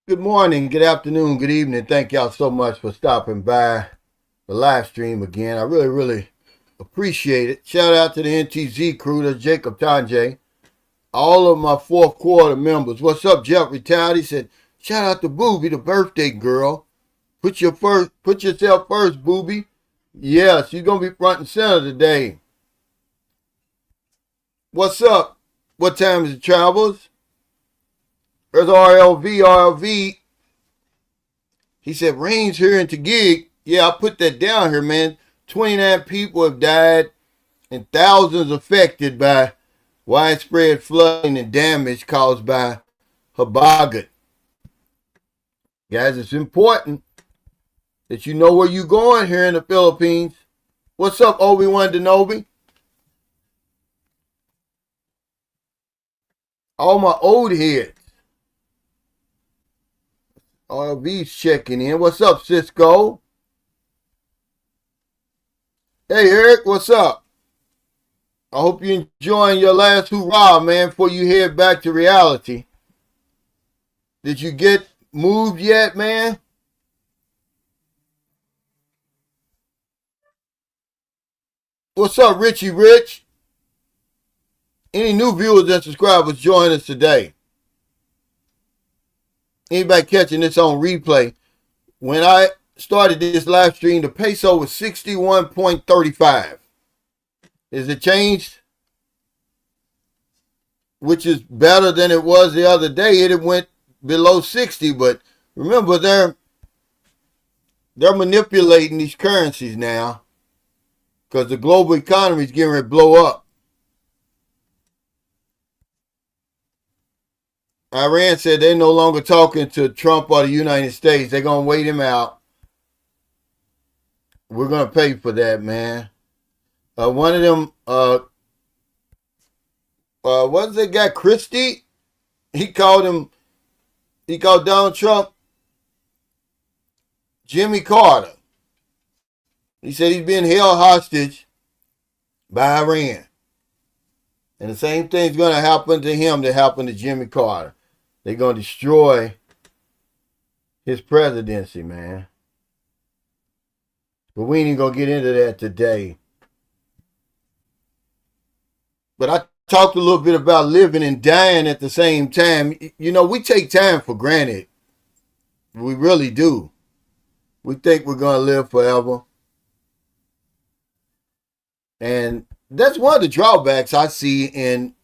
Good morning, good afternoon, good evening. Thank y'all so much for stopping by the live stream again. I really appreciate it. Shout out to the NTZ crew, to Jacob Tanjay, all of my fourth quarter members. What's up, Jeff Retired? He said, shout out to Booby, the birthday girl. Put yourself first, Booby. Yeah, she's gonna be front and center today. What's up? What time is it, Travels? There's RLV. He said, rain's here in Taguig. Yeah, I put that down here, man. 29 people have died and thousands affected by widespread flooding and damage caused by Habagat. Guys, it's important that you know where you're going here in the Philippines. What's up, Obi-Wan Denobi? All my old heads. RV's checking in. What's up, Cisco? Hey, Eric, what's up? I hope you're enjoying your last hoorah, man, before you head back to reality. Did you get moved yet, man? What's up, Richie Rich? Any new viewers and subscribers join us today? Anybody catching this on replay? When I started this live stream, the peso was 61.35. Is it changed? Which is better than it was the other day. It went below 60, but remember they're manipulating these currencies now because the global economy is getting ready to blow up. Iran said they're no longer talking to Trump or the United States. They're going to wait him out. We're going to pay for that, man. One of them, what's that guy, Christie? He called Donald Trump Jimmy Carter. He said he's being held hostage by Iran. And the same thing's going to happen to him that happened to Jimmy Carter. They're going to destroy his presidency, man. But we ain't even going to get into that today. But I talked a little bit about living and dying at the same time. You know, we take time for granted. We really do. We think we're going to live forever. And that's one of the drawbacks I see in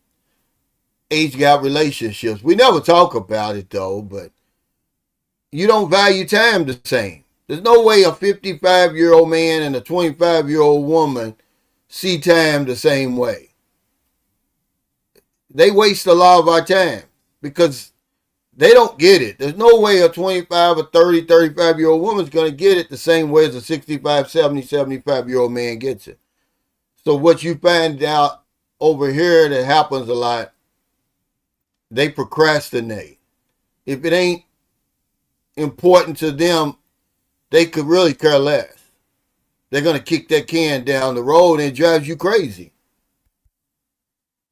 age gap relationships. We never talk about it though, but you don't value time the same. There's no way a 55-year-old man and a 25-year-old woman see time the same way. They waste a lot of our time because they don't get it. There's no way a 25 or 30, 35-year-old woman's going to get it the same way as a 65, 70, 75-year-old man gets it. So what you find out over here that happens a lot, they procrastinate. If it ain't important to them, they could really care less. They're going to kick that can down the road and it drives you crazy.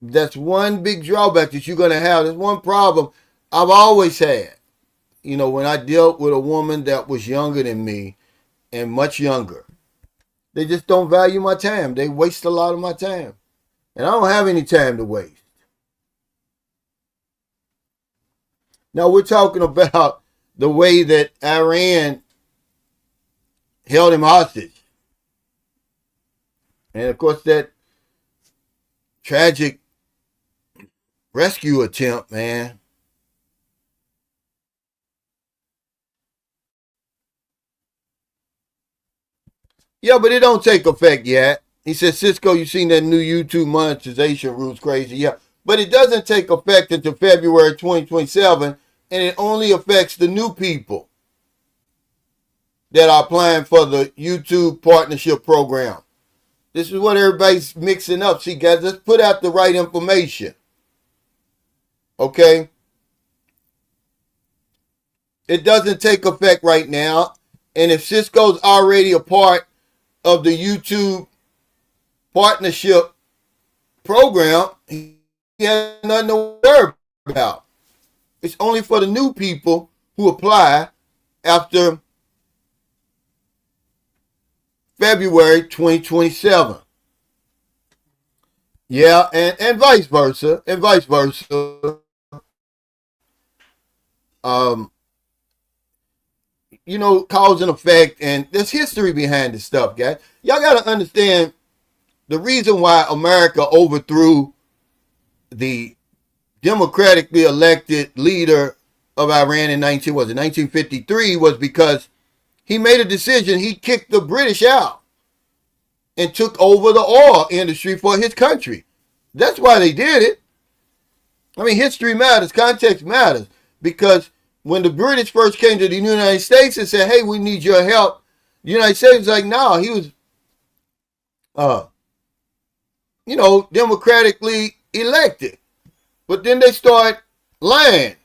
That's one big drawback that you're going to have. There's one problem I've always had. You know, when I dealt with a woman that was younger than me and much younger, they just don't value my time. They waste a lot of my time. And I don't have any time to waste. Now we're talking about the way that Iran held him hostage. And of course that tragic rescue attempt, man. Yeah, but it don't take effect yet. He said, Cisco, you seen that new YouTube monetization rules crazy. Yeah, but it doesn't take effect until February 2027, and it only affects the new people that are applying for the YouTube partnership program. This is what everybody's mixing up. See, guys, let's put out the right information. Okay? It doesn't take effect right now. And if Cisco's already a part of the YouTube partnership program, he has nothing to worry about. It's only for the new people who apply after February 2027. Yeah, and vice versa, and vice versa. Um, cause and effect, and there's history behind this stuff, guys. Y'all got to understand the reason why America overthrew the democratically elected leader of Iran in 1953 was because he made a decision. He kicked the British out and took over the oil industry for his country. That's why they did it. I mean, history matters, context matters, because when the British first came to the United States and said, hey, we need your help, the United States was like, no, he was, democratically elected. But then they start lying.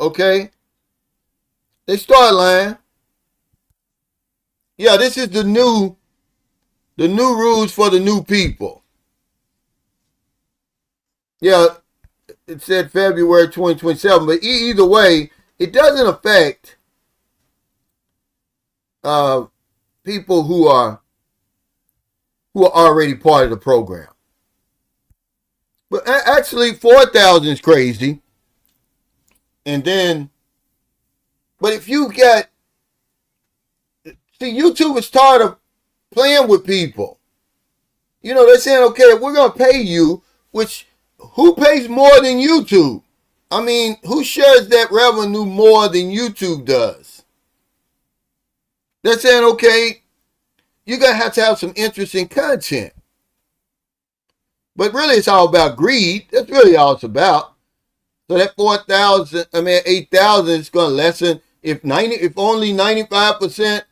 Okay? They start lying. Yeah, this is the new rules for the new people. Yeah, it said February 2027, but either way, it doesn't affect people who are already part of the program. But actually, 4,000 is crazy. And then, but if you get, see, YouTube is tired of playing with people. They're saying, okay, we're going to pay you, which, who pays more than YouTube? I mean, who shares that revenue more than YouTube does? They're saying, okay, you're going to have some interesting content. But really, it's all about greed. That's really all it's about. So that 8,000 is going to lessen. If only 95%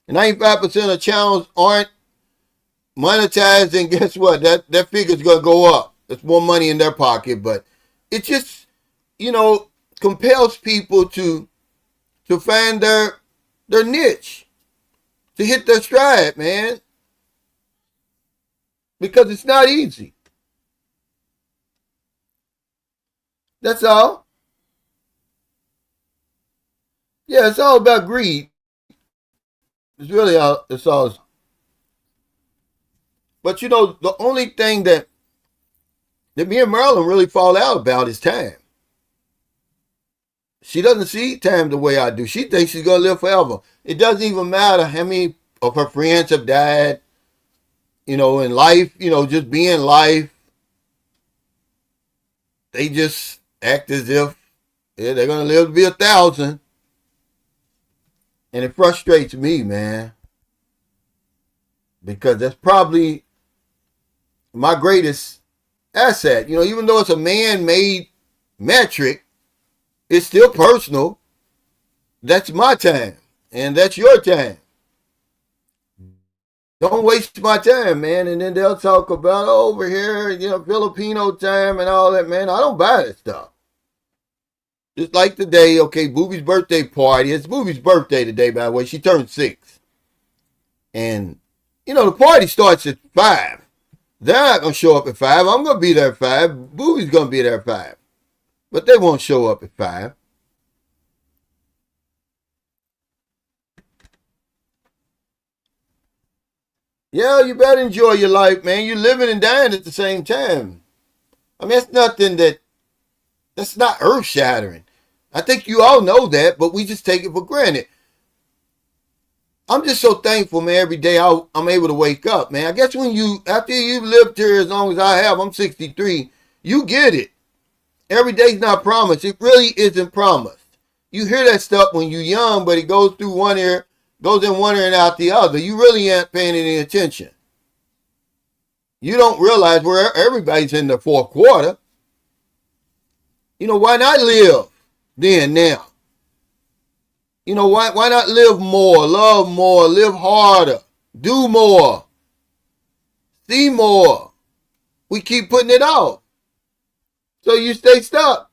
of channels aren't monetized, then guess what? That figure's going to go up. There's more money in their pocket, but it just, compels people to find their niche, to hit their stride, man. Because it's not easy. That's all. Yeah, it's all about greed. It's really all. It's all. But the only thing that me and Marilyn really fall out about is time. She doesn't see time the way I do. She thinks she's gonna live forever. It doesn't even matter how many of her friends have died. In life, just being life. They just act as if they're gonna live to be 1,000. And it frustrates me, man. Because that's probably my greatest asset. Even though it's a man-made metric, it's still personal. That's my time. And that's your time. Don't waste my time, man. And then they'll talk about over here, Filipino time and all that, man. I don't buy that stuff. Just like today, okay, Boobie's birthday party. It's Boobie's birthday today, by the way. She turned 6. And, the party starts at 5. They're not going to show up at 5. I'm going to be there at 5. Boobie's going to be there at 5. But they won't show up at 5. Yeah, you better enjoy your life, man. You're living and dying at the same time. I mean, that's not earth-shattering. I think you all know that, but we just take it for granted. I'm just so thankful, man, every day I'm able to wake up, man. I guess after you've lived here as long as I have, I'm 63, you get it. Every day's not promised. It really isn't promised. You hear that stuff when you're young, but it goes through one ear, goes in one ear and out the other. You really ain't paying any attention. You don't realize where everybody's in the fourth quarter. Why not live then now? Why not live more, love more, live harder, do more, see more? We keep putting it off. So you stay stuck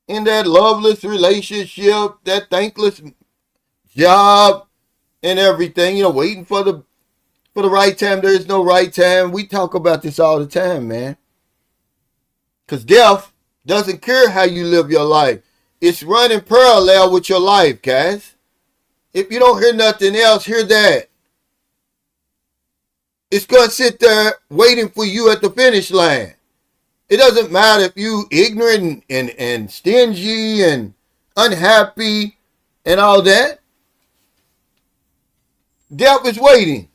in that loveless relationship, that thankless job and everything, waiting for the right time. There is no right time. We talk about this all the time, man. Because death doesn't care how you live your life. It's running parallel with your life, guys. If you don't hear nothing else, hear that. It's going to sit there waiting for you at the finish line. It doesn't matter if you ignorant and stingy and unhappy and all that. Death is waiting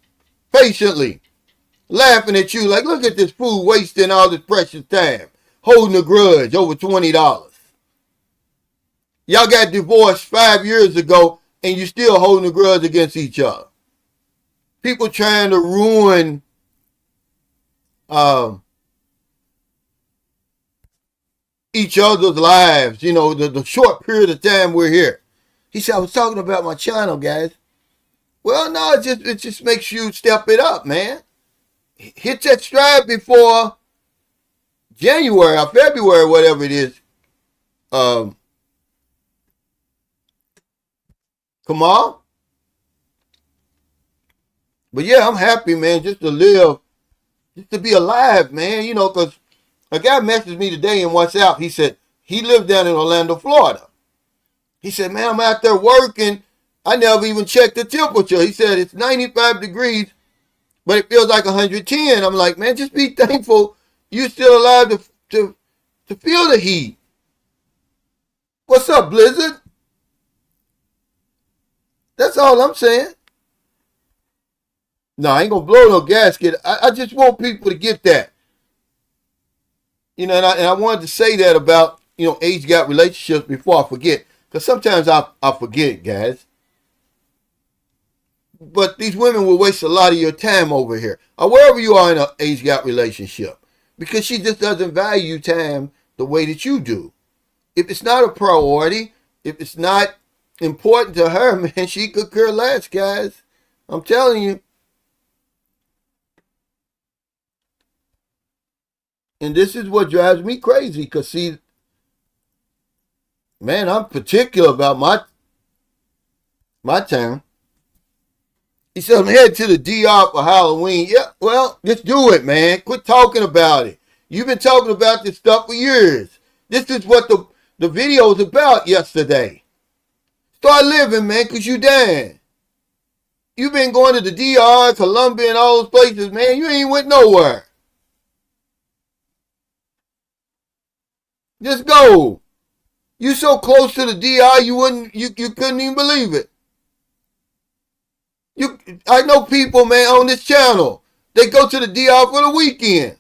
patiently, laughing at you like, look at this fool wasting all this precious time, holding a grudge over $20. Y'all got divorced 5 years ago and you still holding a grudge against each other. People trying to ruin each other's lives, you know, the short period of time we're here. He said, I was talking about my channel, guys. Well, no, it just makes you step it up, man. Hit that stride before January or February, whatever it is. Come on. But yeah, I'm happy, man, just to live, just to be alive, man. You know, because a guy messaged me today in WhatsApp. He said he lived down in Orlando, Florida. He said, man, I'm out there working. I never even checked the temperature. He said it's 95 degrees, but it feels like 110. I'm like, man, just be thankful you're still alive to feel the heat. What's up, Blizzard? That's all I'm saying. No, I ain't gonna blow no gasket. I just want people to get that. You know, and I wanted to say that about, you know, age gap relationships before I forget. Because sometimes I forget, guys. But these women will waste a lot of your time over here. Or wherever you are in an age gap relationship. Because she just doesn't value time the way that you do. If it's not a priority, if it's not important to her, man, she could care less, guys. I'm telling you. And this is what drives me crazy. Because, see, man, I'm particular about my time. He said, I'm headed to the DR for Halloween. Yeah, well, just do it, man. Quit talking about it. You've been talking about this stuff for years. This is what the video was about yesterday. Start living, man, because you dying. You've been going to the DR, Columbia, and all those places, man. You ain't went nowhere. Just go. You so close to the DR, you couldn't even believe it. I know people, man, on this channel. They go to the DR for the weekend.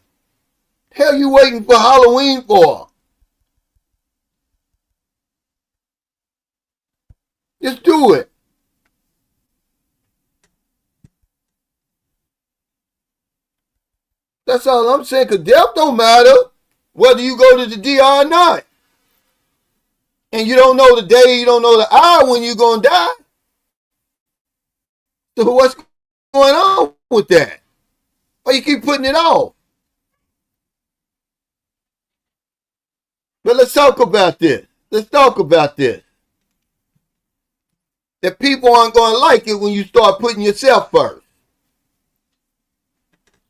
Hell, you waiting for Halloween for? Just do it. That's all I'm saying. Cause death don't matter whether you go to the DR or not. And you don't know the day, you don't know the hour when you're gonna die. So what's going on with that? Why you keep putting it off? But let's talk about this. Let's talk about this. That people aren't going to like it when you start putting yourself first.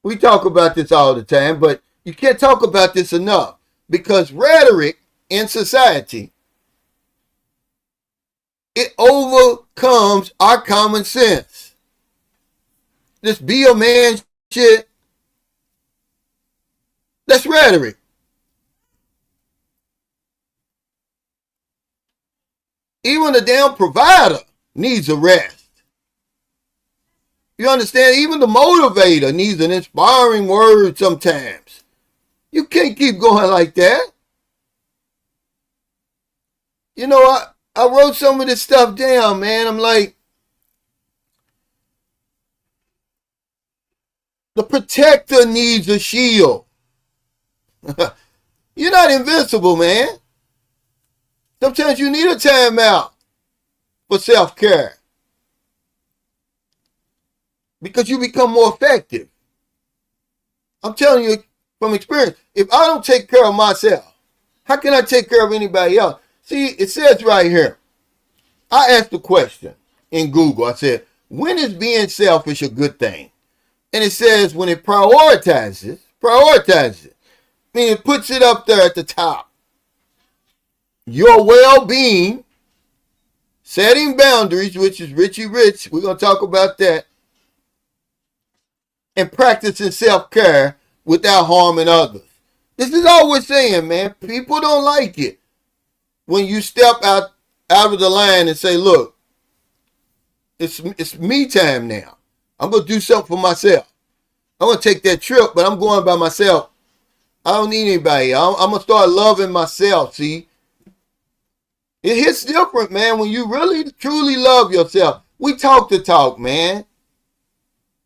We talk about this all the time, but you can't talk about this enough. Because rhetoric in society, it overcomes our common sense. This be a man shit, that's rhetoric. Even the damn provider needs a rest. You understand? Even the motivator needs an inspiring word sometimes. You can't keep going like that. You know, I wrote some of this stuff down, man. I'm like, the protector needs a shield. You're not invincible, man. Sometimes you need a timeout for self-care. Because you become more effective. I'm telling you from experience, if I don't take care of myself, how can I take care of anybody else? See, it says right here, I asked the question in Google. I said, when is being selfish a good thing? And it says when it prioritizes, meaning it puts it up there at the top. your well-being, setting boundaries, which is Richie Rich. We're going to talk about that. And practicing self-care without harming others. This is all we're saying, man. People don't like it when you step out of the line and say, look, it's me time now. I'm going to do something for myself. I'm going to take that trip, but I'm going by myself. I don't need anybody. I'm going to start loving myself, see? It hits different, man, when you really, truly love yourself. We talk the talk, man.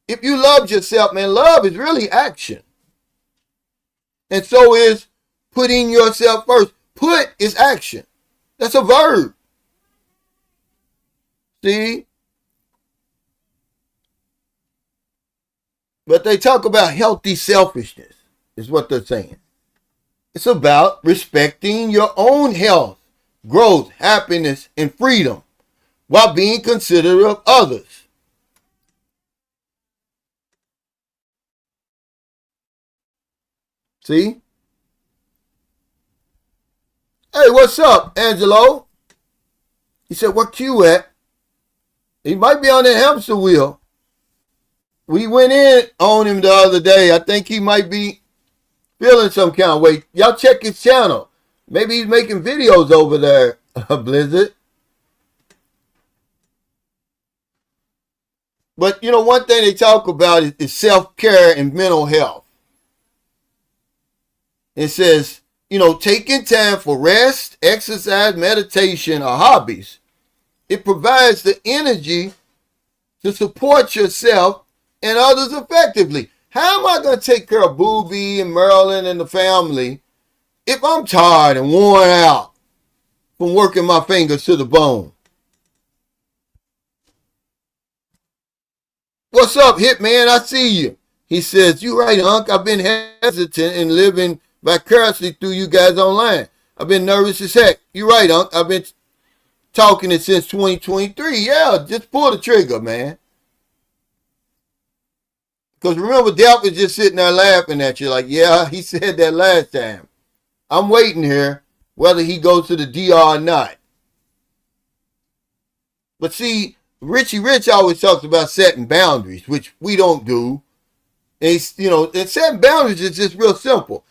If you love yourself, man, love is really action. And so is putting yourself first. Put is action. That's a verb. See? But they talk about healthy selfishness, is what they're saying. It's about respecting your own health, growth, happiness, and freedom while being considerate of others. See? Hey, what's up, Angelo? He said, where Q at? He might be on the hamster wheel. We went in on him the other day. I think he might be feeling some kind of way. Y'all check his channel. Maybe he's making videos over there, Blizzard. But, you know, one thing they talk about is self-care and mental health. It says, you know, taking time for rest, exercise, meditation, or hobbies. It provides the energy to support yourself and others effectively. How am I going to take care of Booby and Marilyn and the family if I'm tired and worn out from working my fingers to the bone? What's up, Hitman? I see you. He says, you right, Unc. I've been hesitant in living vicariously through you guys online. I've been nervous as heck. You right, Unc. I've been talking it since 2023. Yeah, just pull the trigger, man. Because remember, Delp was just sitting there laughing at you like, yeah, he said that last time. I'm waiting here, whether he goes to the DR or not. But see, Richie Rich always talks about setting boundaries, which we don't do. And, and setting boundaries is just real simple.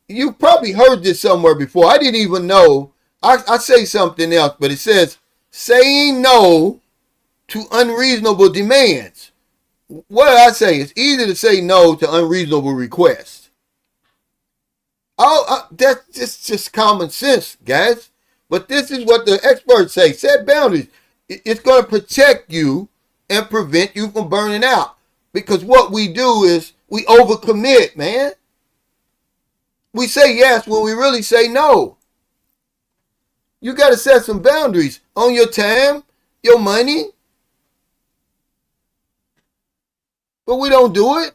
You probably heard this somewhere before. I didn't even know. I say something else, but it says, saying no to unreasonable demands. What did I say? It's easy to say no to unreasonable requests. That's just common sense, guys. But this is what the experts say. Set boundaries. It's going to protect you and prevent you from burning out. Because what we do is we overcommit, man. We say yes when we really say no. You got to set some boundaries on your time, your money. But we don't do it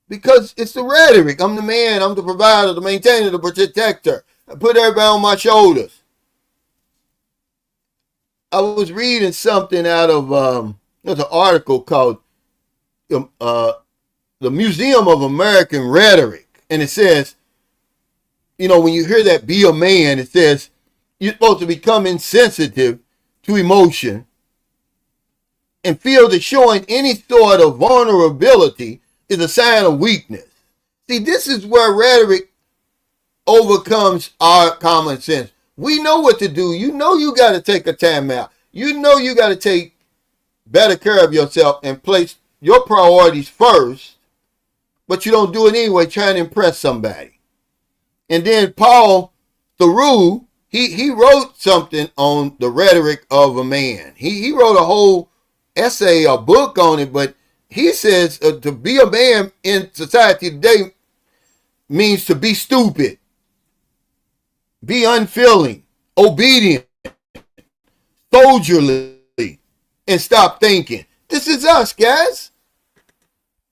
because it's the rhetoric. I'm the man, I'm the provider, the maintainer, the protector. I put everybody on my shoulders. I was reading something out of, there's an article called The Museum of American Rhetoric. And it says, when you hear that be a man, it says you're supposed to become insensitive to emotion and feel that showing any sort of vulnerability is a sign of weakness. See, this is where rhetoric overcomes our common sense. We know what to do. You know you got to take a time out. You know you got to take better care of yourself and place your priorities first, but you don't do it anyway, trying to impress somebody. And then Paul Theroux, he wrote something on the rhetoric of a man. He wrote a whole essay, a book on it, but he says to be a man in society today means to be stupid, be unfeeling, obedient, soldierly, and stop thinking. This is us, guys.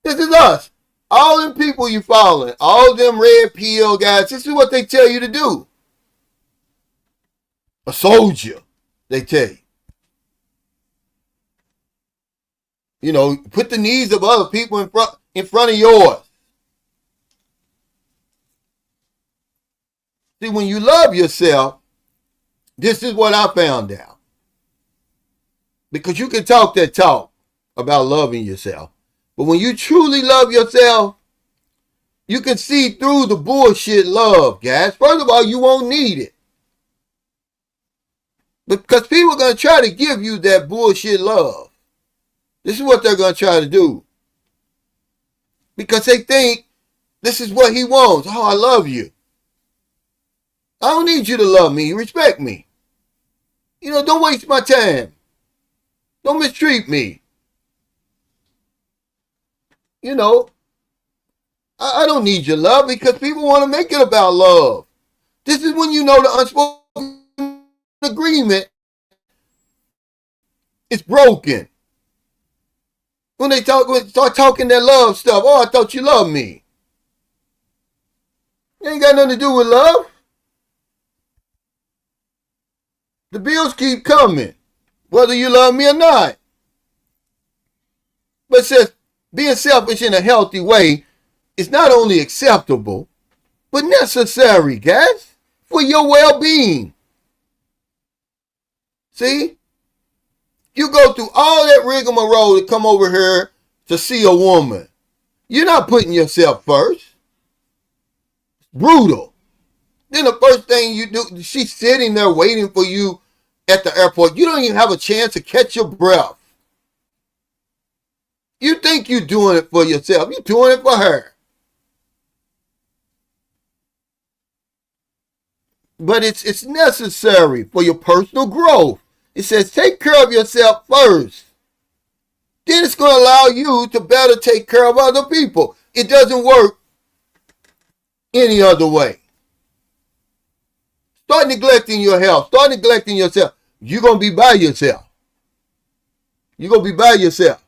This is us. All them people you following, all them red pill guys, this is what they tell you to do. A soldier, they tell you. Put the needs of other people in front of yours. See, when you love yourself, This is what I found out. Because you can talk that talk about loving yourself. But when you truly love yourself, you can see through the bullshit love, guys. First of all, you won't need it. Because people are going to try to give you that bullshit love. This is what they're going to try to do. Because they think this is what he wants. Oh, I love you. I don't need you to love me. Respect me. Don't waste my time. Don't mistreat me. I don't need your love because people want to make it about love. This is when you know the unspoken agreement is broken. When they start talking that love stuff. Oh, I thought you loved me. It ain't got nothing to do with love. The bills keep coming, whether you love me or not. But it says being selfish in a healthy way is not only acceptable, but necessary, guys, for your well-being. See? You go through all that rigmarole to come over here to see a woman. You're not putting yourself first. It's brutal. Then the first thing you do, she's sitting there waiting for you at the airport. You don't even have a chance to catch your breath. You think you're doing it for yourself. You're doing it for her. But it's necessary for your personal growth. It says take care of yourself first. Then it's going to allow you to better take care of other people. It doesn't work any other way. Start neglecting your health. Start neglecting yourself. You're going to be by yourself. You're going to be by yourself.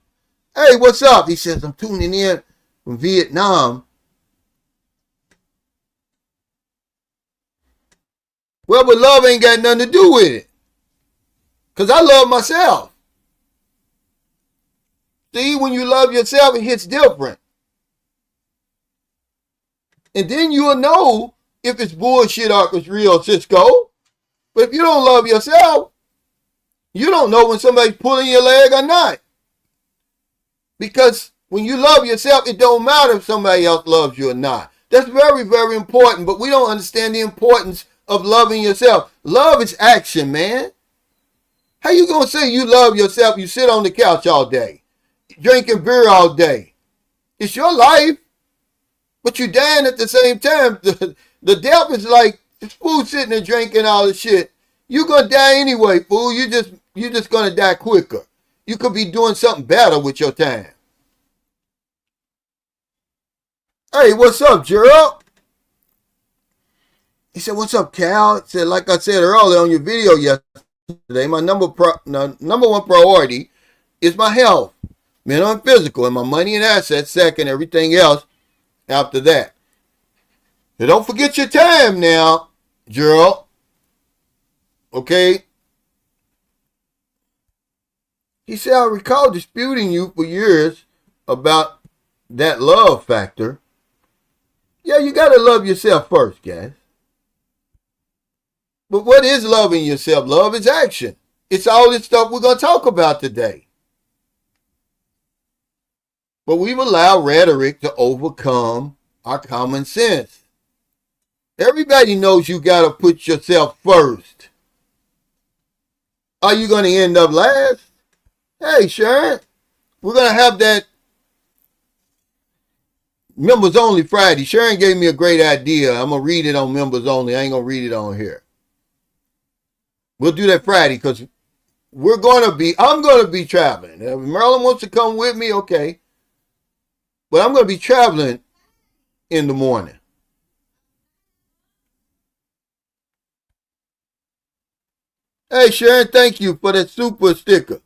Hey, what's up? He says, I'm tuning in from Vietnam. Well, but love ain't got nothing to do with it. Because I love myself. See, when you love yourself, it hits different. And then you'll know if it's bullshit or if it's real, Cisco. But if you don't love yourself, you don't know when somebody's pulling your leg or not. Because when you love yourself, it don't matter if somebody else loves you or not. That's very, very important. But we don't understand the importance of loving yourself. Love is action, man. How you going to say you love yourself? You sit on the couch all day, drinking beer all day. It's your life, but you dying at the same time. The death is like, this fool sitting there drinking all this shit. You're going to die anyway, fool. You're just going to die quicker. You could be doing something better with your time. Hey, what's up, Gerald? He said, what's up, Cal? He said, like I said earlier on your video yesterday, my number one priority is my health, mental and physical, and my money and assets second, everything else after that. So don't forget your time now, Gerald. Okay? He said, I recall disputing you for years about that love factor. Yeah, you got to love yourself first, guys. But what is loving yourself? Love is action. It's all this stuff we're going to talk about today. But we've allowed rhetoric to overcome our common sense. Everybody knows you got to put yourself first. Are you going to end up last? Hey, Sharon, we're going to have that Members Only Friday. Sharon gave me a great idea. I'm going to read it on Members Only. I ain't going to read it on here. We'll do that Friday because I'm going to be traveling. If Marilyn wants to come with me, okay. But I'm going to be traveling in the morning. Hey, Sharon, thank you for that super sticker.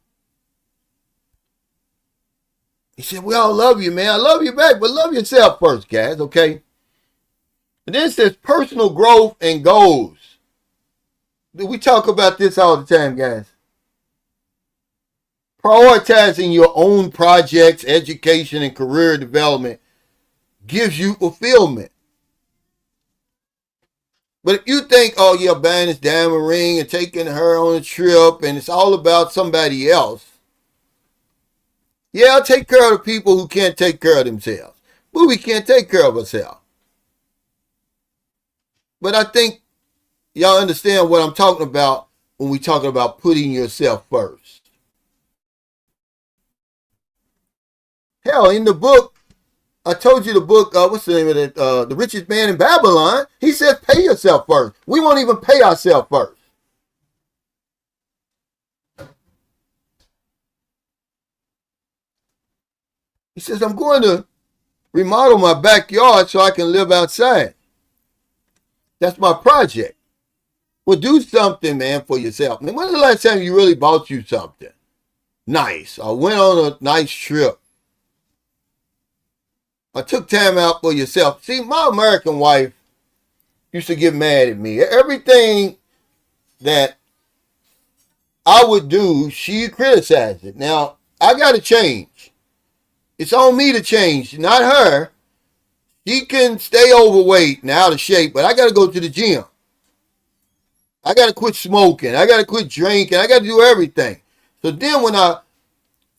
He said, we all love you, man. I love you back, but love yourself first, guys, okay? And then it says personal growth and goals. We talk about this all the time, guys. Prioritizing your own projects, education, and career development gives you fulfillment. But if you think, oh yeah, buying this diamond ring and taking her on a trip and it's all about somebody else, yeah, I'll take care of the people who can't take care of themselves. But we can't take care of ourselves. But I think y'all understand what I'm talking about when we talking about putting yourself first. Hell, in the book, I told you the book, what's the name of it? The Richest Man in Babylon. He says pay yourself first. We won't even pay ourselves first. He says, I'm going to remodel my backyard so I can live outside. That's my project. Well, do something, man, for yourself. Man, when's the last time you really bought you something nice? I went on a nice trip. I took time out for yourself. See, my American wife used to get mad at me. Everything that I would do, she criticized it. Now, I got to change. It's on me to change, not her. She can stay overweight and out of shape, but I got to go to the gym. I got to quit smoking. I got to quit drinking. I got to do everything. So then when I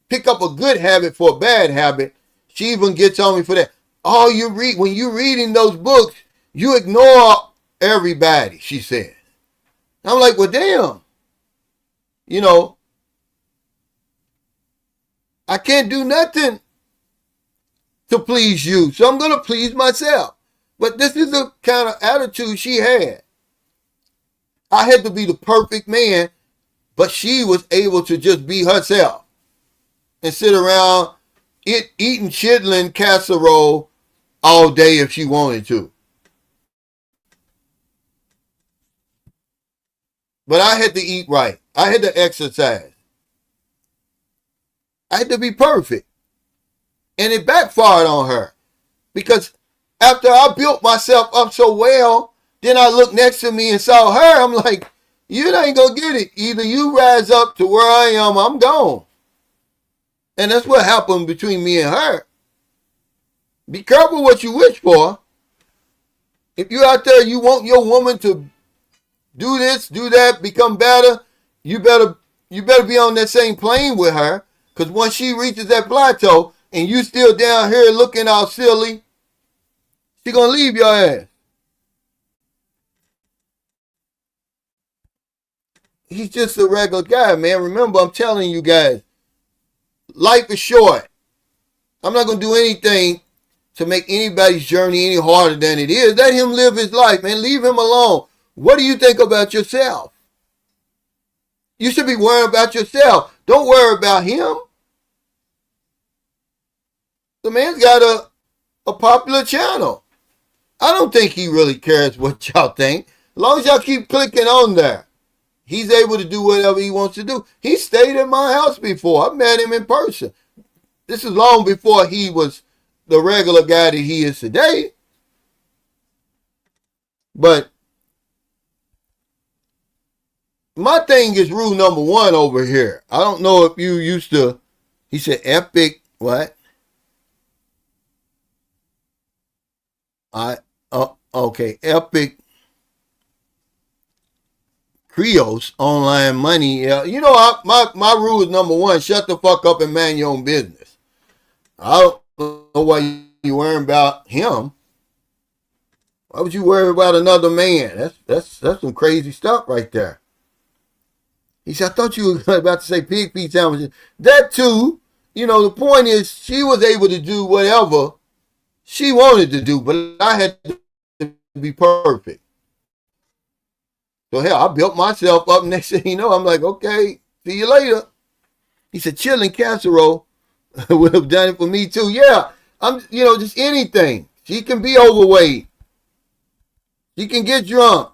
pick up a good habit for a bad habit, she even gets on me for that. Oh, you read when you're reading those books, you ignore everybody, she said. I'm like, well, damn. You know, I can't do nothing to please you, so I'm going to please myself. But this is the kind of attitude she had. I had to be the perfect man, but she was able to just be herself and sit around eating chitlin casserole all day if she wanted to. But I had to eat right. I had to exercise. I had to be perfect. And it backfired on her. Because after I built myself up so well, then I looked next to me and saw her. I'm like, you ain't going to get it. Either you rise up to where I am, I'm gone. And that's what happened between me and her. Be careful what you wish for. If you're out there, you want your woman to do this, do that, become better, you better be on that same plane with her. Because once she reaches that plateau and you still down here looking all silly, she going to leave your ass. He's just a regular guy, man. Remember, I'm telling you guys, life is short. I'm not going to do anything to make anybody's journey any harder than it is. Let him live his life, man. Leave him alone. What do you think about yourself? You should be worrying about yourself. Don't worry about him. The man's got a popular channel. I don't think he really cares what y'all think. As long as y'all keep clicking on there, he's able to do whatever he wants to do. He stayed at my house before. I met him in person. This is long before he was the regular guy that he is today. But my thing is rule number one over here. I don't know if you used to, he said epic, what? Okay, epic Creos online money. You know, my rule is number one, shut the fuck up and mind your own business. I don't know why you worrying about him. Why would you worry about another man? That's some crazy stuff right there. He said, I thought you were about to say pig feet sandwiches. That too, you know, the point is she was able to do whatever she wanted to do, but I had to be perfect. So hell, I built myself up. Next thing you know, I'm like, okay, see you later. He said, chilling casserole would have done it for me too. Yeah, just anything. She can be overweight. She can get drunk.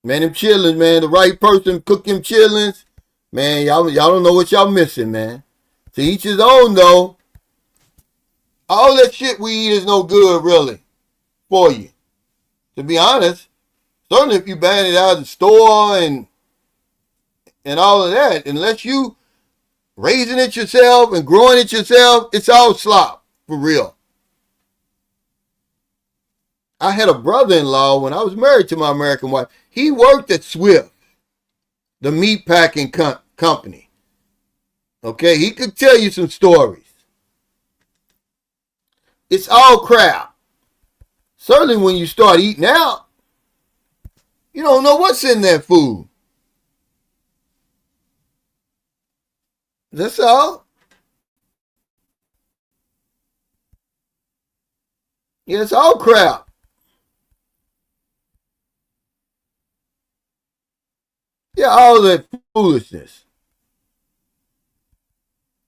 Man, them chillings, man, the right person cook them chillings. Man, y'all don't know what y'all missing, man. To each his own, though. All that shit we eat is no good, really, for you. To be honest, certainly if you ban it out of the store and all of that, unless you raising it yourself and growing it yourself, it's all slop, for real. I had a brother-in-law when I was married to my American wife. He worked at Swift, the meat packing company. Okay, he could tell you some stories. It's all crap. Certainly when you start eating out, you don't know what's in that food. That's all. Yeah, it's all crap. Yeah, all that foolishness.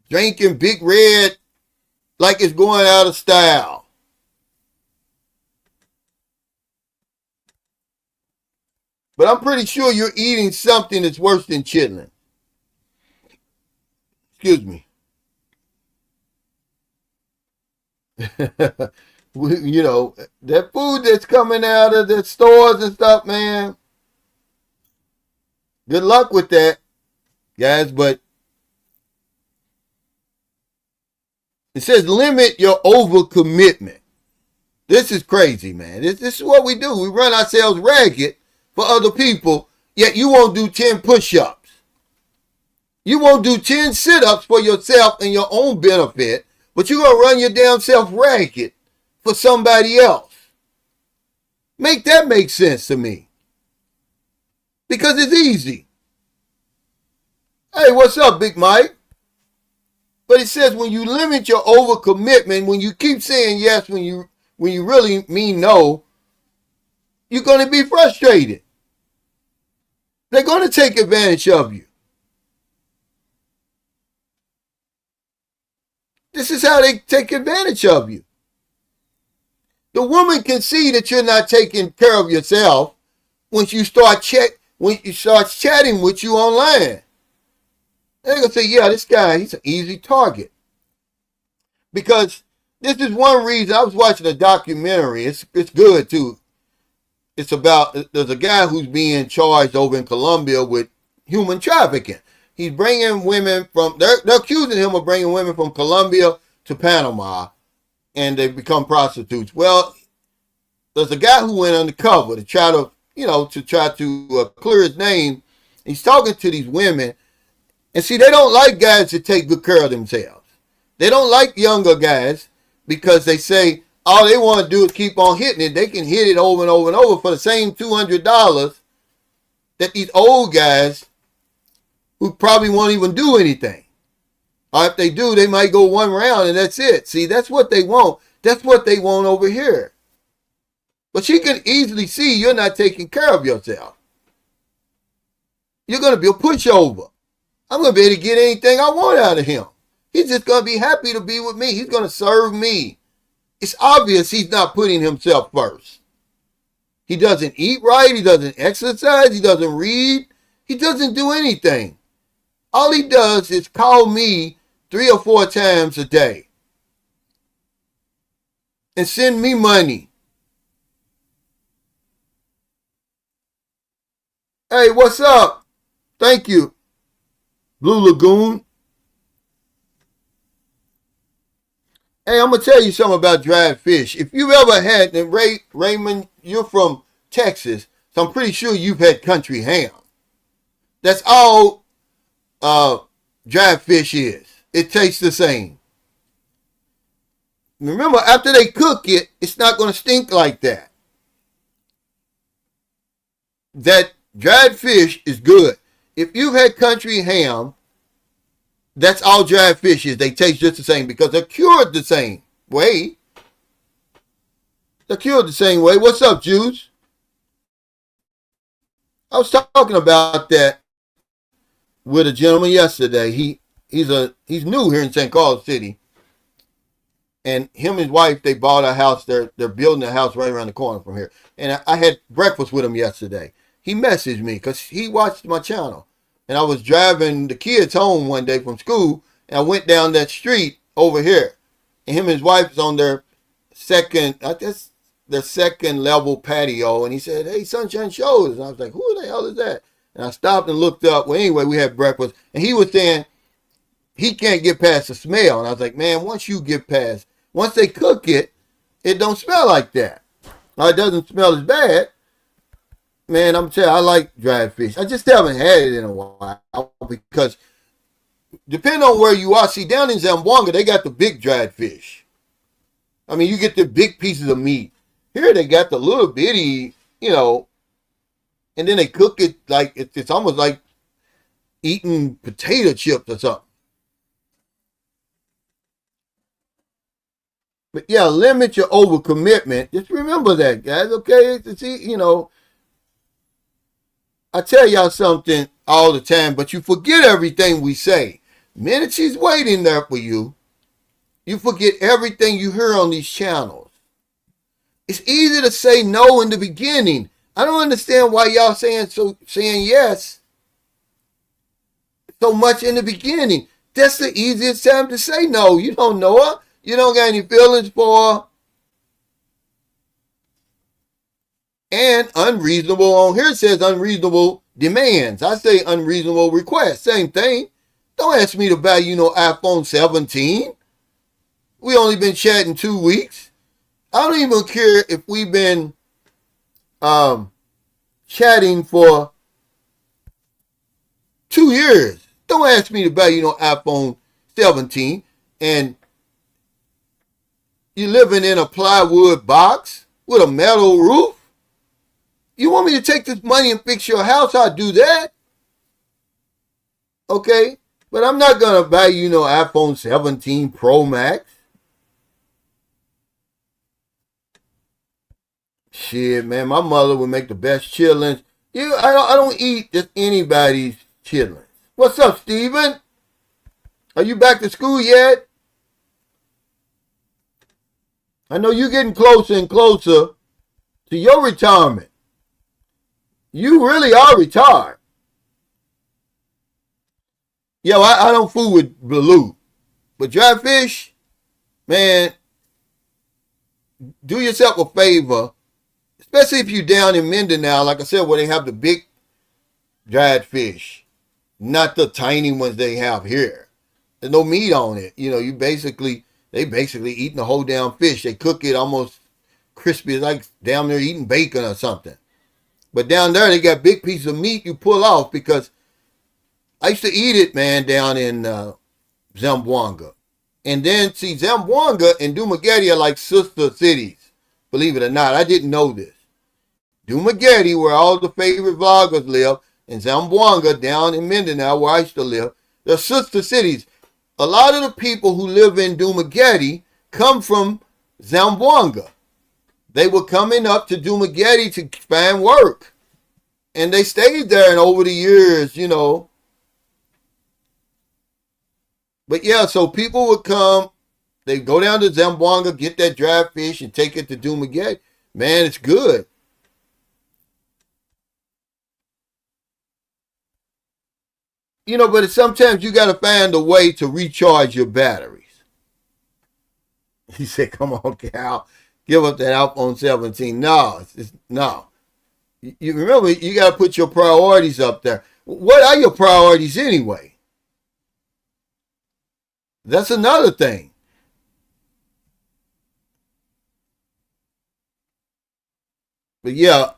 Drinking Big Red like it's going out of style. But I'm pretty sure you're eating something that's worse than chitlin. Excuse me. You know, that food that's coming out of the stores and stuff, man. Good luck with that, guys. But it says limit your overcommitment. This is crazy, man. This is what we do. We run ourselves ragged for other people, yet you won't do 10 push-ups. You won't do 10 sit-ups for yourself and your own benefit, but you're going to run your damn self ragged for somebody else. Make that make sense to me. Because it's easy. Hey, what's up, Big Mike? But it says when you limit your overcommitment, when you keep saying yes when you really mean no, you're going to be frustrated. They're going to take advantage of you. This is how they take advantage of you. The woman can see that you're not taking care of yourself when you start chatting with you online. They're going to say, yeah, this guy, he's an easy target. Because this is one reason. I was watching a documentary. It's good, too. It's about, there's a guy who's being charged over in Colombia with human trafficking. He's bringing women from, they're accusing him of bringing women from Colombia to Panama, and they become prostitutes. Well, there's a guy who went undercover to try to, clear his name. He's talking to these women, and see, they don't like guys that take good care of themselves. They don't like younger guys because they say all they want to do is keep on hitting it. They can hit it over and over and over for the same $200 that these old guys who probably won't even do anything. Or if they do, they might go one round and that's it. See, that's what they want. That's what they want over here. But she can easily see you're not taking care of yourself. You're going to be a pushover. I'm going to be able to get anything I want out of him. He's just going to be happy to be with me. He's going to serve me. It's obvious he's not putting himself first. He doesn't eat right. He doesn't exercise. He doesn't read. He doesn't do anything. All he does is call me 3 or 4 times a day and send me money. Hey, what's up? Thank you, Blue Lagoon. Hey, I'm going to tell you something about dried fish. If you've ever had, and Raymond, you're from Texas, so I'm pretty sure you've had country ham. That's all dried fish is. It tastes the same. Remember, after they cook it, it's not going to stink like that. That dried fish is good. If you've had country ham, that's all dried fish is. They taste just the same because they're cured the same way. They're cured the same way. What's up, Juice? I was talking about that with a gentleman yesterday. He's new here in St. Carlos City, and him and his wife, they bought a house. They're building a house right around the corner from here. And I had breakfast with him yesterday. He messaged me because he watched my channel, and I was driving the kids home one day from school, and I went down that street over here, and him and his wife was on their second level patio, and he said, "Hey, Sunshine Shows," and I was like, "Who the hell is that?" And I stopped and looked up. Well, anyway, we had breakfast, and he was saying he can't get past the smell. And I was like, man, once they cook it, it don't smell like that. Now, it doesn't smell as bad. Man, I'm telling you, I like dried fish. I just haven't had it in a while because depending on where you are, see, down in Zamboanga, they got the big dried fish. I mean, you get the big pieces of meat. Here they got the little bitty, and then they cook it like it's almost like eating potato chips or something. But yeah, limit your overcommitment. Just remember that, guys. Okay, see, I tell y'all something all the time, but you forget everything we say. Minute she's waiting there for you, you forget everything you hear on these channels. It's easy to say no in the beginning. I don't understand why y'all saying yes so much in the beginning. That's the easiest time to say no. You don't know her. You don't got any feelings for her. And unreasonable on here says unreasonable demands. I say unreasonable requests. Same thing. Don't ask me to buy you no iPhone 17. We only been chatting 2 weeks. I don't even care if we've been chatting for 2 years. Don't ask me to buy you no iPhone 17 and you living in a plywood box with a metal roof. You want me to take this money and fix your house? I'll do that. Okay? But I'm not going to buy you no iPhone 17 Pro Max. Shit, man, my mother would make the best chitlins. I don't eat just anybody's chitlins. What's up, Steven? Are you back to school yet? I know you're getting closer and closer to your retirement. You really are retired. Yeah, I don't fool with blue. But dry fish, man, do yourself a favor. Especially if you're down in Mindanao, like I said, where they have the big dried fish. Not the tiny ones they have here. There's no meat on it. They basically eating the whole damn fish. They cook it almost crispy. It's like down there eating bacon or something. But down there, they got big pieces of meat you pull off because I used to eat it, man, down in Zamboanga. And then, see, Zamboanga and Dumaguete are like sister cities. Believe it or not, I didn't know this. Dumaguete, where all the favorite vloggers live, and Zamboanga down in Mindanao, where I used to live, they're sister cities. A lot of the people who live in Dumaguete come from Zamboanga. They were coming up to Dumaguete to find work. And they stayed there and over the years, But yeah, so people would come, they go down to Zamboanga, get that dried fish and take it to Dumaguete. Man, it's good. But sometimes you got to find a way to recharge your batteries. He said, come on, Cal, give up that iPhone 17. No, no. You remember, you got to put your priorities up there. What are your priorities anyway? That's another thing. But yeah,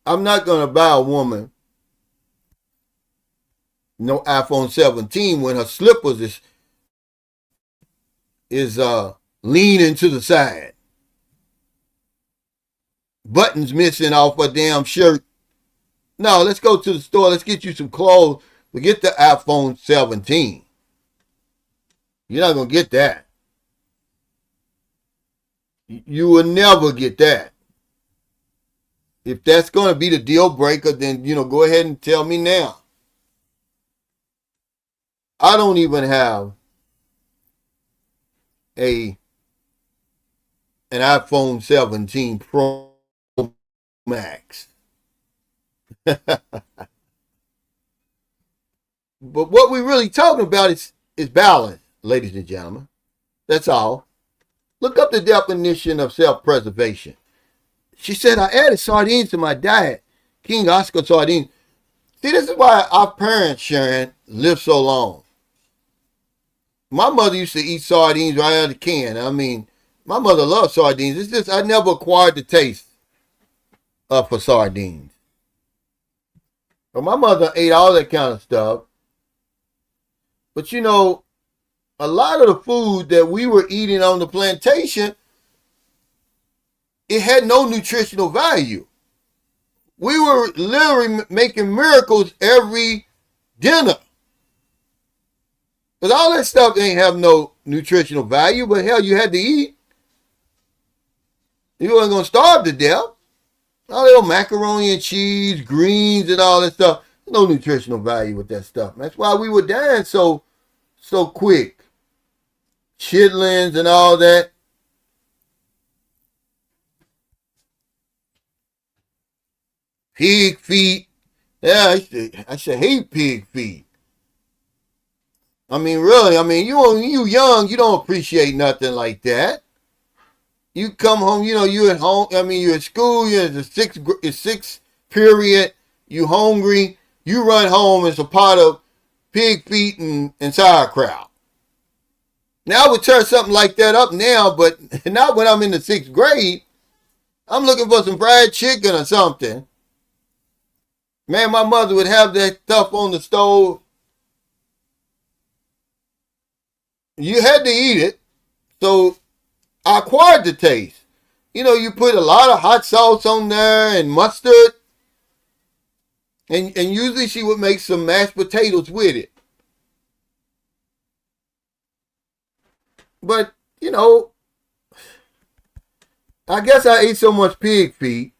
I'm not going to buy a woman no iPhone 17 when her slippers is leaning to the side. Buttons missing off her damn shirt. No, let's go to the store. Let's get you some clothes. Forget the iPhone 17. You're not going to get that. You will never get that. If that's going to be the deal breaker, then, go ahead and tell me now. I don't even have an iPhone 17 Pro Max. But what we're really talking about is balance, ladies and gentlemen. That's all. Look up the definition of self-preservation. She said, I added sardines to my diet. King Oscar sardines. See, this is why our parents, Sharon, live so long. My mother used to eat sardines right out of the can. I mean, my mother loved sardines. It's just I never acquired the taste. for sardines. But my mother ate all that kind of stuff. But you know, a lot of the food that we were eating on the plantation, it had no nutritional value. We were literally making miracles every dinner. Because all that stuff ain't have no nutritional value, but hell, you had to eat. You wasn't going to starve to death. All that macaroni and cheese, greens, and all that stuff. No nutritional value with that stuff. That's why we were dying so quick. Chitlins and all that. Pig feet. Yeah, I should hate pig feet. I mean, really, you young, you don't appreciate nothing like that. You come home, you at home, you're at school, you're in the sixth period, you hungry, you run home, it's a pot of pig feet and sauerkraut. Now I would turn something like that up now, but not when I'm in the 6th grade. I'm looking for some fried chicken or something. Man, my mother would have that stuff on the stove. You had to eat it. So I acquired the taste. You put a lot of hot sauce on there and mustard. And usually she would make some mashed potatoes with it. But, I guess I ate so much pig feet.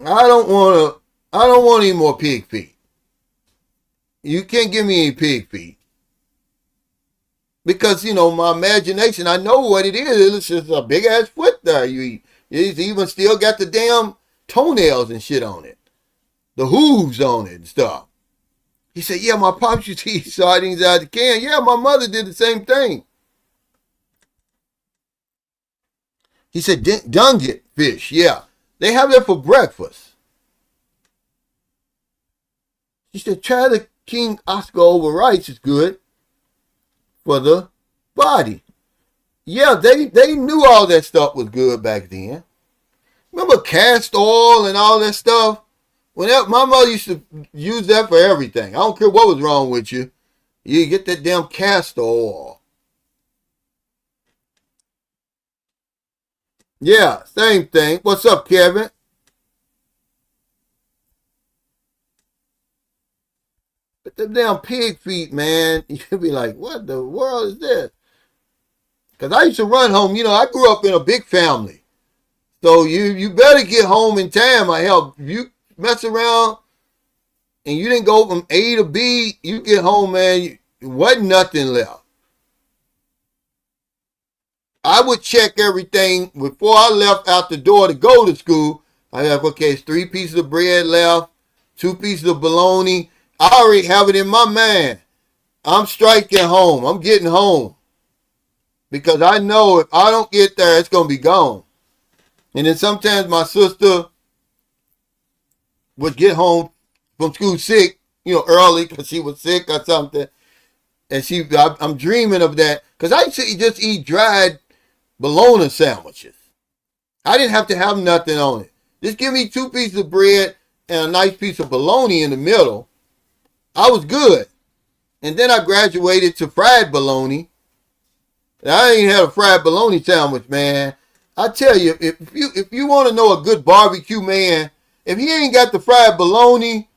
I don't want any more pig feet. You can't give me any pig feet. Because, my imagination, I know what it is. It's just a big ass foot there you eat. It's even still got the damn toenails and shit on it. The hooves on it and stuff. He said, yeah, my pops used to eat sardines out of the can. Yeah, my mother did the same thing. He said, dunget fish. Yeah, they have that for breakfast. He said, try the King Oscar over rice. It's good for the body. Yeah, they knew all that stuff was good back then. Remember castor oil and all that stuff? Whenever my mother used to use that for everything. I don't care what was wrong with you. You get that damn castor oil. Yeah, same thing. What's up, Kevin? But the damn pig feet, man, you'd be like, what the world is this? Because I used to run home. I grew up in a big family. So you better get home in time. I help you mess around and you didn't go from A to B. You get home, man, wasn't nothing left. I would check everything before I left out the door to go to school. I have, okay, it's 3 pieces of bread left, 2 pieces of bologna. I already have it in my mind. I'm striking home. I'm getting home. Because I know if I don't get there, it's going to be gone. And then sometimes my sister would get home from school sick, early because she was sick or something. And I'm dreaming of that. Because I used to just eat dried bologna sandwiches. I didn't have to have nothing on it. Just give me 2 pieces of bread and a nice piece of bologna in the middle. I was good. And then I graduated to fried bologna. I ain't had a fried bologna sandwich, man. I tell you, if you want to know a good barbecue man, if he ain't got the fried bologna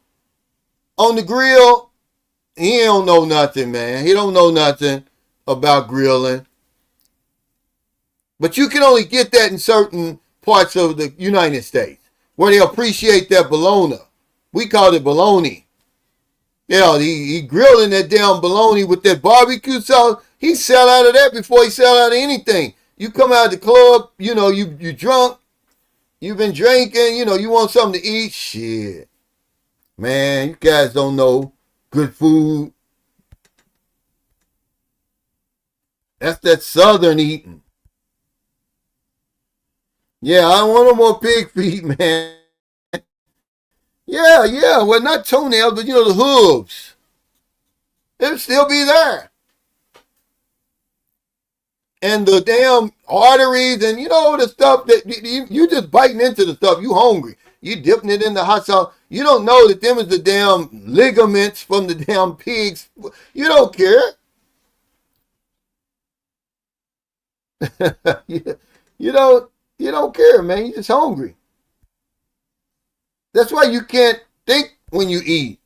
on the grill, he don't know nothing, man. He don't know nothing about grilling. But you can only get that in certain parts of the United States where they appreciate that bologna. We call it bologna. Yeah, he grilling that damn bologna with that barbecue sauce. He sell out of that before he sell out of anything. You come out of the club, you drunk, you've been drinking, you want something to eat. Shit. Man, you guys don't know good food. That's that southern eating. Yeah, I don't want no more pig feet, man. Yeah. Well, not toenails, but the hooves. It'll still be there. and the damn arteries and the stuff that you just biting into the stuff. You hungry. You dipping it in the hot sauce. You don't know that them is the damn ligaments from the damn pigs. You don't care. you, you don't care, man. You just hungry. That's why you can't think when you eat.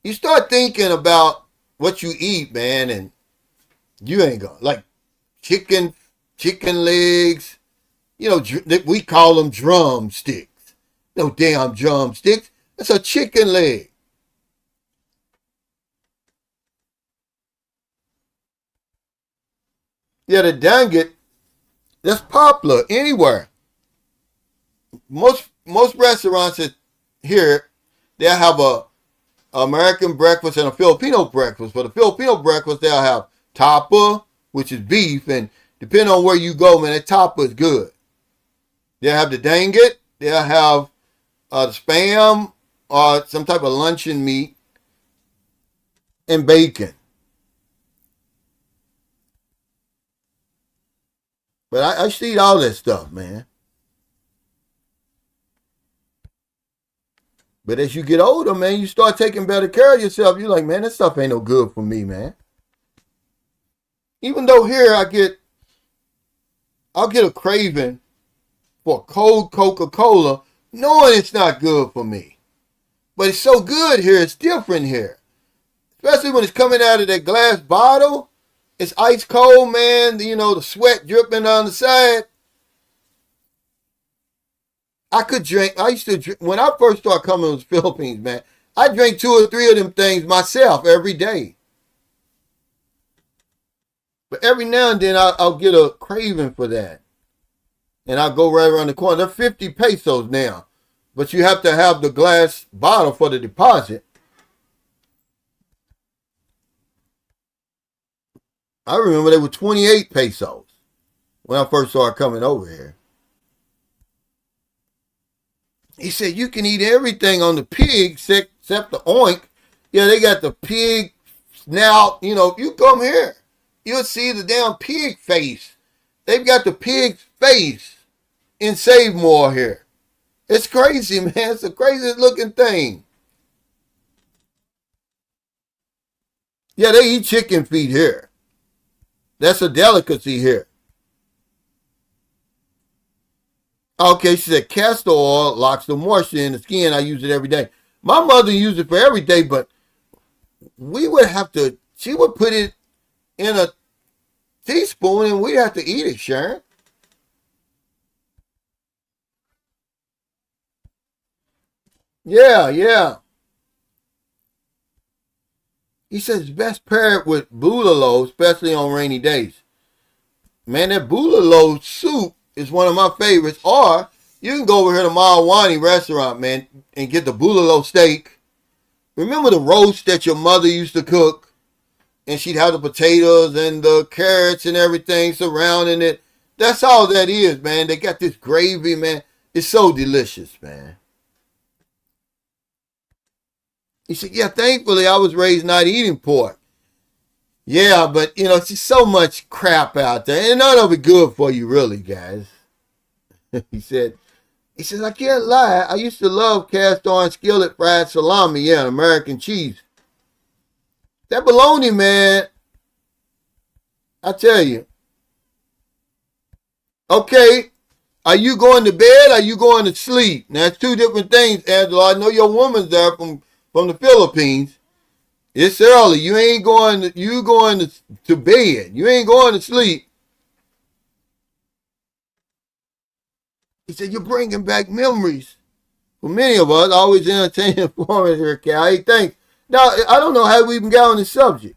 You start thinking about what you eat, man, and you ain't gonna like chicken legs. We call them drumsticks. No damn drumsticks. That's a chicken leg. Yeah, the danget, that's popular anywhere. Most restaurants here, they'll have a American breakfast and a Filipino breakfast. For the Filipino breakfast, they'll have tapa, which is beef, and depending on where you go, man, that tapa is good. They'll have the danget. They'll have the spam or some type of luncheon meat and bacon. But I used to eat all that stuff, man. But as you get older, man, you start taking better care of yourself. You're like, man, that stuff ain't no good for me, man. Even though here I'll get a craving for cold Coca-Cola, knowing it's not good for me. But it's so good here, it's different here. Especially when it's coming out of that glass bottle. It's ice cold, man. The sweat dripping on the side. I could drink. I used to drink. When I first started coming to the Philippines, man, I drank 2 or 3 of them things myself every day. But every now and then I'll get a craving for that. And I'll go right around the corner. They're 50 pesos now. But you have to have the glass bottle for the deposit. I remember they were 28 pesos when I first started coming over here. He said, you can eat everything on the pig except the oink. Yeah, they got the pig snout. If you come here, you'll see the damn pig face. They've got the pig's face in Save More here. It's crazy, man. It's the craziest looking thing. Yeah, they eat chicken feet here. That's a delicacy here. Okay, she said castor oil locks the moisture in the skin. I use it every day. My mother used it for every day, but she would put it in a teaspoon and we'd have to eat it, Sharon. Yeah, yeah. He says it's best paired with bulalo, especially on rainy days. Man, that bulalo soup is one of my favorites. Or you can go over here to Malwani restaurant, man, and get the bulalo steak. Remember the roast that your mother used to cook? And she'd have the potatoes and the carrots and everything surrounding it. That's all that is, man. They got this gravy, man. It's so delicious, man. He said, yeah, thankfully I was raised not eating pork. Yeah, but, it's just so much crap out there. And none of it good for you, really, guys. he says, I can't lie. I used to love cast iron skillet fried salami, yeah, and American cheese. That bologna, man, I tell you. Okay, are you going to bed or are you going to sleep? Now, that's 2 different things, Angela. I know your woman's there from the Philippines. It's early. You ain't going to bed. You ain't going to sleep. He said, you're bringing back memories. For many of us, always entertaining for us here, Cal. Hey, thanks. Now, I don't know how we even got on this subject.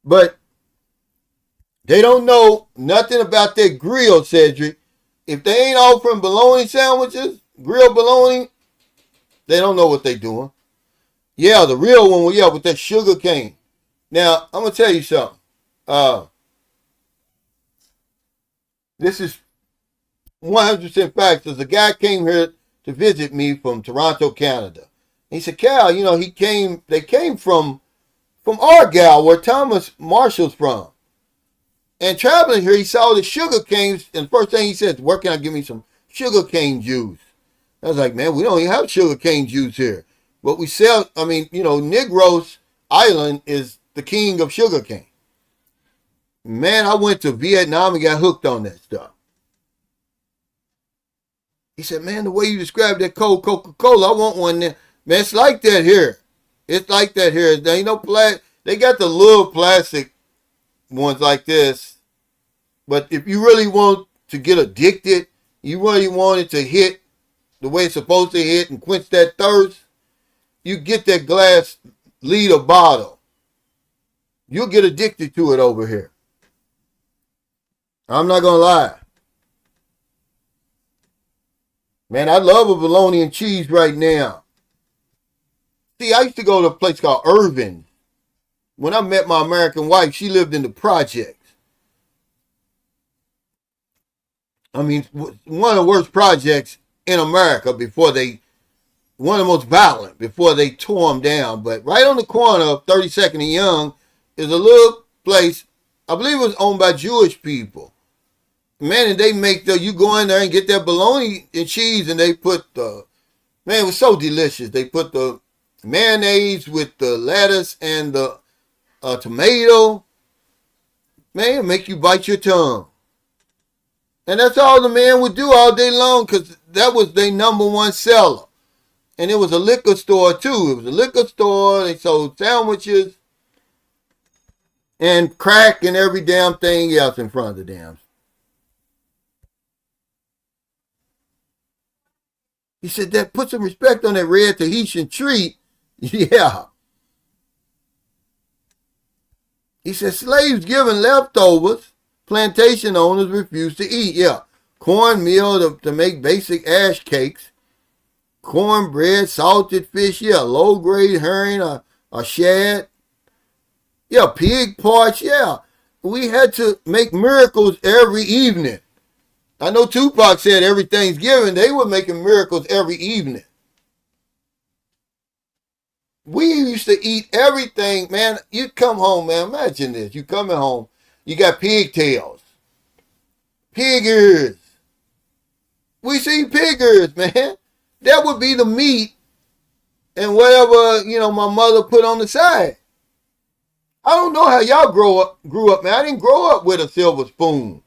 But they don't know nothing about that grill, Cedric. If they ain't offering bologna sandwiches, grilled bologna, they don't know what they're doing. Yeah, the real one, yeah, with that sugar cane. Now, I'm going to tell you something. This is 100% fact. There's a guy came here to visit me from Toronto, Canada. And he said, Cal, they came from Argyle, where Thomas Marshall's from. And traveling here, he saw the sugar canes, and the first thing he said, where can I give me some sugar cane juice? I was like, man, we don't even have sugar cane juice here. But we sell, I mean, Negros Island is the king of sugar cane. Man, I went to Vietnam and got hooked on that stuff. He said, man, the way you described that cold Coca-Cola, I want one there. Man, it's like that here. It's like that here. There ain't no they got the little plastic ones like this. But if you really want to get addicted, you really want it to hit the way it's supposed to hit and quench that thirst, you get that glass liter bottle. You'll get addicted to it over here. I'm not going to lie. Man, I love a bologna and cheese right now. See, I used to go to a place called Irvin. When I met my American wife, she lived in the projects. I mean, one of the worst projects in America one of the most violent before they tore them down. But right on the corner of 32nd and Young is a little place, I believe it was owned by Jewish people. Man, and they make you go in there and get that bologna and cheese, and they put man, it was so delicious. They put the mayonnaise with the lettuce and the tomato. Man, it'll make you bite your tongue. And that's all the man would do all day long, because that was their number one seller. And it was a liquor store too. It was a liquor store. They sold sandwiches and crack and every damn thing else in front of the damn. He said, that put some respect on that red Tahitian treat. Yeah. He said, slaves given leftovers, plantation owners refused to eat. Yeah. Cornmeal to make basic ash cakes. Cornbread, salted fish, yeah. Low-grade herring, a shad. Yeah, pig parts, yeah. We had to make miracles every evening. I know Tupac said every Thanksgiving they were making miracles every evening. We used to eat everything, man. You come home, man. Imagine this. You coming home. You got pigtails. Pig ears. We see pig ears, man. That would be the meat and whatever, my mother put on the side. I don't know how y'all grew up, man. I didn't grow up with a silver spoon.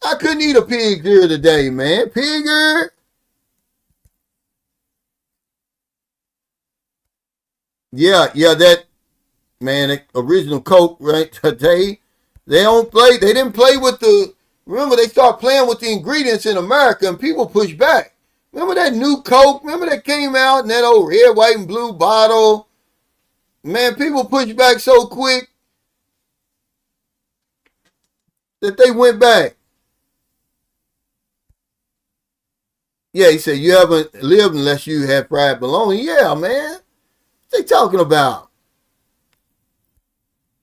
I couldn't eat a pig ear today, man. Pig ear? Yeah, that, man, the original Coke, right, today, they didn't play with remember they started playing with the ingredients in America and people pushed back. Remember that new Coke? Remember that came out in that old red, white, and blue bottle? Man, people pushed back so quick that they went back. Yeah, he said, you haven't lived unless you had fried bologna. Yeah, man. What they talking about?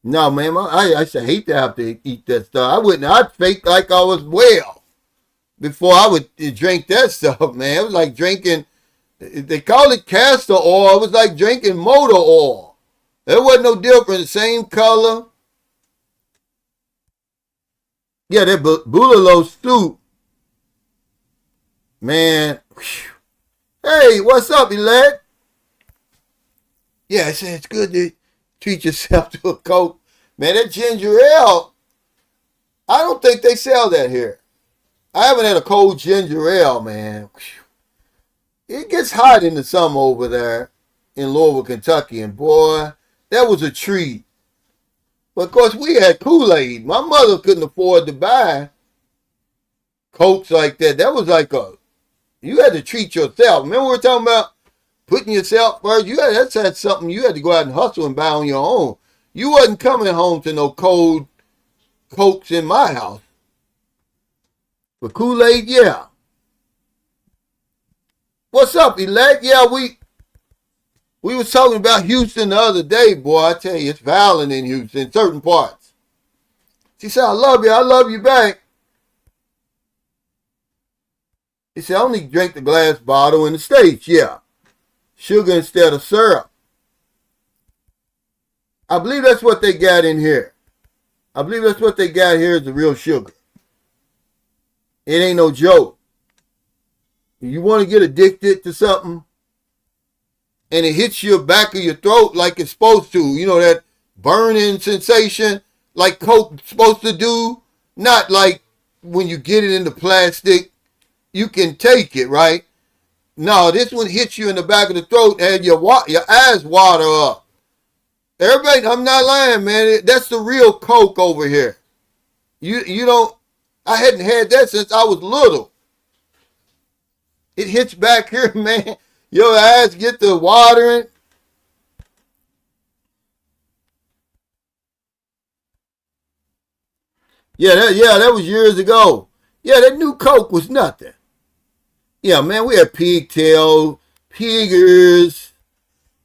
No, man, I used to hate to have to eat that stuff. I'd fake like I was well before I would drink that stuff, man. It was like drinking, they call it castor oil. It was like drinking motor oil. There wasn't no difference. Same color. Yeah, that bulalo soup. Man. Whew. Hey, what's up, Elect? Yeah, I said it's good to treat yourself to a Coke. Man, that ginger ale, I don't think they sell that here. I haven't had a cold ginger ale, man. It gets hot in the summer over there in Louisville, Kentucky, and boy, that was a treat. But of course, we had Kool-Aid. My mother couldn't afford to buy Cokes like that. That was like you had to treat yourself. Remember we were talking about putting yourself first? That's something you had to go out and hustle and buy on your own. You wasn't coming home to no cold Cokes in my house. But Kool-Aid, yeah. What's up, Elect? Yeah, we was talking about Houston the other day, boy. I tell you, it's violent in Houston, in certain parts. She said, I love you back. He said, I only drink the glass bottle in the States, yeah. Sugar instead of syrup. I believe that's what they got in here. I believe that's what they got here is the real sugar. It ain't no joke. You want to get addicted to something and it hits your back of your throat like it's supposed to. You know, that burning sensation like Coke's supposed to do. Not like when you get it in the plastic, you can take it, right? No, this one hits you in the back of the throat and your eyes water up. Everybody, I'm not lying, man. That's the real Coke over here. You don't. I hadn't had that since I was little. It hits back here, man. Your eyes get to watering. That was years ago. Yeah, that new Coke was nothing. Yeah, man, we had pigtail, pig ears.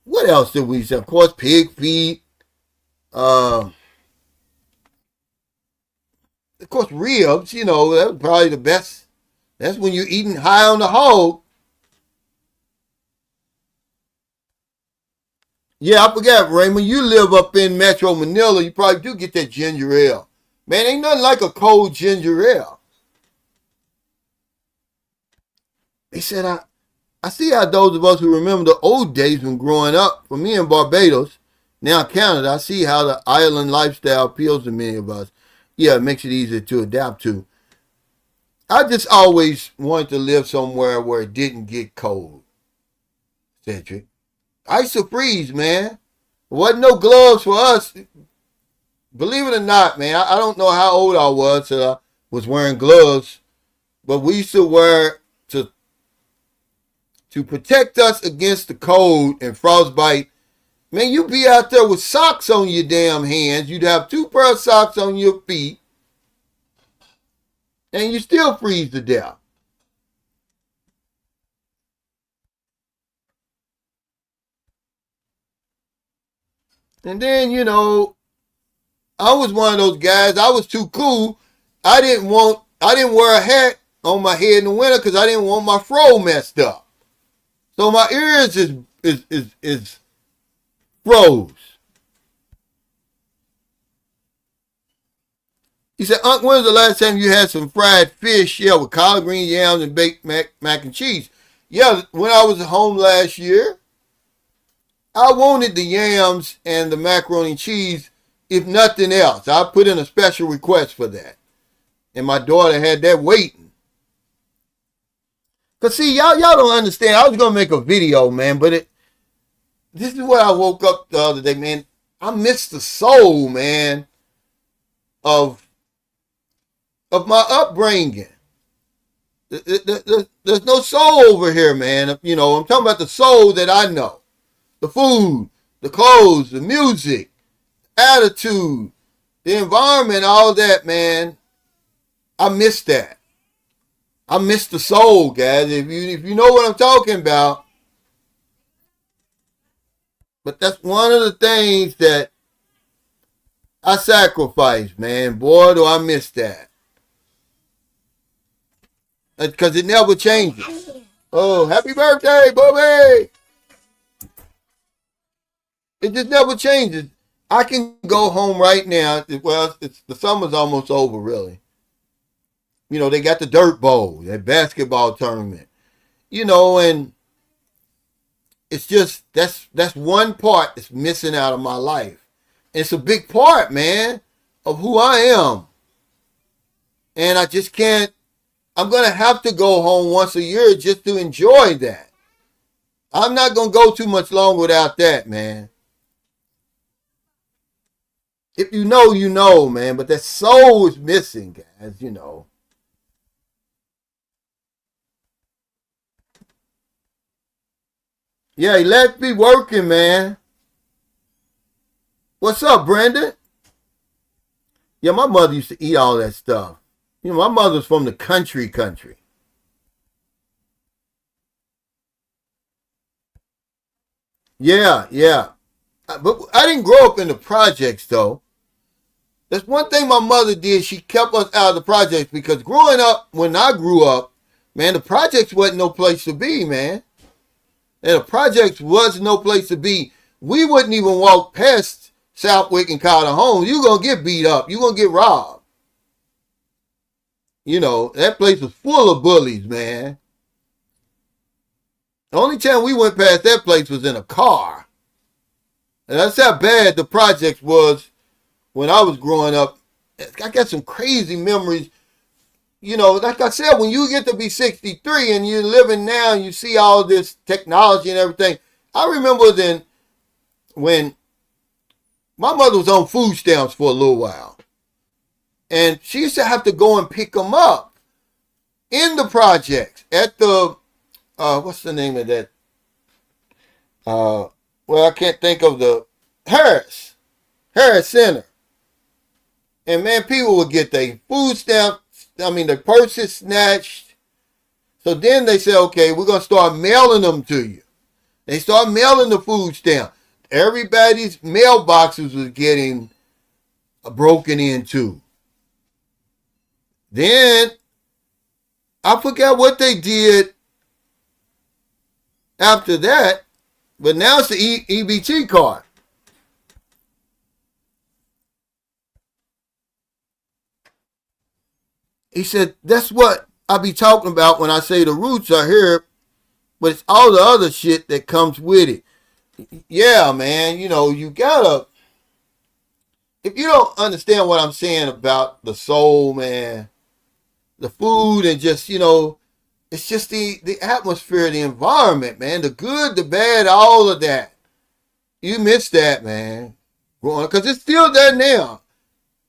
What else did we say? Of course, pig feet. Uh, of course, ribs. You know, that was probably the best. That's when you're eating high on the hog. Yeah, I forgot, Raymond. You live up in Metro Manila. You probably do get that ginger ale. Man, ain't nothing like a cold ginger ale. They said, I see how those of us who remember the old days when growing up, for me in Barbados, now Canada, I see how the island lifestyle appeals to many of us. Yeah, it makes it easier to adapt to. I just always wanted to live somewhere where it didn't get cold, Cedric. I used to freeze, man. There wasn't no gloves for us. Believe it or not, man, I don't know how old I was till I was wearing gloves, but we used to wear to protect us against the cold and frostbite. Man, you'd be out there with socks on your damn hands. You'd have two pair of socks on your feet, and you still freeze to death. And then, I was one of those guys. I was too cool. I didn't wear a hat on my head in the winter because I didn't want my fro messed up. So my ears is froze. He said, Unc, when was the last time you had some fried fish? Yeah, with collard green yams and baked mac and cheese. Yeah, when I was at home last year, I wanted the yams and the macaroni and cheese, if nothing else. I put in a special request for that. And my daughter had that waiting. Cause see, y'all don't understand. I was gonna make a video, man, but this is what I woke up the other day, man. I missed the soul, man, of my upbringing. There's no soul over here, man. I'm talking about the soul that I know. The food, the clothes, the music, attitude, the environment, all that, man. I miss that. I miss the soul, guys. If you know what I'm talking about. But that's one of the things that I sacrifice, man. Boy, do I miss that. Because it never changes. Oh, happy birthday, Bobby! It just never changes. I can go home right now. Well, the summer's almost over, really. They got the Dirt Bowl, that basketball tournament. And it's just that's one part that's missing out of my life. And it's a big part, man, of who I am. And I just can't. I'm gonna have to go home once a year just to enjoy that. I'm not gonna go too much long without that, man. If you know, you know, man. But that soul is missing, guys. Yeah, let's be working, man. What's up, Brandon? Yeah, my mother used to eat all that stuff. My mother's from the country. Yeah, yeah. But I didn't grow up in the projects, though. That's one thing my mother did. She kept us out of the projects because growing up, when I grew up, man, the projects wasn't no place to be, man. And the projects was no place to be. We wouldn't even walk past Southwick and Carter Homes, you're going to get beat up. You're going to get robbed. You know, that place was full of bullies, man. The only time we went past that place was in a car. And that's how bad the projects was when I was growing up. I got some crazy memories. You know, like I said, when you get to be 63 and you're living now and you see all this technology and everything. I remember then when my mother was on food stamps for a little while. And she used to have to go and pick them up in the projects at the, what's the name of that? Well, I can't think of the Harris Center. And man, people would get their food stamps, their purses snatched. So then they said, okay, we're going to start mailing them to you. They start mailing the food stamp. Everybody's mailboxes was getting broken into. Then, I forgot what they did after that, but now it's the EBT card. He said, that's what I be talking about when I say the roots are here, but it's all the other shit that comes with it. Yeah, man, you know, you gotta, if you don't understand what I'm saying about the soul, man, the food and just, you know, it's just the atmosphere, the environment, man, the good, the bad, all of that. You miss that, man, growing up, because it's still there now.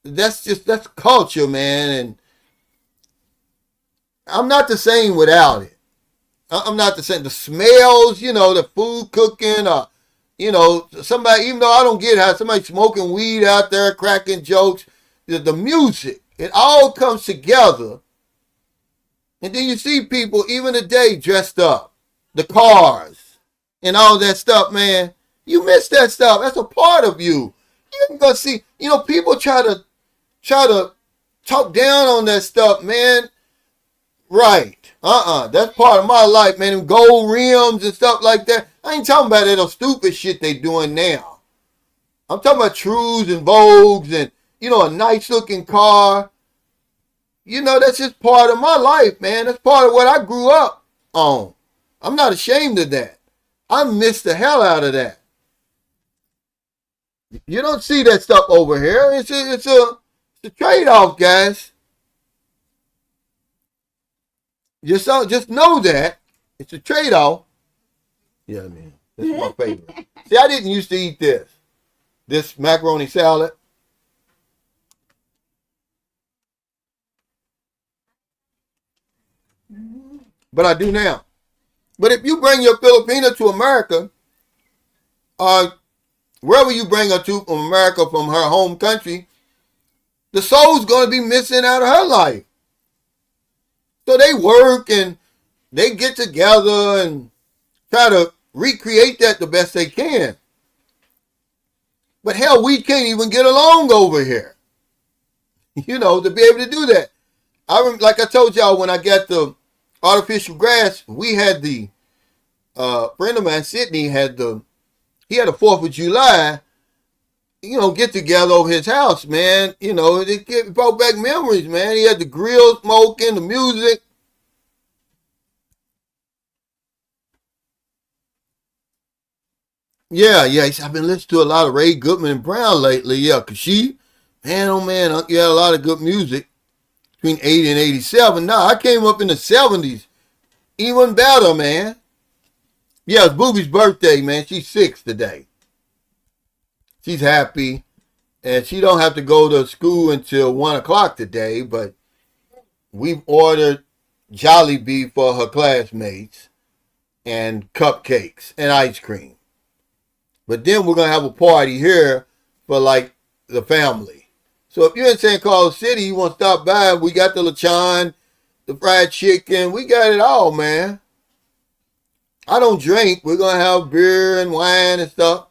That's culture, man, and I'm not the same without it. I'm not the same. The smells, you know, the food cooking, you know, somebody, even though I don't get how somebody smoking weed out there, cracking jokes, the music, it all comes together. And then you see people, even today, dressed up, the cars, and all that stuff, man. You miss that stuff. That's a part of you. You can go see, you know, people try to talk down on that stuff, man. Right. That's part of my life, man. Them gold rims and stuff like that. I ain't talking about that stupid shit they doing now. I'm talking about Trues and Vogues and, you know, a nice looking car. You know, that's just part of my life, man. That's part of what I grew up on. I'm not ashamed of that. I miss the hell out of that. You don't see that stuff over here. It's a trade-off, guys. Just know that it's a trade-off. Yeah, man. This is my favorite. See, I didn't used to eat this macaroni salad. But I do now. But if you bring your Filipina to America, or wherever you bring her to from America, from her home country, the soul's going to be missing out of her life. So they work and they get together and try to recreate that the best they can. But hell, we can't even get along over here. You know, to be able to do that. Like I told y'all, when I got the artificial grass, we had the friend of mine, Sydney, he had a 4th of July, you know, get together over his house, man. You know, it brought back memories, man. He had the grill smoking, the music. Yeah. I've been listening to a lot of Ray Goodman and Brown lately. Yeah, because man, oh man, you had a lot of good music between 80 and 87. Nah, I came up in the 70s. Even better, man. Yeah, it's Booby's birthday, man. She's 6 today. She's happy. And she don't have to go to school until 1 o'clock today, but we've ordered Jollibee for her classmates and cupcakes and ice cream. But then we're going to have a party here for like the family. So if you're in St. Carlos City, you want to stop by, we got the lechon, the fried chicken. We got it all, man. I don't drink. We're going to have beer and wine and stuff.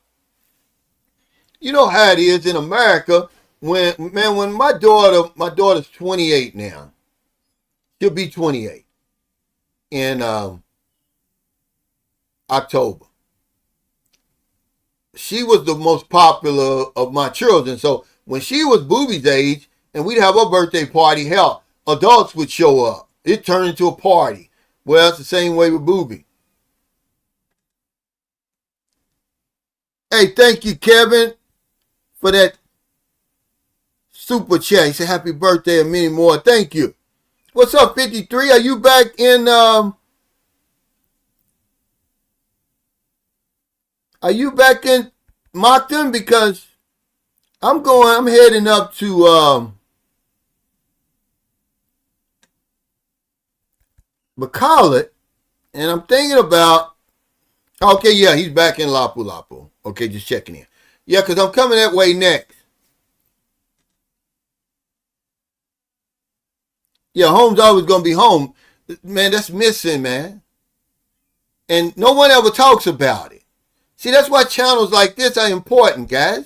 You know how it is in America. When my daughter's 28 now. She'll be 28 in October. she was the most popular of my children. So when she was Booby's age and we'd have a birthday party, hell, adults would show up. It turned into a party. Well, it's the same way with Booby. Hey, thank you, Kevin, for that super chat. He said happy birthday and many more. Thank you. What's up, 53? Are you back in are you back in Moncton? Because I'm heading up to McCullough, and I'm thinking about okay, yeah, he's back in Lapu Lapu. Okay, just checking in. Yeah, because I'm coming that way next. Yeah, home's always gonna be home. Man, that's missing, man. And no one ever talks about it. See, that's why channels like this are important, guys.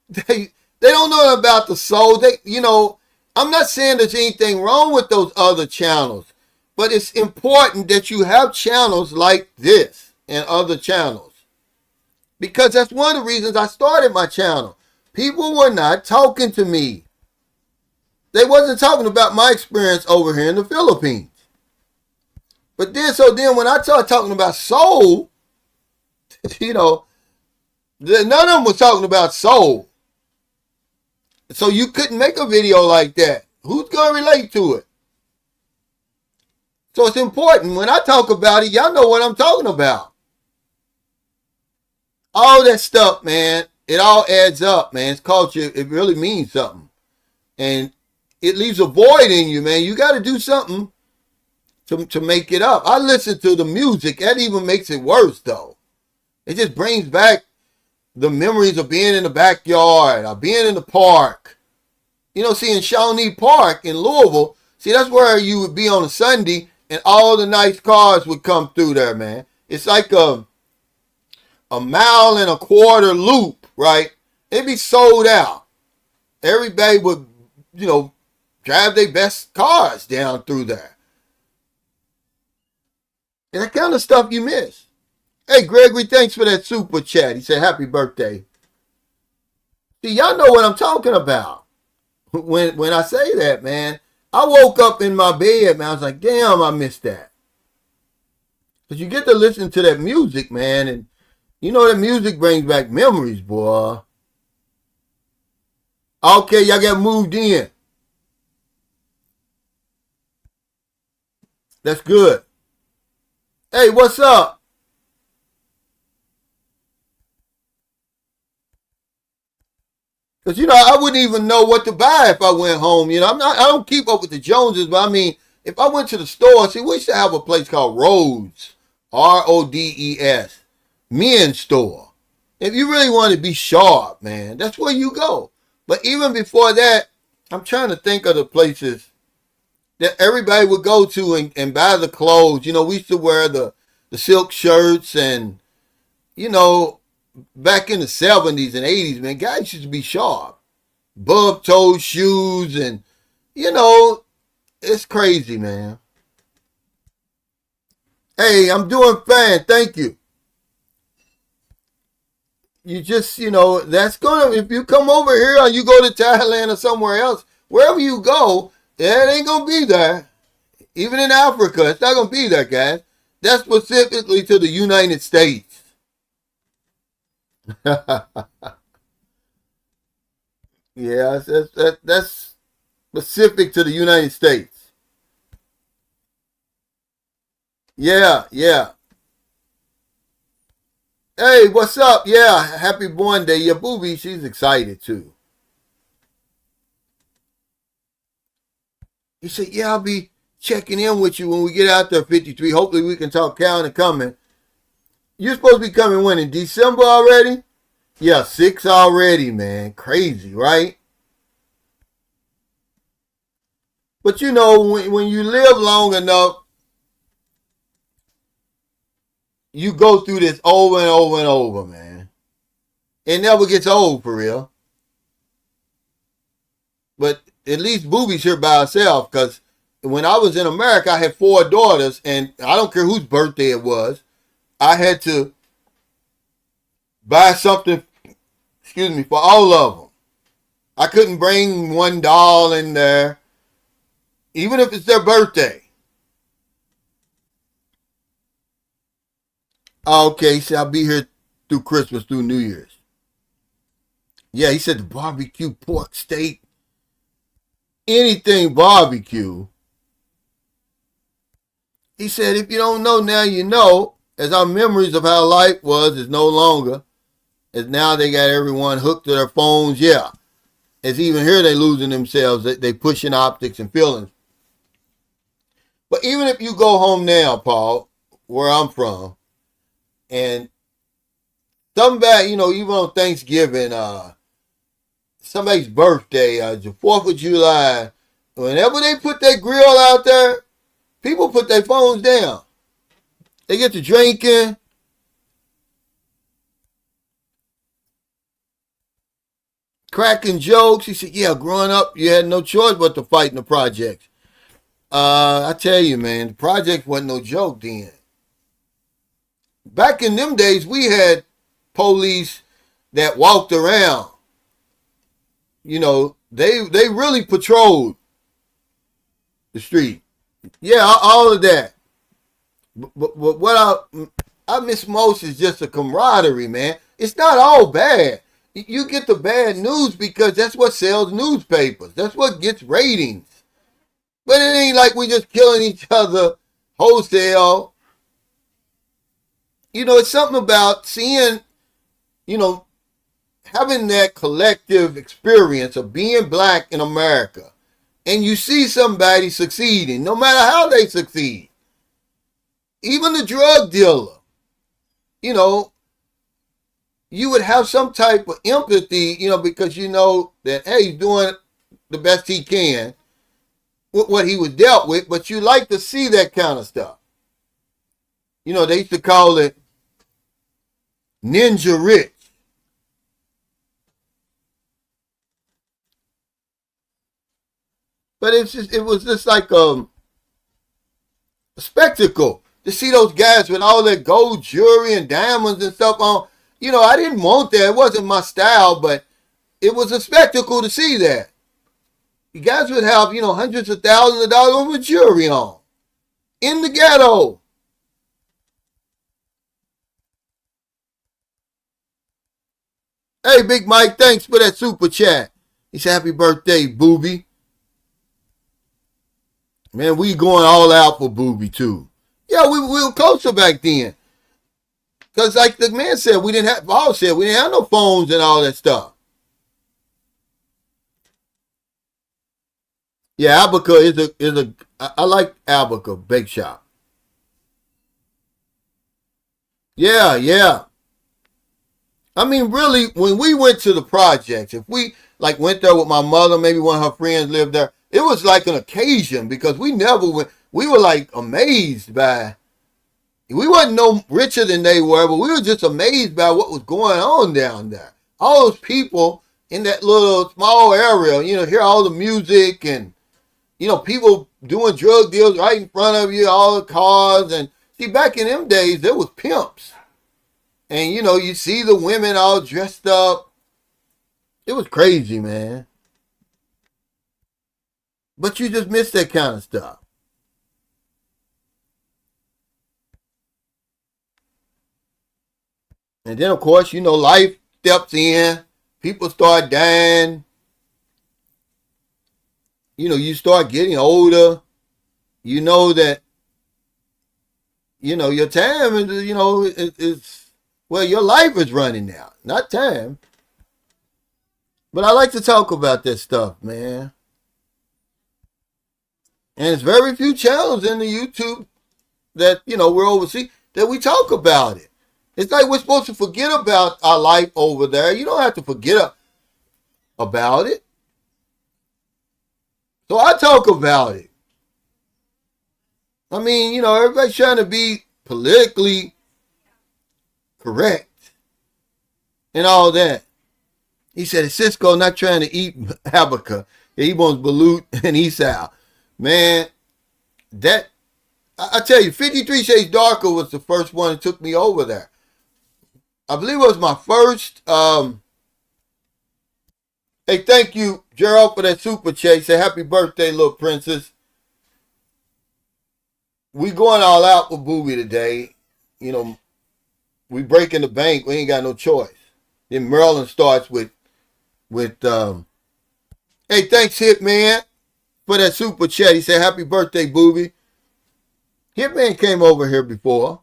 They don't know about the soul. I'm not saying there's anything wrong with those other channels, but it's important that you have channels like this and other channels. Because that's one of the reasons I started my channel. People were not talking to me. They wasn't talking about my experience over here in the Philippines. But then when I start talking about soul, none of them was talking about soul. So you couldn't make a video like that. Who's going to relate to it? So it's important. When I talk about it, y'all know what I'm talking about. All that stuff, man, it all adds up, man. It's culture. It really means something. And it leaves a void in you, man. You got to do something to make it up. I listen to the music. That even makes it worse, though. It just brings back the memories of being in the backyard or being in the park. See, in Shawnee Park in Louisville, see, that's where you would be on a Sunday and all the nice cars would come through there, man. It's like a 1.25 mile loop, right? It'd be sold out. Everybody would, drive their best cars down through there. And that kind of stuff you miss. Hey, Gregory, thanks for that super chat. He said, happy birthday. See, y'all know what I'm talking about. When I say that, man, I woke up in my bed, man. I was like, damn, I missed that. Because you get to listen to that music, man, and that music brings back memories, boy. Okay, y'all got moved in. That's good. Hey, what's up? Because, I wouldn't even know what to buy if I went home. I don't keep up with the Joneses, but I mean, if I went to the store, see, we used to have a place called Rhodes, Rodes, men's store. If you really want to be sharp, man, that's where you go. But even before that, I'm trying to think of the places that everybody would go to and buy the clothes. We used to wear the silk shirts and, back in the 70s and 80s, man, guys used to be sharp. Bub-toe shoes and, it's crazy, man. Hey, I'm doing fine. Thank you. You just, that's going to, if you come over here or you go to Thailand or somewhere else, wherever you go, it ain't going to be there. Even in Africa, it's not going to be there, guys. That's specifically to the United States. Yeah, that's specific to the United States. Yeah. Hey, what's up? Yeah, happy born day. Your booby, she's excited too. He said, yeah, I'll be checking in with you when we get out there, 53. Hopefully we can talk calendar coming. You're supposed to be coming when? In December already? Yeah, 6 already, man. Crazy, right? But when you live long enough, you go through this over and over and over, man. It never gets old, for real. But at least Booby's here by herself, because when I was in America, I had 4 daughters, and I don't care whose birthday it was, I had to buy something, excuse me, for all of them. I couldn't bring one doll in there, even if it's their birthday. Okay, he said, I'll be here through Christmas, through New Year's. Yeah, he said the barbecue pork steak, anything barbecue. He said, if you don't know now, you know, as our memories of how life was is no longer, as now they got everyone hooked to their phones. Yeah, as even here they losing themselves. They pushing optics and feelings. But even if you go home now, Paul, where I'm from, and somebody, even on Thanksgiving, somebody's birthday, the 4th of July, whenever they put that grill out there, people put their phones down. They get to drinking. Cracking jokes. He said, yeah, growing up, you had no choice but to fight in the projects. I tell you, man, the project wasn't no joke then. Back in them days, we had police that walked around. They really patrolled the street. Yeah, all of that. But what I miss most is just the camaraderie, man. It's not all bad. You get the bad news because that's what sells newspapers. That's what gets ratings. But it ain't like we just killing each other wholesale. It's something about seeing, having that collective experience of being black in America. And you see somebody succeeding, no matter how they succeed. Even the drug dealer, you would have some type of empathy, because you know that, hey, he's doing the best he can with what he was dealt with, but you like to see that kind of stuff. They used to call it ninja rich. But it was just like a spectacle to see those guys with all that gold jewelry and diamonds and stuff on. I didn't want that. It wasn't my style, but it was a spectacle to see that. You guys would have, hundreds of thousands of dollars with jewelry on in the ghetto. Hey, Big Mike, thanks for that super chat. He said, happy birthday, Booby. Man, we going all out for Booby, too. Yeah, we were closer back then. Because like the man said, Paul said, we didn't have no phones and all that stuff. Yeah, Albaca I like Albaca Bake Shop. Yeah, yeah. I mean, really, when we went to the projects, if we like went there with my mother, maybe one of her friends lived there, it was like an occasion because we never went. We were like amazed by. We wasn't no richer than they were, but we were just amazed by what was going on down there. All those people in that little small area, hear all the music and, people doing drug deals right in front of you, all the cars. And see, back in them days, there was pimps. And, you see the women all dressed up. It was crazy, man. But you just miss that kind of stuff. And then, of course, life steps in. People start dying. You start getting older. You know that, your time is well, your life is running out. Not time. But I like to talk about that stuff, man. And it's very few channels in the YouTube that, we're overseas that we talk about it. It's like we're supposed to forget about our life over there. You don't have to forget about it. So I talk about it. I mean, everybody's trying to be politically correct and all that. He said, Cisco not trying to eat Habakkuk. He wants Balut and Esau. Man, I tell you, 53 Shades Darker was the first one that took me over there. I believe it was my first. Hey, thank you, Gerald, for that super chat. Say happy birthday, little princess. We going all out with Booby today. You know, we breaking the bank. We ain't got no choice. Then Maryland starts with. Hey, thanks, Hitman, for that super chat. He said happy birthday, Booby. Hitman came over here before,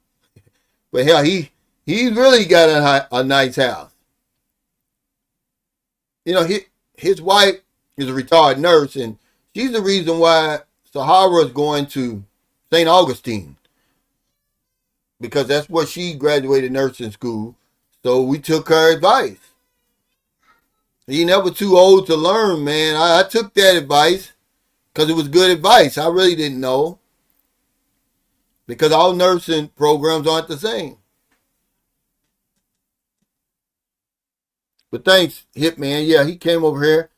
but hell, he really got a nice house. You know, his wife is a retired nurse, and she's the reason why Sahara is going to St. Augustine, because that's where she graduated nursing school. So we took her advice. He never too old to learn, man. I took that advice because it was good advice. I really didn't know, because all nursing programs aren't the same. But thanks, Hitman. Yeah, he came over here.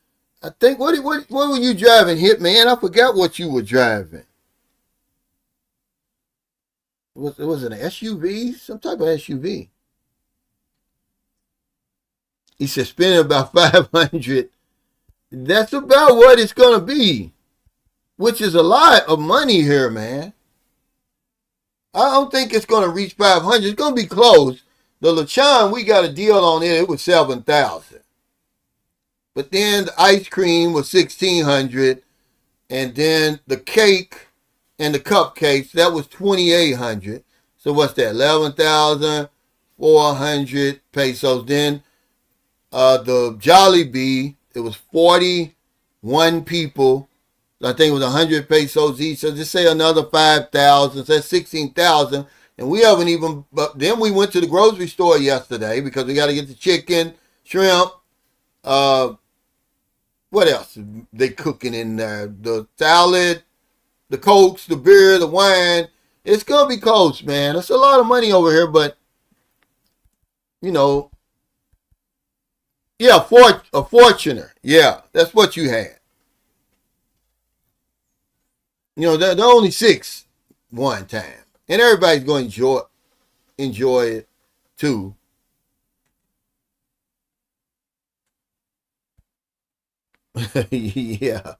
I think, what were you driving, Hitman? I forgot what you were driving. Was it an SUV? Some type of SUV. He said spending about 500. That's about what it's gonna be, which is a lot of money here, man. I don't think it's gonna reach 500. It's gonna be close. The Lechon, we got a deal on it. It was 7,000. But then the ice cream was 1,600, and then the cake and the cupcakes, that was 2,800. So what's that? 11,400 pesos. Then the Jollibee, it was 41 people. I think it was 100 pesos each. So just say another 5,000. So that's 16,000. And we haven't even. But then we went to the grocery store yesterday because we got to get the chicken, shrimp. What else? They cooking in there? The salad, the cokes, the beer, the wine. It's gonna be close, man. It's a lot of money over here, but you know, yeah, a fortuner. Yeah, that's what you had. You know, they're only six one time, and everybody's going to enjoy it too. Yeah.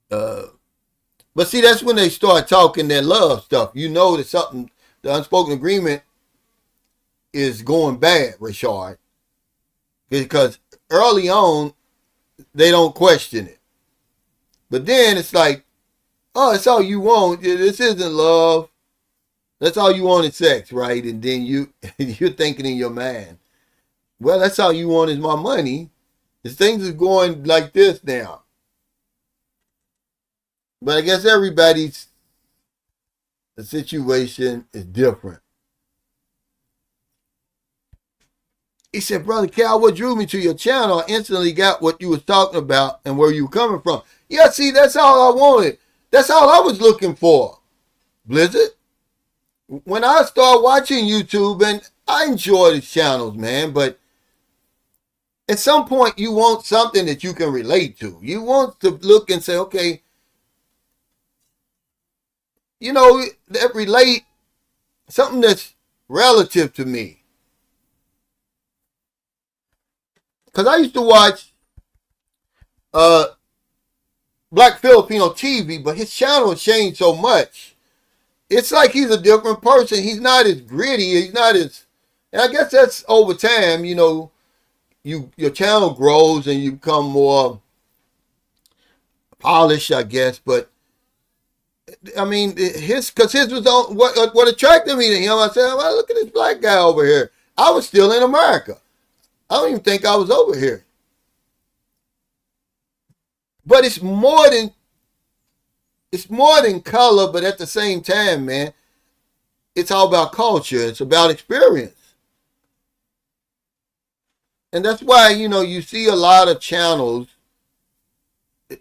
But see, that's when they start talking that love stuff. You know that something, the unspoken agreement is going bad, Richard. Because early on, they don't question it. But then it's like, oh, that's all you want. This isn't love. That's all you want is sex, right? And then you're thinking in your mind, well, that's all you want is my money. This things is going like this now. But I guess everybody's situation is different. He said, Brother Cal, what drew me to your channel? I instantly got what you was talking about and where you were coming from. Yeah, see, that's all I wanted. That's all I was looking for. Blizzard. When I start watching YouTube, and I enjoy the channels, man, but at some point you want something that you can relate to. You want to look and say, okay, you know, that relate something that's relative to me. Because I used to watch Black Filipino TV, but his channel has changed so much. It's like he's a different person. He's not as gritty. He's not as, and I guess that's over time. You know, your channel grows and you become more polished, I guess. But I mean, because his was on what attracted me to him. I said, well, look at this black guy over here. I was still in America. I don't even think I was over here. But it's more than color, but at the same time, man, it's all about culture. It's about experience. And that's why, you know, you see a lot of channels,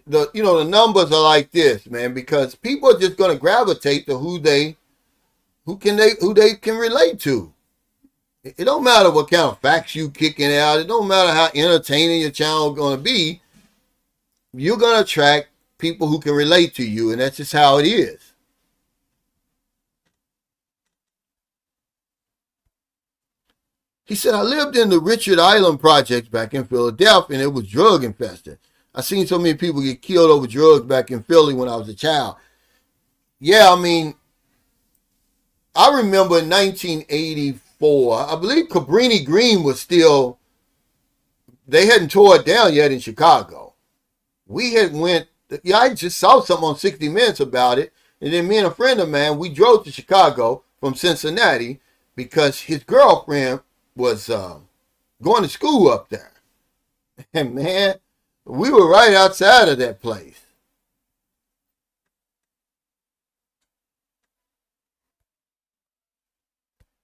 the numbers are like this, man, because people are just gonna gravitate to who they can relate to. It don't matter what kind of facts you kicking out. It don't matter how entertaining your channel is gonna be. You're gonna attract people who can relate to you, and that's just how it is. He said, I lived in the Richard Island projects back in Philadelphia, and it was drug infested. I seen so many people get killed over drugs back in Philly when I was a child. Yeah, I mean, I remember in 1984, I believe Cabrini Green was still, they hadn't tore it down yet in Chicago. We had went, yeah, I just saw something on 60 Minutes about it. And then me and a friend of mine, we drove to Chicago from Cincinnati because his girlfriend was going to school up there. And man, we were right outside of that place.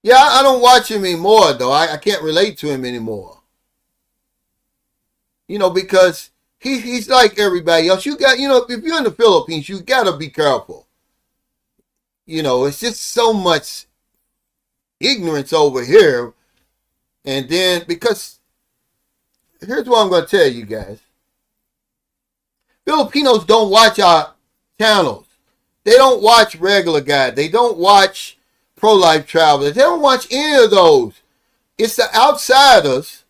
Yeah, I don't watch him anymore though. I can't relate to him anymore. Because he's like everybody else. You got, if you're in the Philippines, you got to be careful. It's just so much ignorance over here. And then, because here's what I'm going to tell you guys. Filipinos don't watch our channels. They don't watch Regular Guy. They don't watch Pro-Life Travelers. They don't watch any of those. It's the outsiders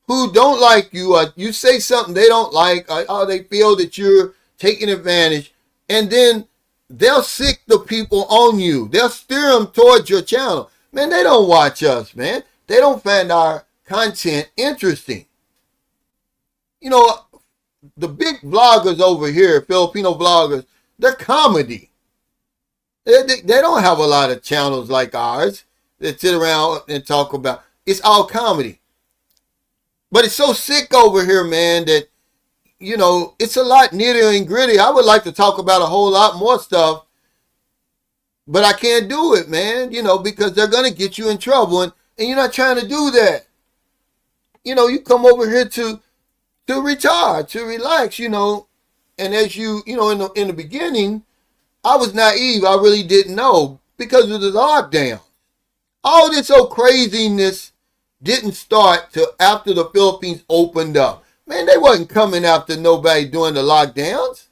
who don't like you, or you say something they don't like, or they feel that you're taking advantage, and then they'll sick the people on you. They'll steer them towards your channel. Man, they don't watch us, man. They don't find our content interesting. The big vloggers over here, Filipino vloggers, they're comedy. They don't have a lot of channels like ours that sit around and talk about. It's all comedy. But it's so sick over here, man, that, it's a lot nitty and gritty. I would like to talk about a whole lot more stuff, but I can't do it, man, because they're going to get you in trouble, and you're not trying to do that. You come over here to retire, to relax, and as you in the beginning, I was naive. I really didn't know because of the lockdown. All this old craziness didn't start till after the Philippines opened up. Man, they wasn't coming after nobody during the lockdowns.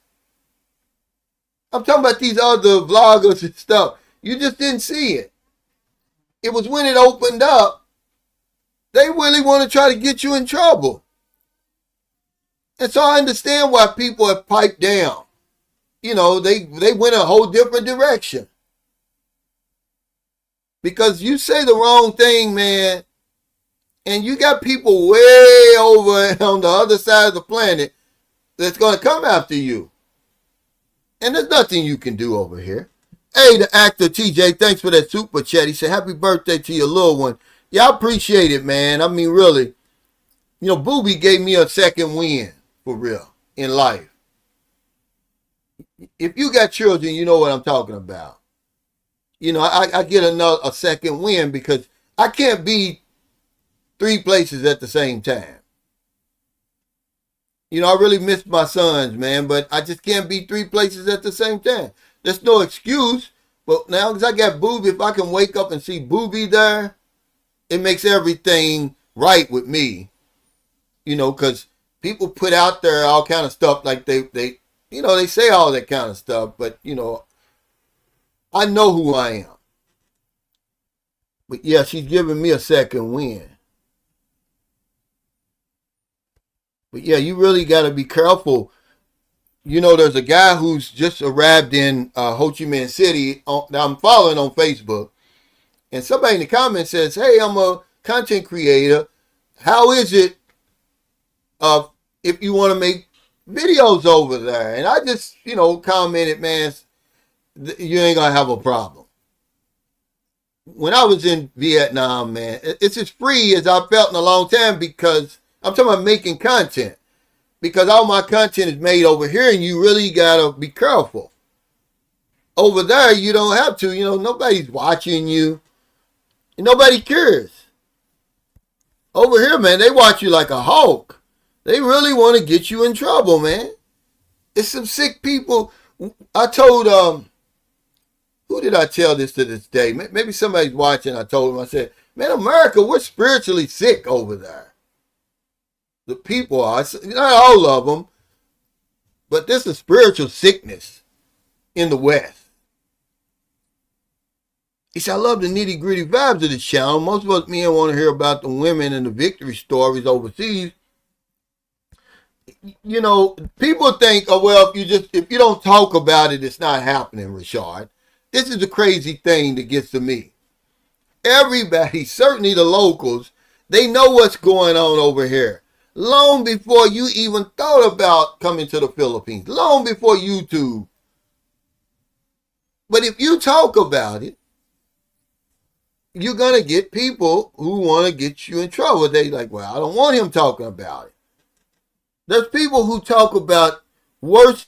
I'm talking about these other vloggers and stuff. You just didn't see it. It was when it opened up, they really want to try to get you in trouble. And so I understand why people have piped down. They went a whole different direction. Because you say the wrong thing, man, and you got people way over on the other side of the planet that's going to come after you. And there's nothing you can do over here. Hey, the actor TJ, thanks for that super chat. He said, happy birthday to your little one. Yeah, I appreciate it, man. I mean, really. Booby gave me a second win, for real, in life. If you got children, you know what I'm talking about. I get a second win because I can't be 3 places at the same time. I really miss my sons, man, but I just can't be 3 places at the same time. There's no excuse. But now, because I got Booby, if I can wake up and see Booby there, it makes everything right with me. Because people put out there all kind of stuff like they say all that kind of stuff, but, I know who I am. But yeah, she's giving me a second win. But yeah, you really got to be careful. There's a guy who's just arrived in Ho Chi Minh City that I'm following on Facebook. And somebody in the comments says, hey, I'm a content creator. How is it if you want to make videos over there? And I just, commented, man, you ain't going to have a problem. When I was in Vietnam, man, it's as free as I felt in a long time because I'm talking about making content. Because all my content is made over here and you really got to be careful. Over there, you don't have to. Nobody's watching you. And nobody cares. Over here, man, they watch you like a hawk. They really want to get you in trouble, man. It's some sick people. I told, who did I tell this to this day? Maybe somebody's watching. I told him, I said, man, America, we're spiritually sick over there. The people are, not all of them, but there's a spiritual sickness in the West. He said, I love the nitty gritty vibes of this channel. Most of us men want to hear about the women and the victory stories overseas. You know, people think, oh well, if you don't talk about it, it's not happening, Rashard. This is the crazy thing that gets to me. Everybody, certainly the locals, they know what's going on over here. Long before you even thought about coming to the Philippines. Long before YouTube. But if you talk about it, you're going to get people who want to get you in trouble. They like, well, I don't want him talking about it. There's people who talk about worse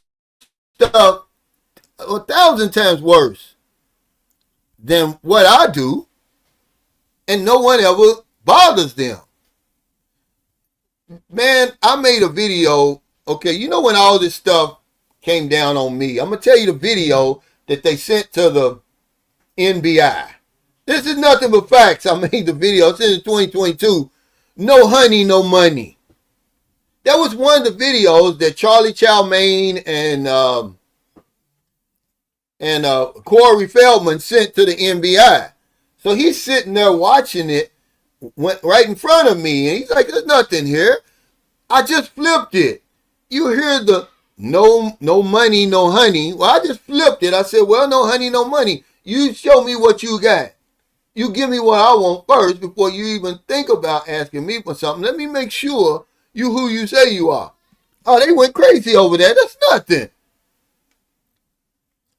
stuff 1,000 times worse than what I do, and no one ever bothers them. Man, I made a video. Okay, you know when all this stuff came down on me, I'm going to tell you the video that they sent to the NBI. This is nothing but facts. I made the video. It's in 2022. No honey, no money. That was one of the videos that Charlie Chow Mein and Corey Feldman sent to the NBI. So he's sitting there watching it, went right in front of me, and he's like, there's nothing here. I just flipped it. You hear the no money, no honey. Well, I just flipped it. I said, well, no honey, no money. You show me what you got. You give me what I want first before you even think about asking me for something. Let me make sure you who you say you are. Oh, they went crazy over there. That's nothing.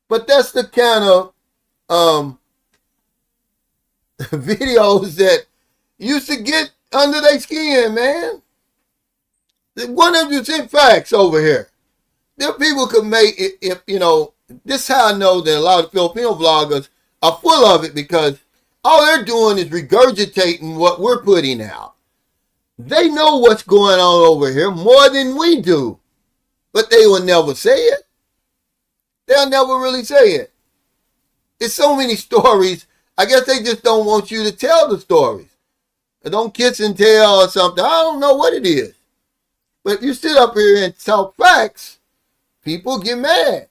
But that's the kind of videos that used to get under their skin, man. 100% facts over here. There people could make it, if you know, this is how I know that a lot of Filipino vloggers are full of it, because all they're doing is regurgitating what we're putting out. They know what's going on over here more than we do, but they will never say it. They'll never really say it. It's so many stories. I guess they just don't want you to tell the stories. Or don't kiss and tell or something. I don't know what it is. But if you sit up here and talk facts, people get mad.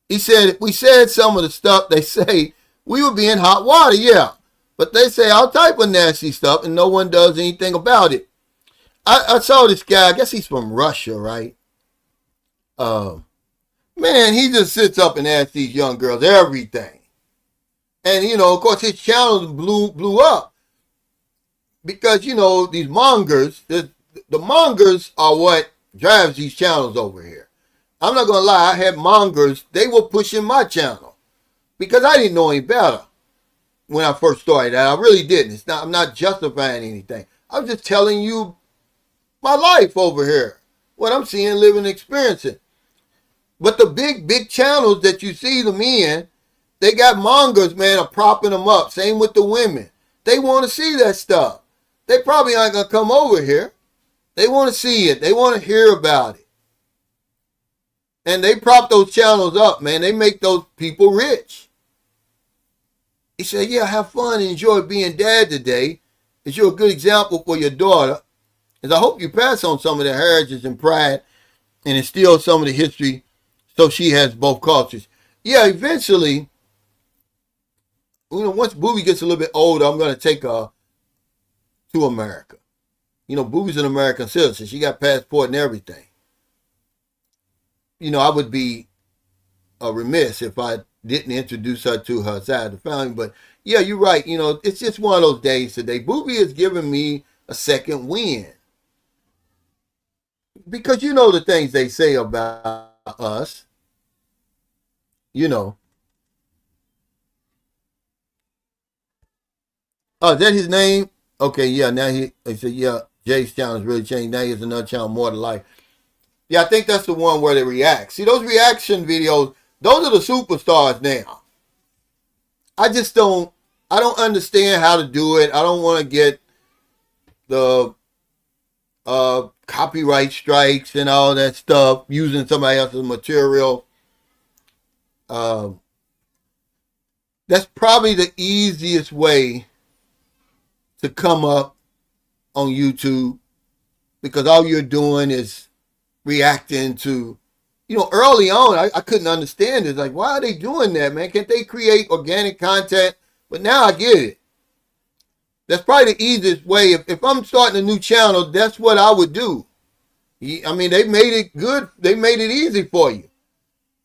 He said, if we said some of the stuff they say, we would be in hot water, yeah. But they say all type of nasty stuff and no one does anything about it. I saw this guy, I guess he's from Russia, right? Man, he just sits up and asks these young girls everything. And, you know, of course, his channel blew up. Because, you know, these mongers, the mongers are what drives these channels over here. I'm not going to lie, I had mongers, they were pushing my channel. Because I didn't know any better when I first started out. I really didn't. I'm not justifying anything. I'm just telling you my life over here. What I'm seeing, living, experiencing. But the big channels that you see them in, they got mongers, man, are propping them up. Same with the women. They want to see that stuff. They probably aren't going to come over here. They want to see it. They want to hear about it. And they prop those channels up, man. They make those people rich. He said, yeah, have fun and enjoy being dad today. It's you're a good example for your daughter. And I hope you pass on some of the heritage and pride and instill some of the history so she has both cultures. Yeah, eventually, you know, once Booby gets a little bit older, I'm going to take her to America. You know, Booby's an American citizen. She got passport and everything. You know, I would be remiss if I didn't introduce her to her side of the family. But yeah, you're right. You know, it's just one of those days today. Booby has given me a second win. Because you know the things they say about us. You know. Oh, is that his name? Okay, yeah, now he said, yeah, Jay's channel has really changed. Now he has another channel, More to Life. Yeah, I think that's the one where they react. See, those reaction videos, those are the superstars now. I don't understand how to do it. I don't want to get the copyright strikes and all that stuff, using somebody else's material. That's probably the easiest way to come up on YouTube, because all you're doing is reacting to, early on, I couldn't understand it. Like, why are they doing that, man? Can't they create organic content? But now I get it. That's probably the easiest way. If I'm starting a new channel, that's what I would do. I mean, they made it good. They made it easy for you.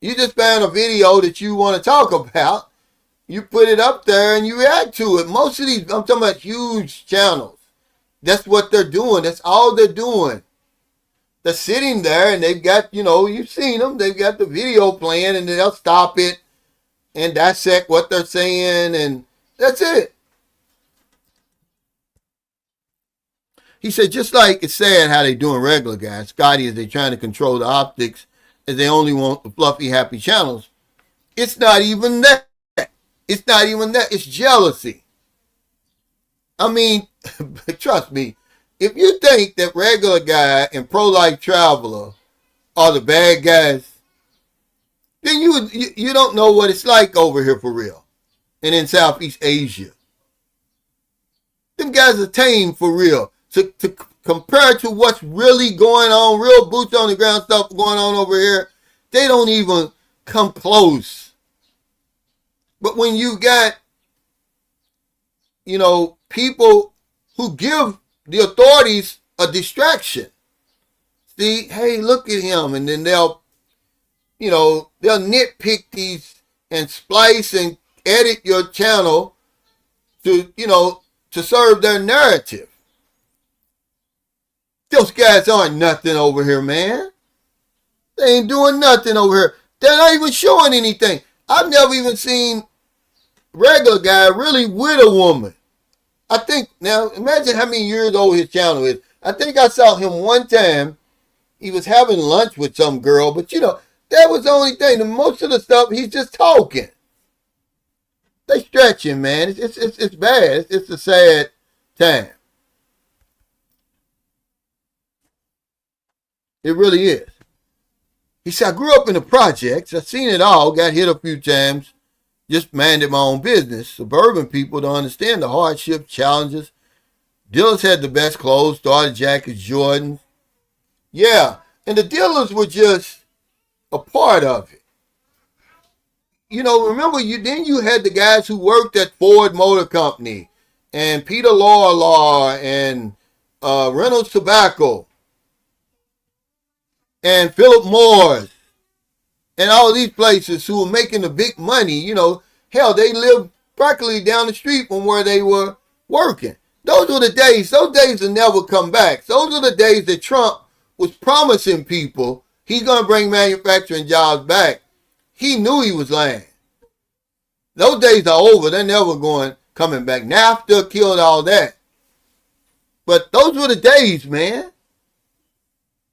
You just found a video that you want to talk about. You put it up there and you react to it. Most of these, I'm talking about huge channels. That's what they're doing. That's all they're doing. They're sitting there and they've got, you've seen them. They've got the video playing and they'll stop it and dissect what they're saying and that's it. He said, just like it's sad how they doing regular guys, Scotty, as they trying to control the optics as they only want the fluffy, happy channels. It's not even that. It's not even that. It's jealousy. I mean, trust me, if you think that regular guy and pro-life traveler are the bad guys, then you don't know what it's like over here for real. And in Southeast Asia. Them guys are tame for real. To compare to what's really going on, real boots on the ground stuff going on over here, they don't even come close. But when you got, people who give the authorities a distraction. See, hey, look at him. And then they'll nitpick these and splice and edit your channel to serve their narrative. Those guys aren't nothing over here, man. They ain't doing nothing over here. They're not even showing anything. I've never even seen regular guy really with a woman. I think, now, imagine how many years old his channel is. I think I saw him one time. He was having lunch with some girl, but that was the only thing. And most of the stuff, he's just talking. They stretching, man. It's bad. It's a sad time. It really is. He said, I grew up in the projects. I've seen it all. Got hit a few times. Just minded my own business. Suburban people don't understand the hardship, challenges. Dealers had the best clothes, starter jackets, Jordans. Yeah, and the dealers were just a part of it. Remember, you had the guys who worked at Ford Motor Company and Peter Law and Reynolds Tobacco and Philip Morris and all these places who were making the big money. Hell, they lived practically down the street from where they were working. Those were the days. Those days will never come back. Those are the days that Trump was promising people he's going to bring manufacturing jobs back. He knew he was lying. Those days are over. They're never coming back. NAFTA killed all that. But those were the days, man.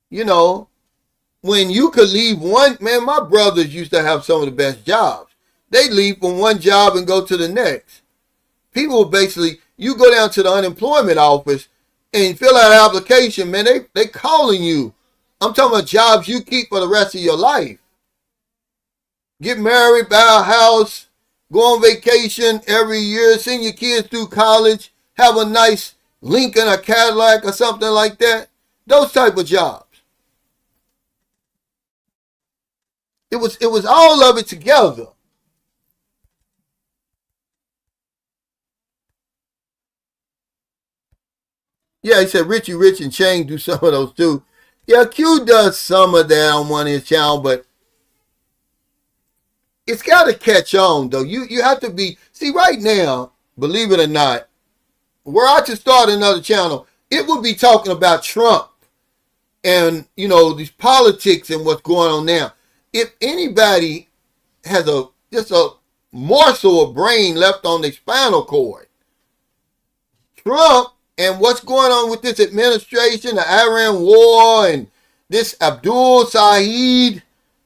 When you could leave one, man, my brothers used to have some of the best jobs. They leave from one job and go to the next. People basically, you go down to the unemployment office and fill out an application, man, they calling you. I'm talking about jobs you keep for the rest of your life. Get married, buy a house, go on vacation every year, send your kids through college, have a nice Lincoln or Cadillac or something like that. Those type of jobs. It was all of it together. Yeah, he said Richie Rich and Chang do some of those too. Yeah, Q does some of that on one of his channels, but it's got to catch on though. You have to be, see right now, believe it or not, were I to start another channel, it would be talking about Trump and these politics and what's going on now. If anybody has just a morsel of brain left on their spinal cord, Trump and what's going on with this administration, the Iran war, and this Abdul Saeed,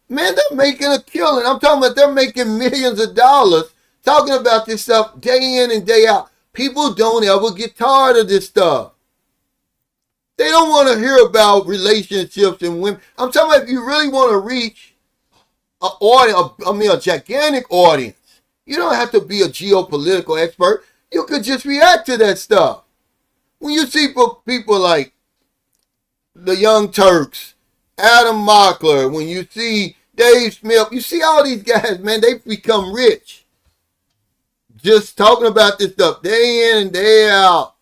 man, they're making a killing. I'm talking about they're making millions of dollars talking about this stuff day in and day out. People don't ever get tired of this stuff. They don't want to hear about relationships and women. I'm talking about if you really want to reach a gigantic audience. You don't have to be a geopolitical expert. You could just react to that stuff. When you see people like the Young Turks, Adam Mockler, when you see Dave Smith. You see all these guys, man, they become rich just talking about this stuff day in and day out.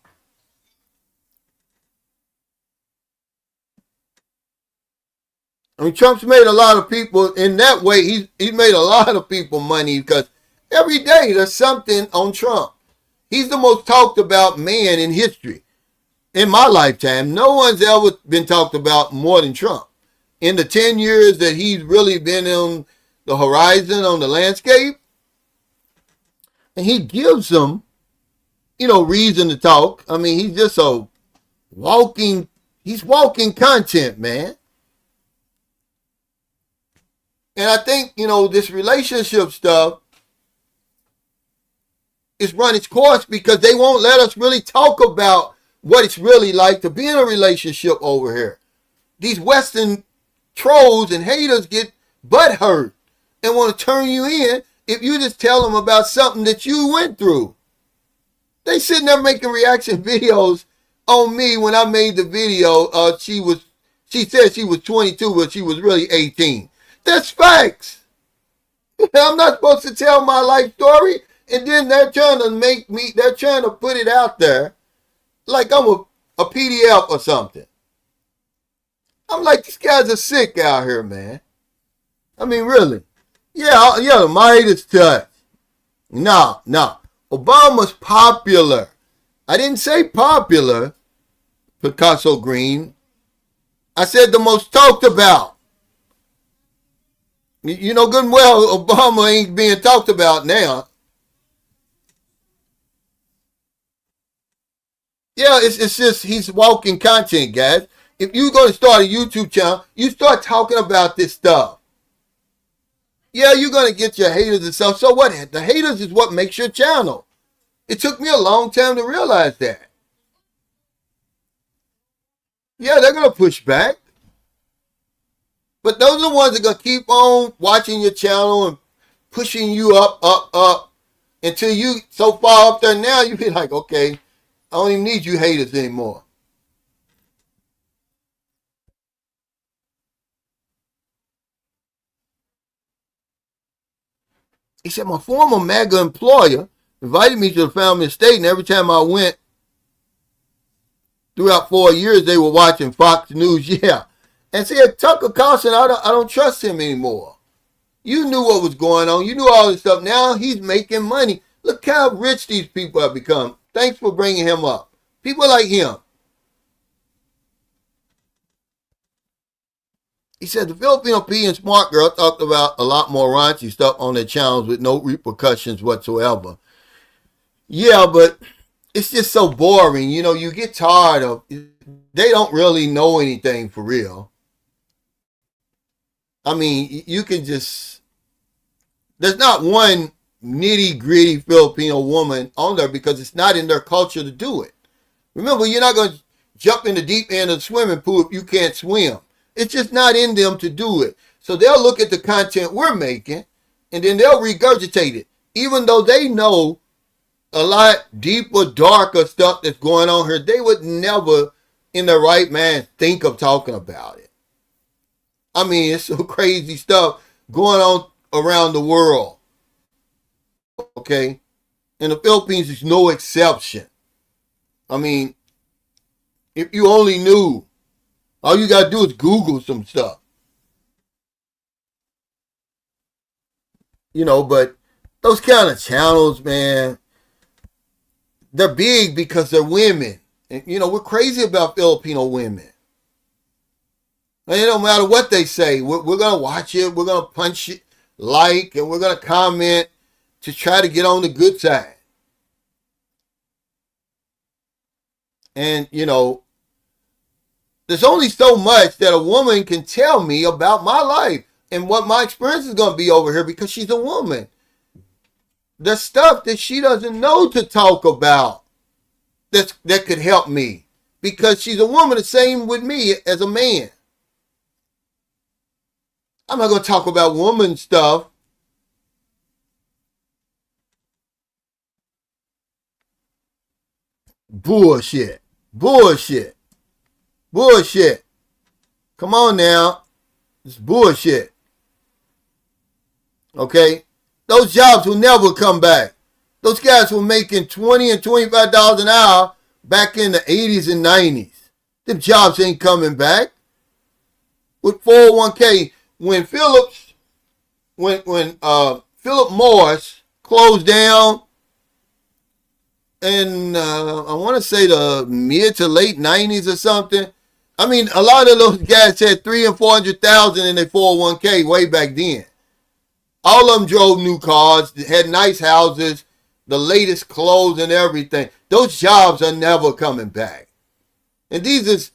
I mean, Trump's made a lot of people in that way. He's made a lot of people money because every day there's something on Trump. He's the most talked about man in history. In my lifetime, no one's ever been talked about more than Trump. In the 10 years that he's really been on the horizon, on the landscape, and he gives them, reason to talk. I mean, he's just he's walking content, man. And I think, this relationship stuff is run its course because they won't let us really talk about what it's really like to be in a relationship over here. These Western trolls and haters get butthurt and want to turn you in if you just tell them about something that you went through. They sitting there making reaction videos on me when I made the video. She said she was 22, but she was really 18. That's facts. I'm not supposed to tell my life story, and then they're trying to put it out there like I'm a PDF or something. I'm like, these guys are sick out here, man. I mean, really. Yeah, the Midas touch. No. Obama's popular. I didn't say popular, Picasso Green. I said the most talked about. You know good and well Obama ain't being talked about now. Yeah, it's just he's walking content, guys. If you're going to start a YouTube channel, you start talking about this stuff. Yeah, you're going to get your haters and stuff. So what? The haters is what makes your channel. It took me a long time to realize that. Yeah, they're going to push back. But those are the ones that are going to keep on watching your channel and pushing you up, until you so far up there now, you be like, okay, I don't even need you haters anymore. He said, my former MAGA employer invited me to the family estate, and every time I went throughout 4 years, they were watching Fox News. Yeah. And said, Tucker Carlson, I don't trust him anymore. You knew what was going on. You knew all this stuff. Now he's making money. Look how rich these people have become. Thanks for bringing him up. People like him. He said the Filipino P and Smart Girl talked about a lot more raunchy stuff on their channels with no repercussions whatsoever. Yeah, but it's just so boring. You get tired of they don't really know anything for real. I mean, you can just there's not one nitty gritty Filipino woman on there because it's not in their culture to do it. Remember, you're not going to jump in the deep end of the swimming pool if you can't swim. It's just not in them to do it. So they'll look at the content we're making and then they'll regurgitate it. Even though they know a lot deeper, darker stuff that's going on here, they would never in their right mind think of talking about it. I mean, it's some crazy stuff going on around the world. Okay? And the Philippines is no exception. I mean, if you only knew, all you got to do is Google some stuff. But those kind of channels, man, they're big because they're women. And, we're crazy about Filipino women. And it don't matter what they say. We're going to watch it. We're going to punch it, and we're going to comment to try to get on the good side. And, there's only so much that a woman can tell me about my life and what my experience is going to be over here because she's a woman. The stuff that she doesn't know to talk about that could help me because she's a woman, the same with me as a man. I'm not going to talk about woman stuff. Bullshit. Come on now. It's bullshit. Okay? Those jobs will never come back. Those guys were making $20 and $25 an hour back in the 80s and 90s. Them jobs ain't coming back. With 401k, when Philip Morris closed down in I want to say the mid to late 90s or something. I mean, a lot of those guys had 300,000 and 400,000 in their 401k way back then. All of them drove new cars, had nice houses, the latest clothes and everything. Those jobs are never coming back. And these is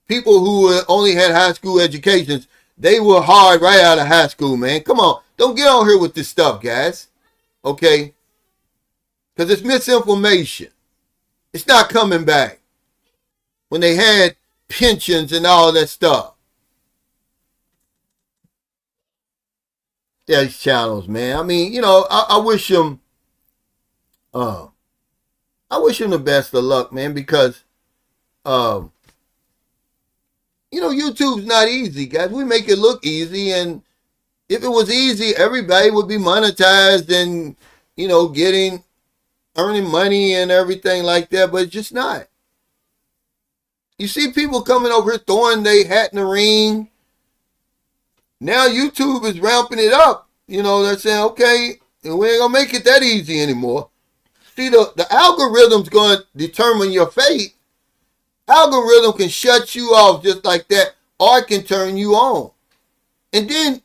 people who only had high school educations. They were hard right out of high school, man. Come on. Don't get on here with this stuff, guys. Okay? Because it's misinformation. It's not coming back. When they had pensions and all that stuff. Yeah, these channels, man. I mean, I wish them the best of luck, man, because YouTube's not easy, guys. We make it look easy, and if it was easy, everybody would be monetized and, earning money and everything like that, but it's just not. You see people coming over here throwing their hat in the ring. Now YouTube is ramping it up. They're saying, okay, we ain't going to make it that easy anymore. See, the algorithm's going to determine your fate. Algorithm can shut you off just like that, or it can turn you on. And then,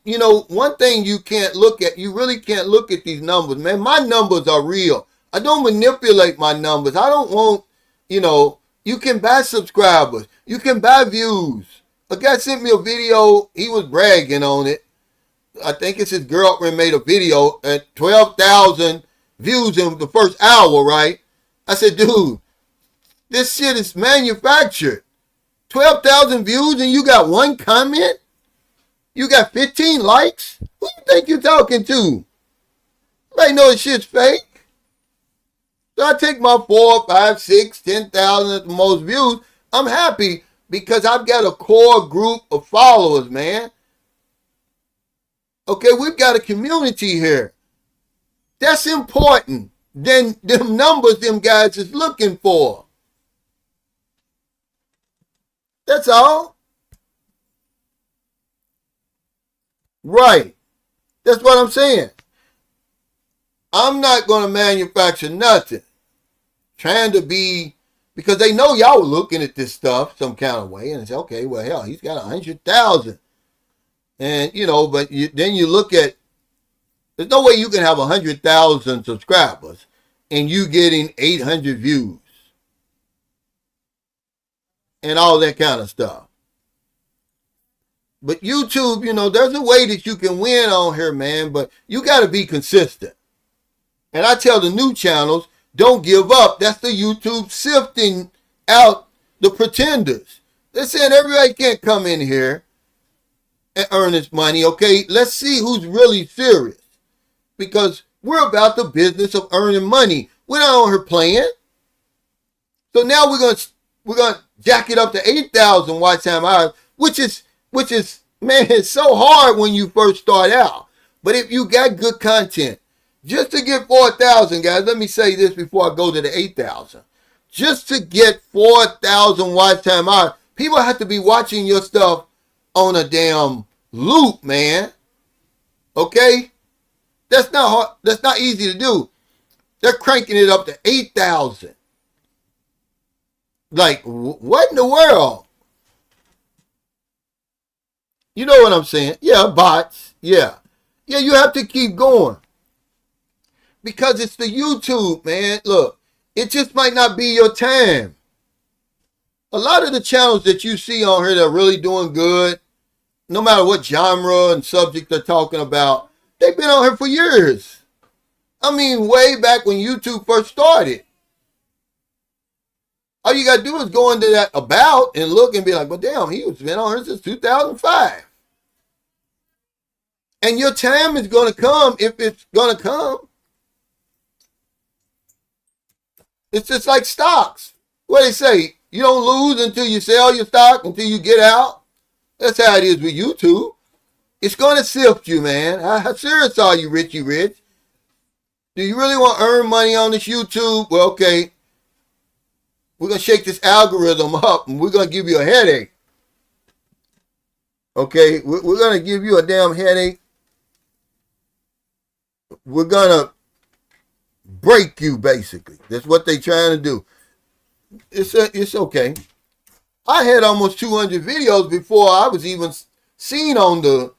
one thing you really can't look at these numbers, man. My numbers are real. I don't manipulate my numbers. I don't want, you can buy subscribers. You can buy views. A guy sent me a video. He was bragging on it. I think it's his girlfriend made a video at 12,000 views in the first hour, right? I said, dude, this shit is manufactured. 12,000 views and you got one comment? You got 15 likes? Who you think you're talking to? Everybody know this shit's fake. So I take my 4, 5, 6, 10,000 at the most views. I'm happy because I've got a core group of followers, man. Okay, we've got a community here. That's important than them numbers them guys is looking for. That's all. Right. That's what I'm saying. I'm not going to manufacture nothing. Trying to be, because they know y'all were looking at this stuff some kind of way and say, okay, well, hell, he's got 100,000. And, but then you look at, there's no way you can have 100,000 subscribers and you getting 800 views and all that kind of stuff. But YouTube, there's a way that you can win on here, man, but you got to be consistent. And I tell the new channels, don't give up. That's the YouTube sifting out the pretenders. They're saying everybody can't come in here and earn this money, okay? Let's see who's really serious. Because we're about the business of earning money. We're not on here playing. So now we're gonna jack it up to 8,000 watch time hours, which is man, it's so hard when you first start out. But if you got good content, just to get 4,000, guys, let me say this before I go to the 8,000. Just to get 4,000 watch time hours, people have to be watching your stuff on a damn loop, man. Okay? That's not hard. That's not easy to do. They're cranking it up to 8,000. Like, what in the world? You know what I'm saying? Yeah, bots. Yeah. Yeah, you have to keep going. Because it's the YouTube, man. Look, it just might not be your time. A lot of the channels that you see on here that are really doing good, no matter what genre and subject they're talking about, they've been on here for years. I mean, way back when YouTube first started. All you got to do is go into that about and look and be like, well, damn, he was been on here since 2005. And your time is going to come if it's going to come. It's just like stocks. What they say, you don't lose until you sell your stock, until you get out. That's how it is with YouTube. It's going to sift you, man. How serious are you, Richie Rich? Do you really want to earn money on this YouTube? Well, okay. We're going to shake this algorithm up and we're going to give you a headache. Okay? We're going to give you a damn headache. We're going to break you, basically. That's what they're trying to do. It's okay. I had almost 200 videos before I was even seen on the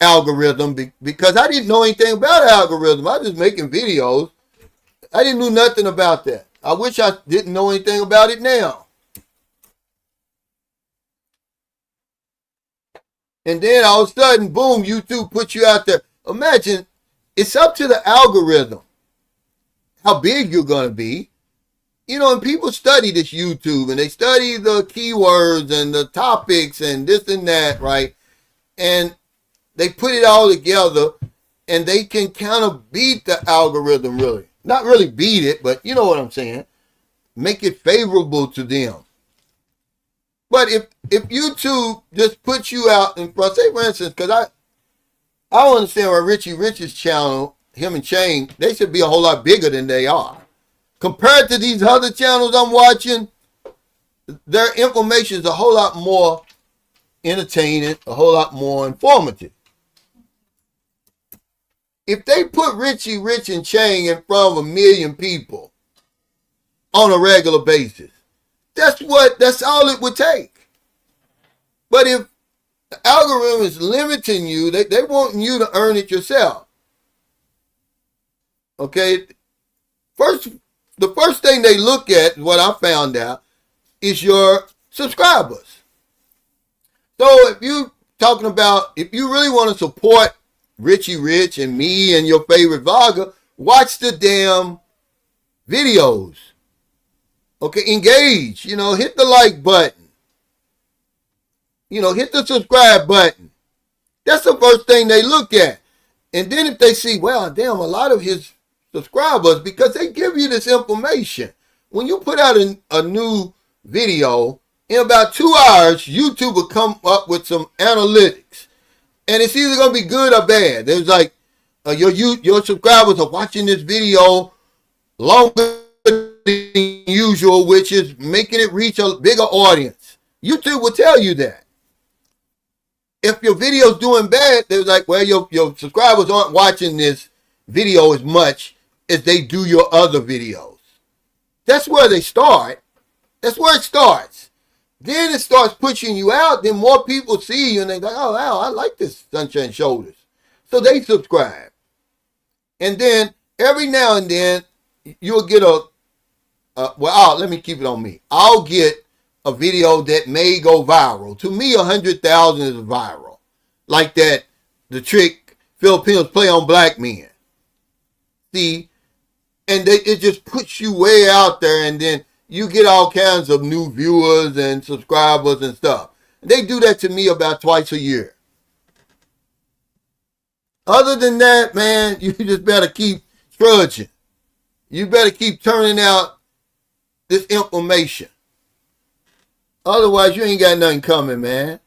algorithm because I didn't know anything about algorithm. I was just making videos. I didn't know nothing about that. I wish I didn't know anything about it now. And then all of a sudden, boom, YouTube puts you out there. Imagine, it's up to the algorithm how big you're going to be. You know, and people study this YouTube and they study the keywords and the topics and this and that, right? And they put it all together and they can kind of beat the algorithm, really. Not really beat it, but you know what I'm saying. Make it favorable to them. But if YouTube just puts you out in front, say for instance, because I don't understand why Richie Rich's channel, him and Shane, they should be a whole lot bigger than they are. Compared to these other channels I'm watching, their information is a whole lot more entertaining, a whole lot more informative. If they put Richie Rich and Shane in front of 1 million people on a regular basis, that's all it would take. But if the algorithm is limiting you, they want you to earn it yourself. Okay? The first thing they look at, what I found out, is your subscribers. So if you really want to support Richie Rich and me and your favorite vlogger, watch the damn videos. Okay, engage. Hit the like button. Hit the subscribe button. That's the first thing they look at. And then if they see, well, damn, a lot of his subscribers, because they give you this information. When you put out a new video, in about 2 hours, YouTube will come up with some analytics. And it's either going to be good or bad. There's like, your subscribers are watching this video longer than usual, which is making it reach a bigger audience. YouTube will tell you that. If your video's doing bad, they're like, well, your subscribers aren't watching this video as much as they do your other videos. That's where they start. That's where it starts. Then it starts pushing you out. Then more people see you and they're like, oh, wow, I like this Sunshine Shoulders. So they subscribe. And then every now and then you'll get let me keep it on me. I'll get a video that may go viral. To me, 100,000 is viral. Like the trick Filipinos play on black men. See? And it just puts you way out there, and then you get all kinds of new viewers and subscribers and stuff. They do that to me about twice a year. Other than that, man, you just better keep trudging. You better keep turning out this information. Otherwise, you ain't got nothing coming, man.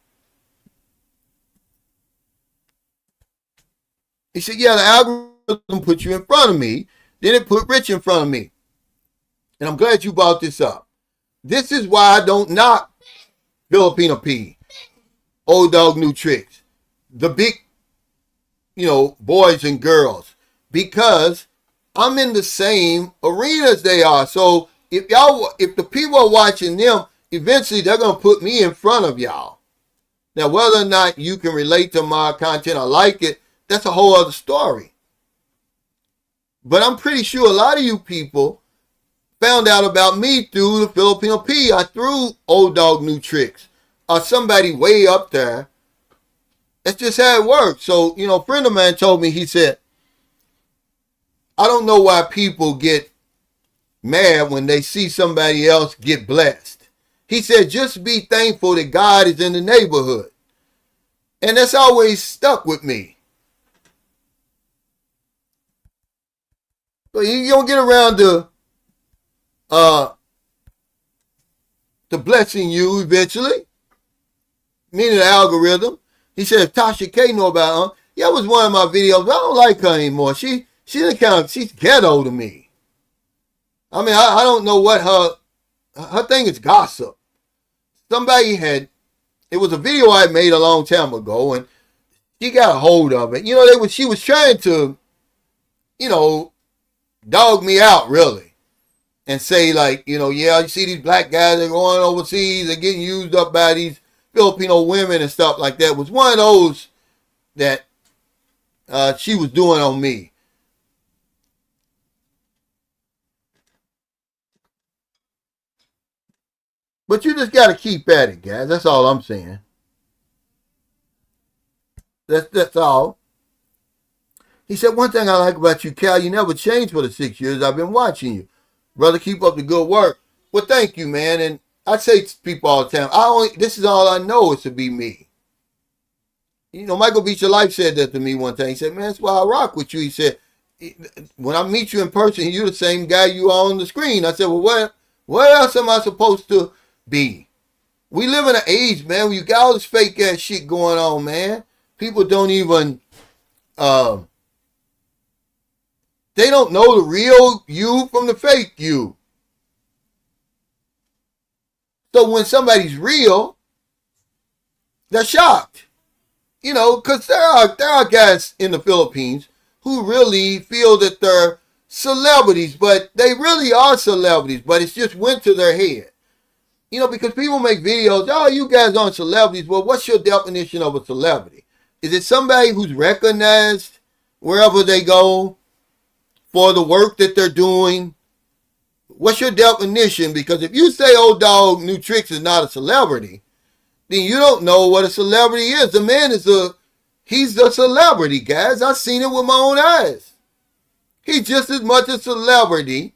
He said, yeah, the algorithm put you in front of me. Then it put Rich in front of me. And I'm glad you brought this up. This is why I don't knock Filipino P, Old Dog New Tricks, the big, boys and girls. Because I'm in the same arena as they are. So if the people are watching them, eventually they're going to put me in front of y'all. Now, whether or not you can relate to my content or like it, that's a whole other story. But I'm pretty sure a lot of you people found out about me through the Filipino P or through Old Dog New Tricks or somebody way up there. That's just how it works. So, a friend of mine told me, he said, I don't know why people get mad when they see somebody else get blessed. He said, just be thankful that God is in the neighborhood. And that's always stuck with me. So you don't get around to blessing you eventually, meaning the algorithm. He said, if Tasha K know about her, yeah, it was one of my videos, but I don't like her anymore. She's ghetto to me. I mean, I don't know what her thing is gossip. Somebody had, it was a video I made a long time ago, and she got a hold of it. You know, she was trying to, you know, dog me out really, and say like, you know, yeah, you see these black guys that are going overseas, they're getting used up by these Filipino women and stuff like that. It was one of those that she was doing on me. But you just got to keep at it, guys. That's all I'm saying. That's all. He said, one thing I like about you, Cal, you never changed for the 6 years I've been watching you. Brother, keep up the good work. Well, thank you, man. And I say to people all the time, this is all I know is to be me. You know, Michael Beecher Life said that to me one time. He said, man, that's why I rock with you. He said, when I meet you in person, you're the same guy you are on the screen. I said, well, what else am I supposed to be? We live in an age, man, where you got all this fake ass shit going on, man. People don't even, they don't know the real you from the fake you. So when somebody's real, they're shocked. You know, because there are guys in the Philippines who really feel that they're celebrities, but they really are celebrities, but it's just went to their head. You know, because people make videos, oh, you guys aren't celebrities. Well, what's your definition of a celebrity? Is it somebody who's recognized wherever they go for the work that they're doing? What's your definition? Because if you say Old Dog New Tricks is not a celebrity, then you don't know what a celebrity is. The man he's a celebrity, guys. I've seen it with my own eyes. He's just as much a celebrity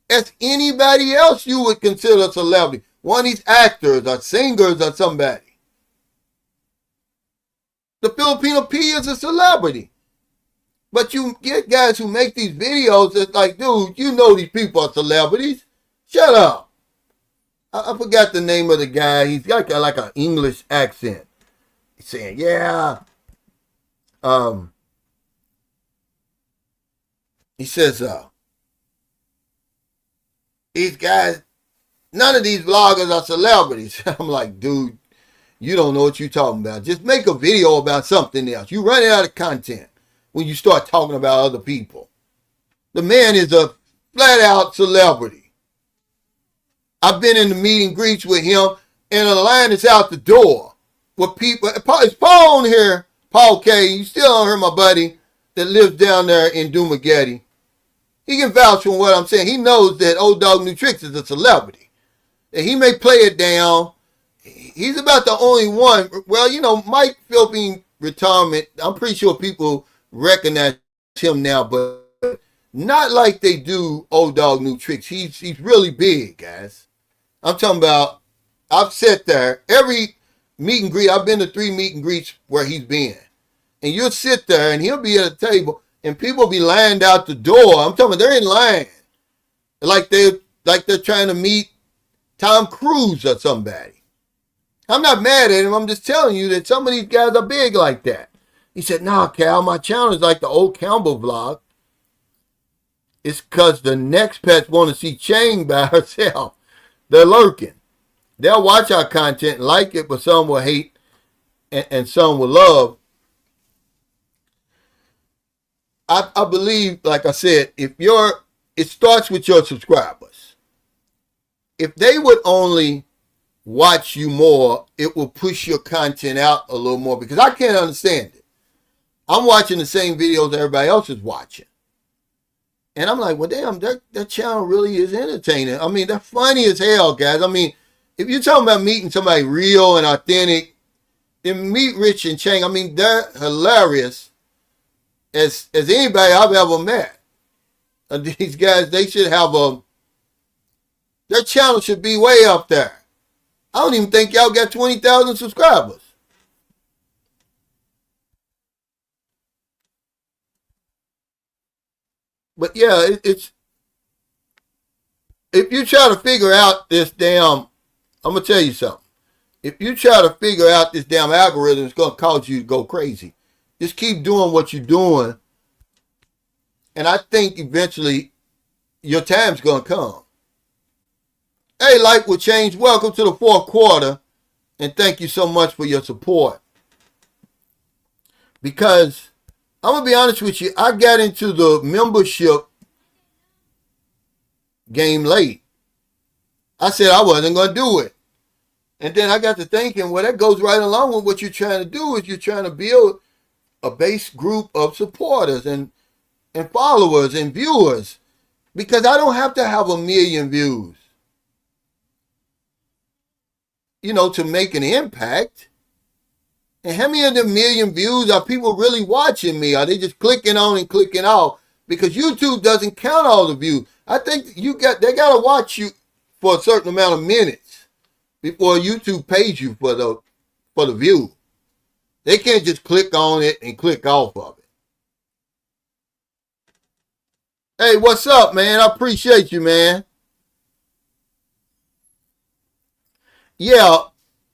as anybody else you would consider a celebrity. One of these actors or singers or somebody. The Filipino P is a celebrity. But you get guys who make these videos that's like, dude, you know these people are celebrities. Shut up. I forgot the name of the guy. He's got like an English accent. He's saying, yeah. He says, these guys, none of these vloggers are celebrities. I'm like, dude, you don't know what you're talking about. Just make a video about something else. You're running out of content when you start talking about other people. The man is a flat out celebrity. I've been in the meet and greets with him, and the line is out the door with people. It's Paul on here, Paul K. You still don't hear my buddy that lives down there in Dumagetti. He can vouch for what I'm saying. He knows that Old Dog New Tricks is a celebrity. And he may play it down. He's about the only one. Well, you know, Mike Philippine retirement, I'm pretty sure people recognize him now, but not like they do Old Dog New Tricks. He's really big, guys. I'm talking about, I've sat there, every meet and greet, I've been to 3 meet and greets where he's been. And you'll sit there and he'll be at a table and people be lined out the door. I'm talking about they're in line. Like they're trying to meet Tom Cruise or somebody. I'm not mad at him. I'm just telling you that some of these guys are big like that. He said, nah, Cal, my channel is like the old Campbell vlog. It's because the next pets want to see Chang by herself. They're lurking. They'll watch our content and like it, but some will hate and some will love. I believe, like I said, it starts with your subscribers. If they would only watch you more, it will push your content out a little more because I can't understand it. I'm watching the same videos everybody else is watching. And I'm like, well, damn, that channel really is entertaining. I mean, they're funny as hell, guys. I mean, if you're talking about meeting somebody real and authentic, then meet Rich and Chang. I mean, they're hilarious as anybody I've ever met. And these guys, they should have their channel should be way up there. I don't even think y'all got 20,000 subscribers. But yeah, it's if you try to figure out this damn, I'm gonna tell you something. If you try to figure out this damn algorithm, it's going to cause you to go crazy. Just keep doing what you're doing. And I think eventually your time's going to come. Hey, life will change. Welcome to the fourth quarter. And thank you so much for your support. Because I'm going to be honest with you, I got into the membership game late. I said I wasn't going to do it. And then I got to thinking, well, that goes right along with what you're trying to do is you're trying to build a base group of supporters and followers and viewers. Because I don't have to have 1 million views, to make an impact. And how many of the 1 million views are people really watching me? Are they just clicking on and clicking off? Because YouTube doesn't count all the views. I think they gotta watch you for a certain amount of minutes before YouTube pays you for the view. They can't just click on it and click off of it. Hey, what's up, man? I appreciate you, man. Yeah,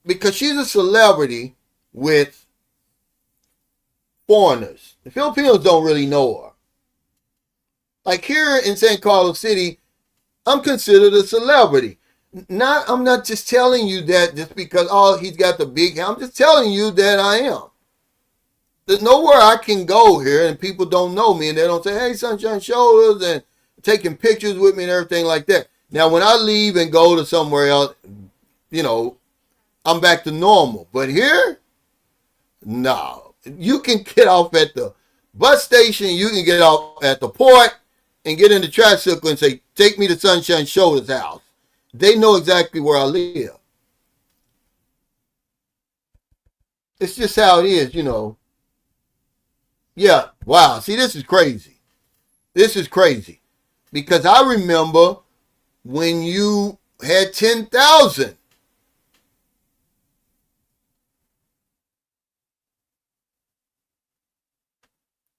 because she's a celebrity with foreigners. The Filipinos don't really know her. Like here in San Carlos City, I'm considered a celebrity. I'm not just telling you that just because, he's got the big, I'm just telling you that I am. There's nowhere I can go here and people don't know me and they don't say, hey, Sunshine Shoulders, and taking pictures with me and everything like that. Now, when I leave and go to somewhere else, I'm back to normal. But here, no. You can get off at the bus station, you can get off at the port and get in the tricycle and say, take me to Sunshine Shoulders' house. They know exactly where I live. It's just how it is, Yeah, wow. See, this is crazy. This is crazy. Because I remember when you had 10,000.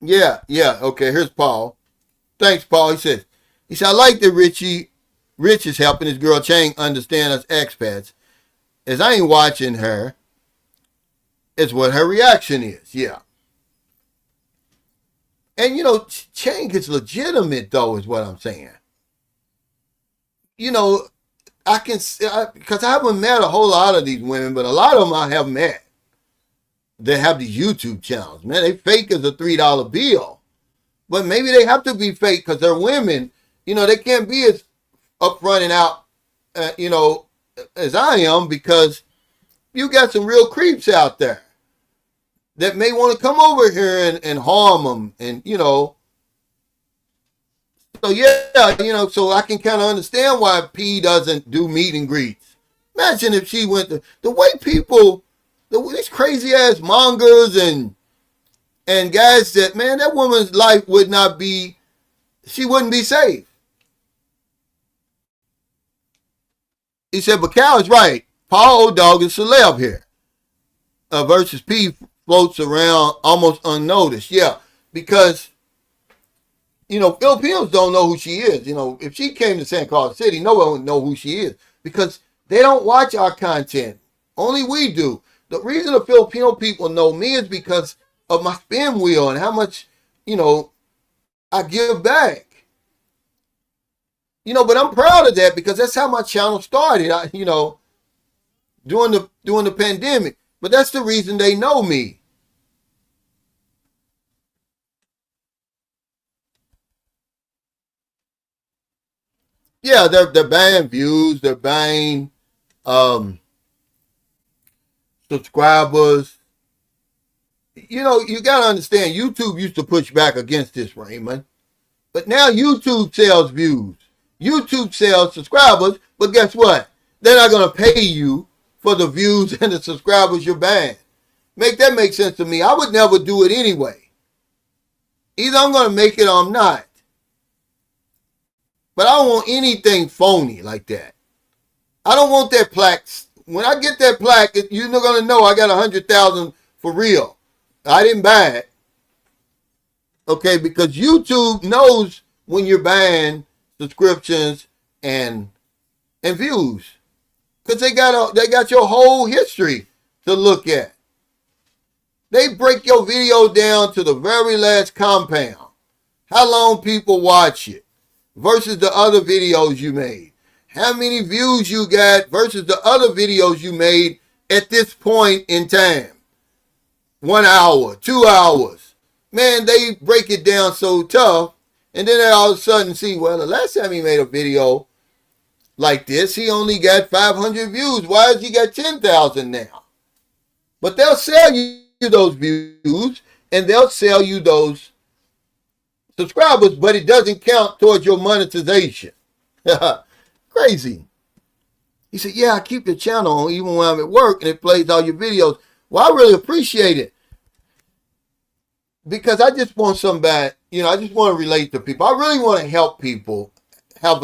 Yeah. Okay, here's Paul. Thanks, Paul. He said, I like that Rich is helping his girl Chang understand us expats. As I ain't watching her, it's what her reaction is. Yeah. And, Chang is legitimate, though, is what I'm saying. I can, because I haven't met a whole lot of these women, but a lot of them I have met that have these YouTube channels. Man, they fake as a $3 bill. But maybe they have to be fake because they're women. They can't be as upfront and out, as I am, because you got some real creeps out there that may want to come over here and harm them. And, so yeah, so I can kind of understand why P doesn't do meet and greets. Imagine if she went the way people, these crazy ass mongers and guys that, man, that woman's life would not be, she wouldn't be safe. He said, but Cal is right. Paul O'Dog is celeb here. Versus P floats around almost unnoticed. Yeah, because, Filipinos don't know who she is. If she came to San Carlos City, no one would know who she is because they don't watch our content. Only we do. The reason the Filipino people know me is because of my spin wheel and how much, I give back. But I'm proud of that because that's how my channel started. During the pandemic. But that's the reason they know me. Yeah, they're buying views, they're buying subscribers. You gotta understand, YouTube used to push back against this, Raymond. But now YouTube sells views. YouTube sells subscribers, but guess what? They're not gonna pay you for the views and the subscribers you're buying. Make that make sense to me. I would never do it anyway. Either I'm gonna make it or I'm not. But I don't want anything phony like that. I don't want that plaque. When I get that plaque, you're not gonna know I got 100,000 for real. I didn't buy it. Okay, because YouTube knows when you're buying subscriptions and views. Because they got your whole history to look at. They break your video down to the very last compound. How long people watch it versus the other videos you made. How many views you got versus the other videos you made at this point in time. 1 hour, 2 hours. Man, they break it down so tough. And then they all of a sudden see, well, the last time he made a video like this, he only got 500 views. Why has he got 10,000 now? But they'll sell you those views and they'll sell you those subscribers, but it doesn't count towards your monetization. Crazy. He said, yeah, I keep the channel on even when I'm at work and it plays all your videos. Well, I really appreciate it because I just want somebody, I just want to relate to people. I really want to help people have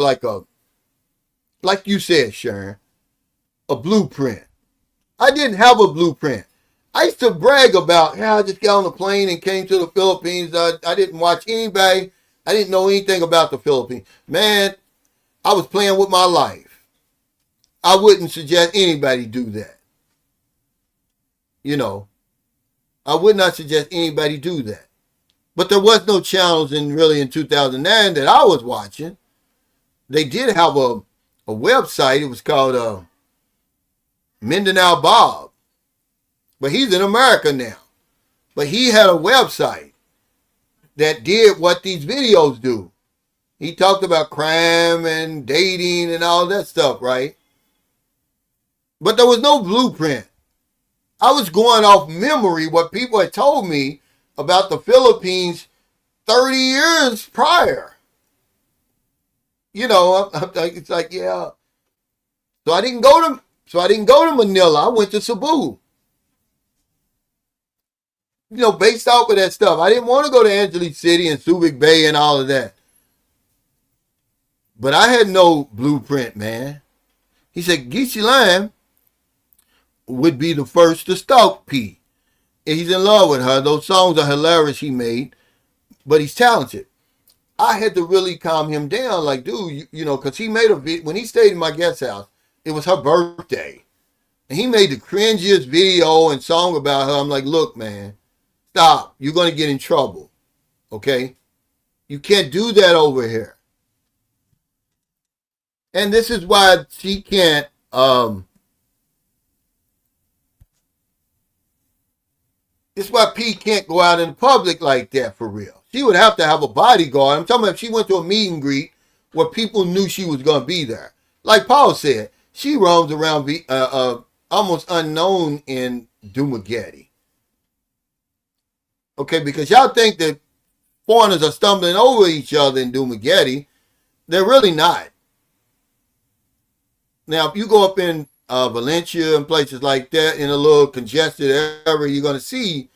like you said, Sharon, a blueprint. I didn't have a blueprint. I used to brag about, I just got on the plane and came to the Philippines. I didn't watch anybody. I didn't know anything about the Philippines. Man, I was playing with my life. I wouldn't suggest anybody do that. I would not suggest anybody do that. But there was no channels in 2009 that I was watching. They did have a website. It was called Mindanao Bob. But he's in America now. But he had a website that did what these videos do. He talked about crime and dating and all that stuff, right? But there was no blueprint. I was going off memory what people had told me about the Philippines 30 years prior. It's like, yeah. So I didn't go to Manila. I went to Cebu. Based off of that stuff. I didn't want to go to Angeles City and Subic Bay and all of that. But I had no blueprint, man. He said, Geechee Lime would be the first to stalk P. And he's in love with her. Those songs are hilarious he made. But he's talented. I had to really calm him down. Like, dude, because he made a video. When he stayed in my guest house, it was her birthday. And he made the cringiest video and song about her. I'm like, look, man. Stop. You're going to get in trouble. Okay? You can't do that over here. And this is why she can't, this is why P can't go out in public like that for real. She would have to have a bodyguard. I'm talking about if she went to a meet and greet where people knew she was going to be there. Like Paul said, she roams around almost unknown in Dumaguete. Okay, because y'all think that foreigners are stumbling over each other in Dumaguete. They're really not. Now, if you go up in Valencia and places like that in a little congested area, you're going to see,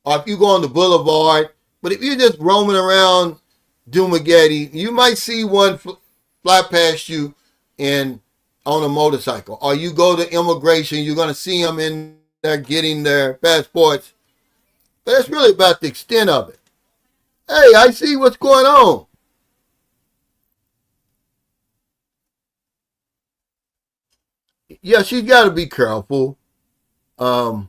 or if you go on the boulevard, but if you're just roaming around Dumaguete, you might see one fly past you on a motorcycle. Or you go to immigration, you're going to see them in there getting their passports. But that's really about the extent of it. Hey, I see what's going on. Yeah, she's got to be careful. Because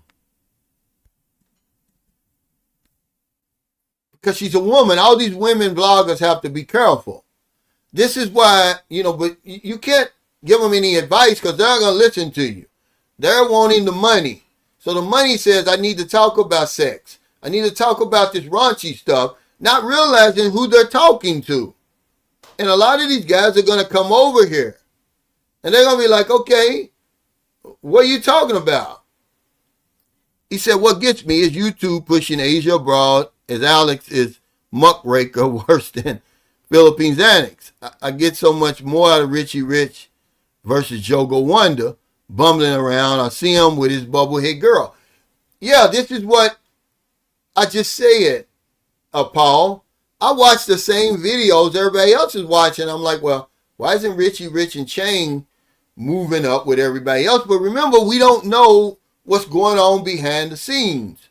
she's a woman. All these women bloggers have to be careful. This is why, but you can't give them any advice because they're not going to listen to you. They're wanting the money. So the money says, I need to talk about sex. I need to talk about this raunchy stuff, not realizing who they're talking to. And a lot of these guys are going to come over here. And they're going to be like, okay, what are you talking about? He said, what gets me is YouTube pushing Asia abroad as Alex is muckraker worse than Philippines annex. I get so much more out of Richie Rich versus Jogo Wonder bumbling around. I see him with his bubblehead girl. Yeah, this is what I just said, Paul. I watch the same videos everybody else is watching. I'm like, well, why isn't Richie Rich and Chang moving up with everybody else? But remember, we don't know what's going on behind the scenes.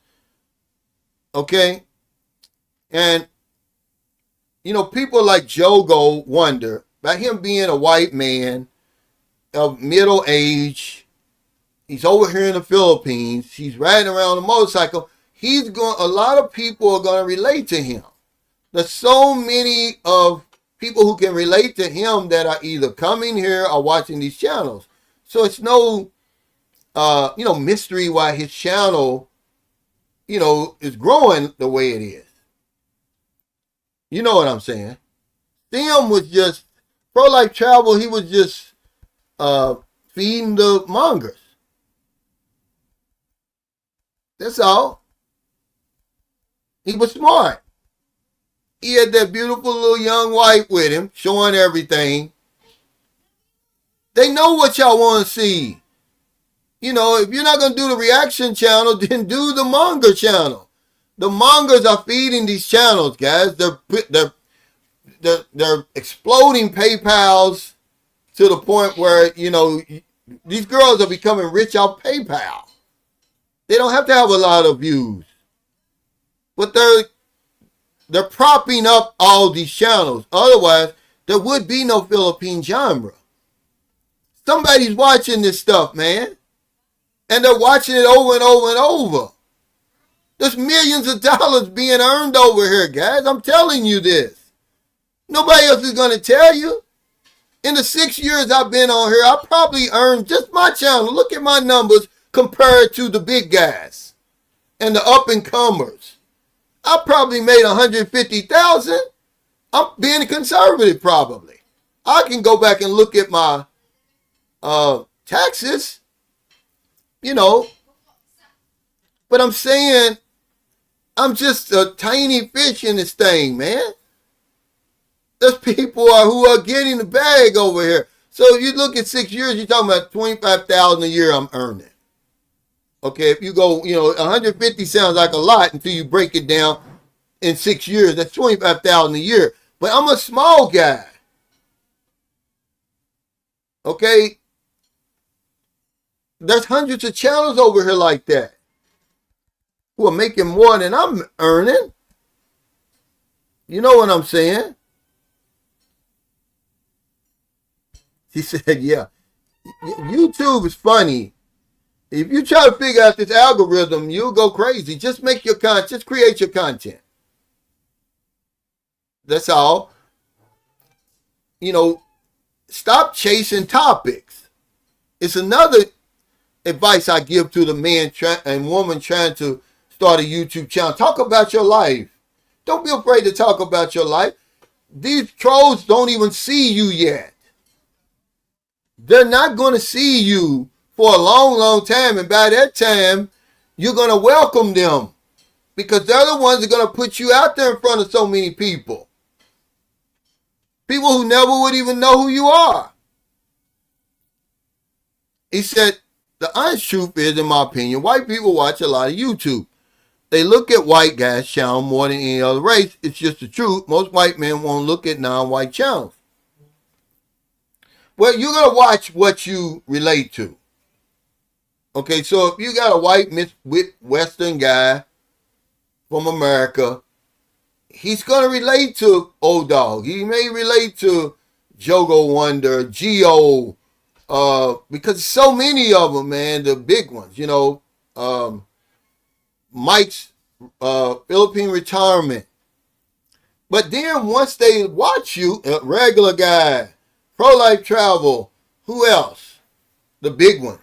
Okay? And, people like Jogo Wonder, by him being a white man, of middle age. He's over here in the Philippines. He's riding around a motorcycle. A lot of people are going to relate to him. There's so many of people who can relate to him that are either coming here or watching these channels. So it's no, mystery why his channel, is growing the way it is. You know what I'm saying? Tim was just, pro-life travel, he was just feeding the mongers. That's all. He was smart. He had that beautiful little young wife with him, showing everything. They know what y'all want to see. If you're not going to do the reaction channel, then do the monger channel. The mongers are feeding these channels, guys. They're exploding PayPals to the point where, these girls are becoming rich off PayPal. They don't have to have a lot of views. But they're propping up all these channels. Otherwise, there would be no Philippine genre. Somebody's watching this stuff, man. And they're watching it over and over and over. There's millions of dollars being earned over here, guys. I'm telling you this. Nobody else is going to tell you. In the 6 years I've been on here, I probably earned just my channel. Look at my numbers compared to the big guys and the up-and-comers. I probably made $150,000. I'm being conservative probably. I can go back and look at my taxes, but I'm saying I'm just a tiny fish in this thing, man. There's people who are getting the bag over here. So if you look at 6 years, you're talking about $25,000 a year I'm earning. Okay, if you go, 150 sounds like a lot until you break it down in 6 years. That's $25,000 a year. But I'm a small guy. Okay? There's hundreds of channels over here like that who are making more than I'm earning. You know what I'm saying? He said, yeah. YouTube is funny. If you try to figure out this algorithm, you'll go crazy. Just make your content. Just create your content. That's all. Stop chasing topics. It's another advice I give to the man and woman trying to start a YouTube channel. Talk about your life. Don't be afraid to talk about your life. These trolls don't even see you yet. They're not going to see you for a long, long time. And by that time, you're going to welcome them. Because they're the ones that are going to put you out there in front of so many people. People who never would even know who you are. He said, the honest truth is, in my opinion, white people watch a lot of YouTube. They look at white guys' channel more than any other race. It's just the truth. Most white men won't look at non-white channels. Well, you're going to watch what you relate to. Okay, so if you got a white Western guy from America, he's going to relate to Old Dog. He may relate to Jogo Wonder, Geo, because so many of them, man, the big ones, Mike's Philippine retirement. But then once they watch you, a regular guy, pro-life travel, who else? The big ones.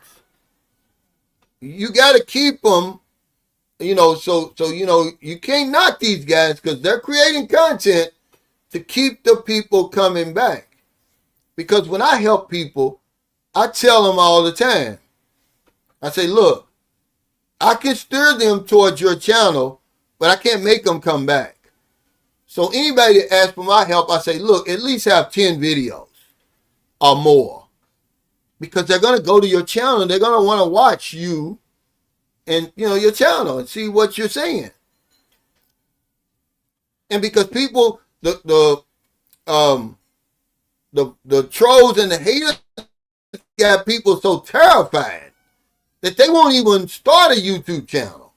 You got to keep them, so you can't knock these guys because they're creating content to keep the people coming back. Because when I help people, I tell them all the time. I say, look, I can steer them towards your channel, but I can't make them come back. So anybody that asks for my help, I say, look, at least have 10 videos or more. Because they're going to go to your channel and they're going to want to watch you and, your channel and see what you're saying. And because people, the trolls and the haters got people so terrified that they won't even start a YouTube channel.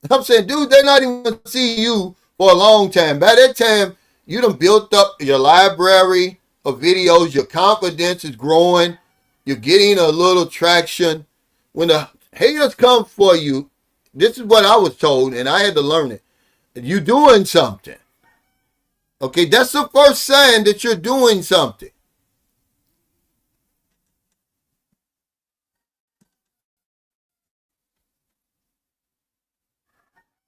I'm saying, dude, they're not even going to see you for a long time. By that time, you done built up your library of videos. Your confidence is growing. You're getting a little traction. When the haters come for you, this is what I was told, and I had to learn it. You're doing something. Okay, that's the first sign that you're doing something.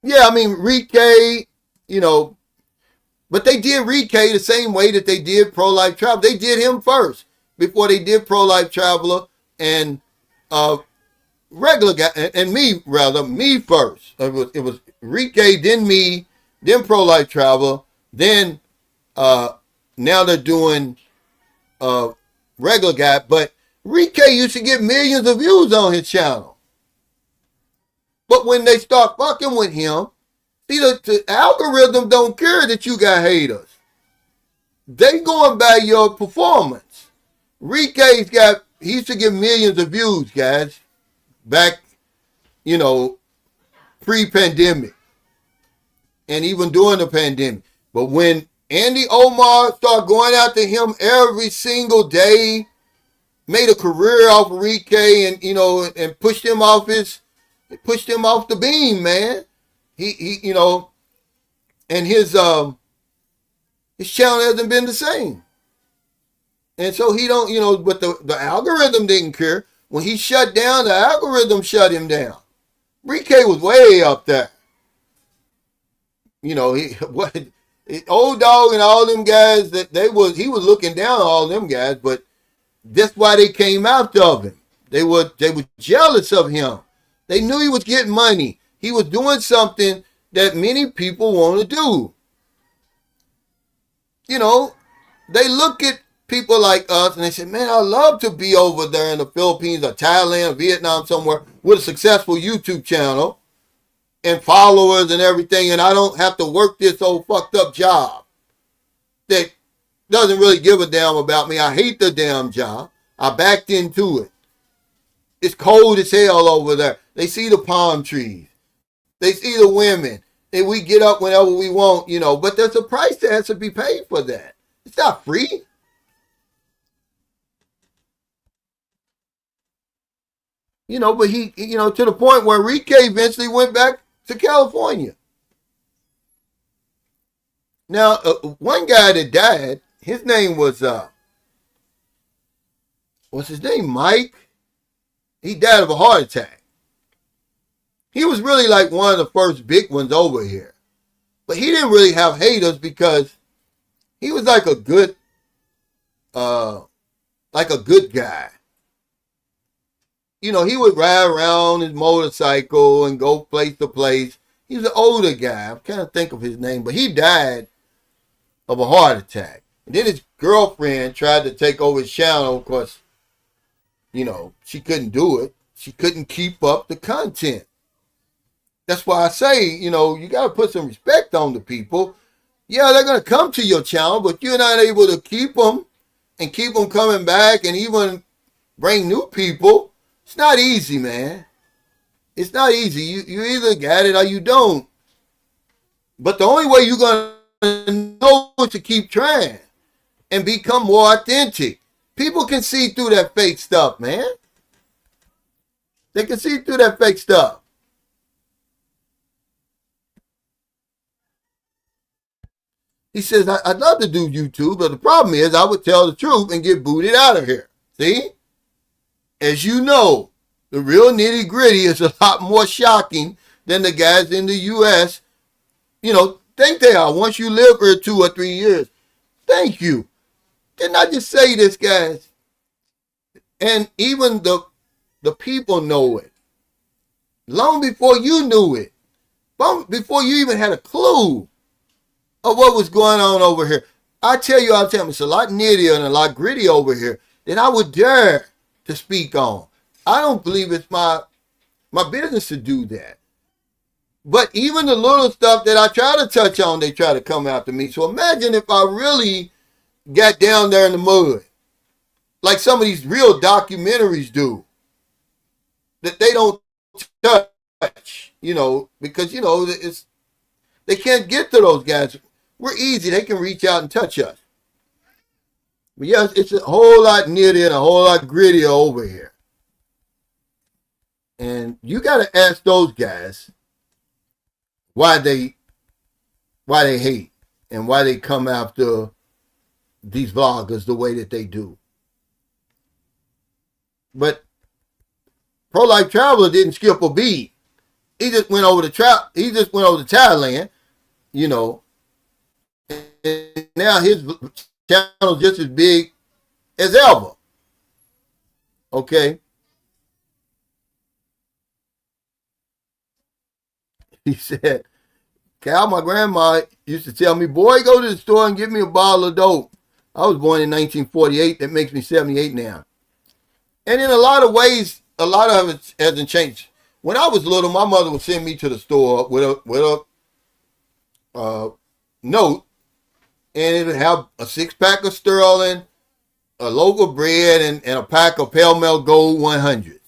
Yeah, I mean, Rike, you know, but they did Rike the same way that they did Pro Life Travel. They did him first before they did Pro Life Traveler and uh, regular guy, and me rather, me first. It was Rike, then me, then Pro Life Traveler, then uh, now they're doing uh, regular guy. But Rike used to get millions of views on his channel. But when they start fucking with him, see, the algorithm don't care that you got haters. They going by your performance. Rike's he used to get millions of views, guys, back, you know, pre-pandemic and even during the pandemic. But when Andy Omar started going after him every single day, made a career off of Rike and, and pushed him off the beam, man. He and his channel hasn't been the same. And so he don't, but the algorithm didn't care. When he shut down, the algorithm shut him down. Rike was way up there. Old Dog and all them guys he was looking down on all them guys, but that's why they came after him. They were jealous of him. They knew he was getting money. He was doing something that many people want to do. They look at people like us and they say, man, I'd love to be over there in the Philippines or Thailand or Vietnam somewhere with a successful YouTube channel and followers and everything, and I don't have to work this old fucked up job that doesn't really give a damn about me. I hate the damn job. I backed into it. It's cold as hell over there. They see the palm trees. They see the women. And we get up whenever we want, but there's a price that has to be paid for that. It's not free. But he, to the point where Rike eventually went back to California. Now, one guy that died, his name was, what's his name? Mike. He died of a heart attack. He was really like one of the first big ones over here. But he didn't really have haters because he was like a good guy. He would ride around his motorcycle and go place to place. He was an older guy. I can't think of his name, but he died of a heart attack. And then his girlfriend tried to take over his channel. Of course, she couldn't do it. She couldn't keep up the content. That's why I say, you got to put some respect on the people. Yeah, they're going to come to your channel, but you're not able to keep them and keep them coming back and even bring new people. It's not easy, man. It's not easy. You either got it or you don't. But the only way you're going to know is to keep trying and become more authentic. People can see through that fake stuff, man. They can see through that fake stuff. He says, I'd love to do YouTube, but the problem is I would tell the truth and get booted out of here. See? As you know, the real nitty gritty is a lot more shocking than the guys in the U.S. Think they are. Once you live here 2 or 3 years. Thank you. Didn't I just say this, guys? And even the people know it. Long before you knew it. Long before you even had a clue of what was going on over here. I tell you all the time, it's a lot nittier and a lot grittier over here than I would dare to speak on. I don't believe it's my business to do that. But even the little stuff that I try to touch on, they try to come after me. So imagine if I really got down there in the mud, like some of these real documentaries do, that they don't touch, because, they can't get to those guys. We're easy. They can reach out and touch us. But yes, it's a whole lot nittier and a whole lot grittier over here. And you got to ask those guys why they hate and why they come after these vloggers the way that they do. But Pro Life Traveler didn't skip a beat. He just went over to He just went over to Thailand, you know. And now his channel just as big as ever. Okay. He said, Cal, my grandma used to tell me, boy, go to the store and get me a bottle of dope. I was born in 1948. That makes me 78 now. And in a lot of ways, a lot of it hasn't changed. When I was little, my mother would send me to the store with a note, and it would have a 6-pack of Sterling, a loaf of bread, and a pack of Pale Mel Gold 100s.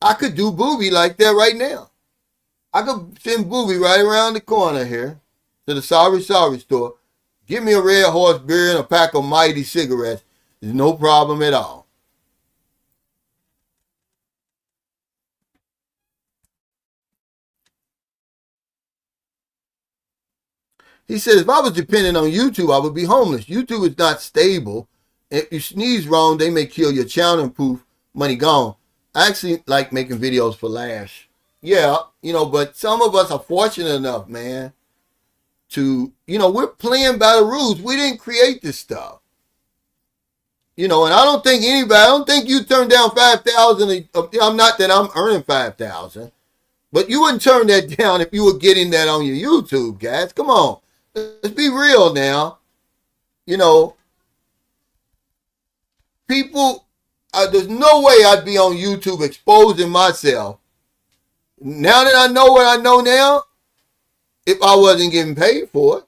I could do Booby like that right now. I could send Booby right around the corner here to the Sorry store. Give me a Red Horse beer and a pack of Mighty cigarettes. There's no problem at all. He says, if I was dependent on YouTube, I would be homeless. YouTube is not stable. If you sneeze wrong, they may kill your channel and poof, money gone. I actually like making videos for Lash. Yeah, but some of us are fortunate enough, man, to, we're playing by the rules. We didn't create this stuff. And I don't think you turned down 5,000. I'm not that I'm earning 5,000, but you wouldn't turn that down if you were getting that on your YouTube, guys. Come on. Let's be real now. People, there's no way I'd be on YouTube exposing myself. Now that I know what I know now, if I wasn't getting paid for it,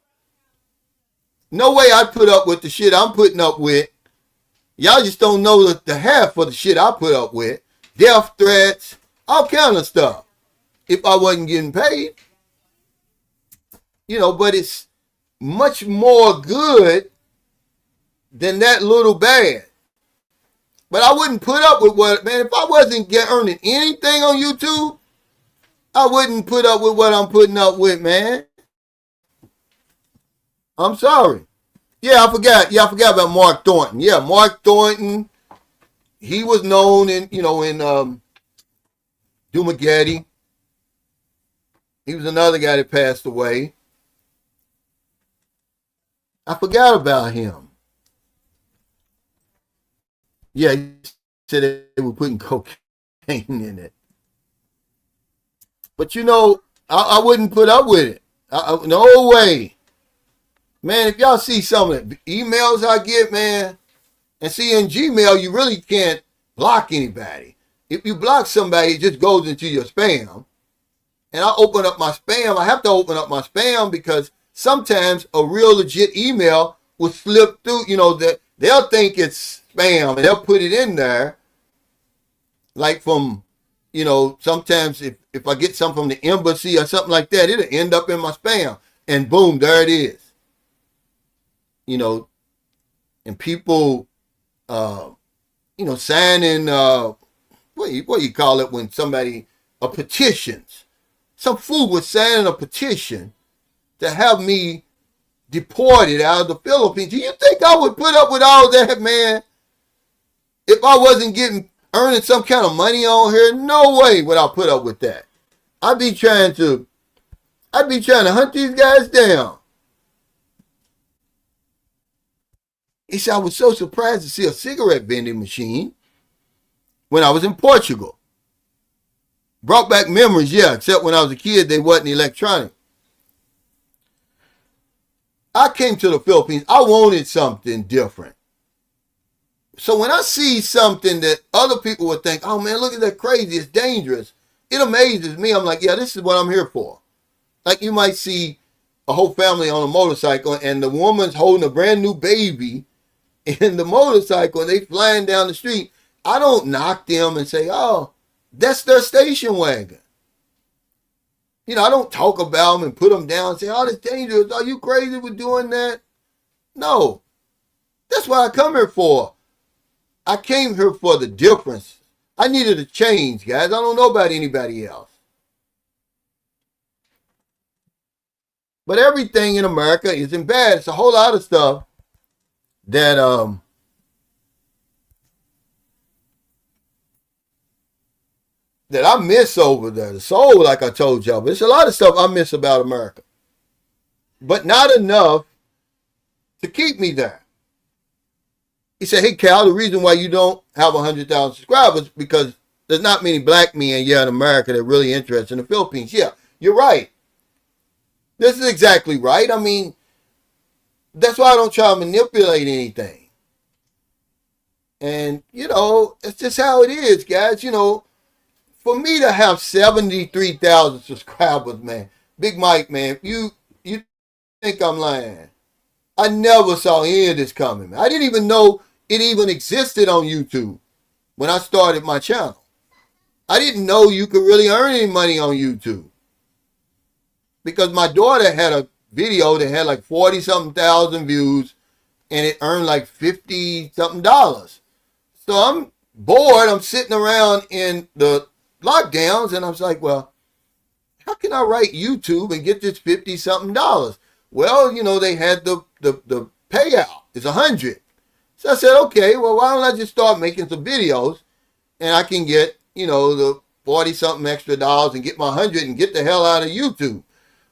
no way I'd put up with the shit I'm putting up with. Y'all just don't know the half of the shit I put up with. Death threats, all kind of stuff. If I wasn't getting paid. But it's much more good than that little bad. But I wouldn't put up with man, if I wasn't earning anything on YouTube, I wouldn't put up with what I'm putting up with, man. I'm sorry. Yeah, I forgot. Yeah, I forgot about Mark Thornton. Yeah, Mark Thornton. He was known in Dumageddon. He was another guy that passed away. I forgot about him. Yeah, he said they were putting cocaine in it. But I wouldn't put up with it. No way. Man, if y'all see some of the emails I get, man, and see in Gmail, you really can't block anybody. If you block somebody, it just goes into your spam. And I open up my spam. I have to open up my spam because sometimes a real legit email will slip through, that they'll think it's spam and they'll put it in there. Like from, sometimes if I get something from the embassy or something like that, it'll end up in my spam. And boom, there it is. And people, signing, what do you call it when somebody, a petitions. Some fool was signing a petition to have me deported out of the Philippines. Do you think I would put up with all that, man? If I wasn't earning some kind of money on here, no way would I put up with that. I'd be trying to hunt these guys down. He said, I was so surprised to see a cigarette vending machine when I was in Portugal. Brought back memories, yeah, except when I was a kid, they wasn't electronic. I came to the Philippines, I wanted something different. So when I see something that other people would think, oh man, look at that crazy, it's dangerous, it amazes me. I'm like, yeah, this is what I'm here for. Like you might see a whole family on a motorcycle and the woman's holding a brand new baby in the motorcycle and they flying down the street. I don't knock them and say, oh, that's their station wagon. I don't talk about them and put them down and say, oh, that's dangerous. Are you crazy with doing that? No. That's what I come here for. I came here for the difference. I needed a change, guys. I don't know about anybody else. But everything in America isn't bad. It's a whole lot of stuff that that I miss over there. The soul, like I told y'all, but it's a lot of stuff I miss about America. But not enough to keep me there. He said, hey, Cal, the reason why you don't have 100,000 subscribers is because there's not many black men in America that are really interested in the Philippines. Yeah, you're right. This is exactly right. I mean, that's why I don't try to manipulate anything. And, it's just how it is, guys. For me to have 73,000 subscribers, man, Big Mike, man, you think I'm lying. I never saw any of this coming, man. I didn't even know it even existed on YouTube when I started my channel. I didn't know you could really earn any money on YouTube. Because my daughter had a video that had like 40-something thousand views and it earned like $50-something. So I'm bored. I'm sitting around in the lockdowns and I was like, well, how can I write YouTube and get this $50-something? Well, they had the payout. It's 100. So I said, okay, well, why don't I just start making some videos and I can get, the 40-something extra dollars and get my 100 and get the hell out of YouTube.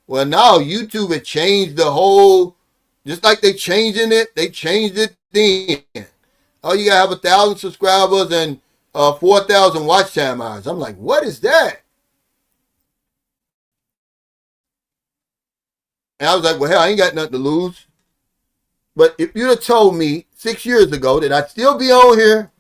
Well, now YouTube had changed the whole, just like they changed it then. Oh, you gotta have 1,000 subscribers and 4,000 watch time hours. I'm like, what is that? And I was like, well, hell, I ain't got nothing to lose. But if you'd have told me 6 years ago that I'd still be on here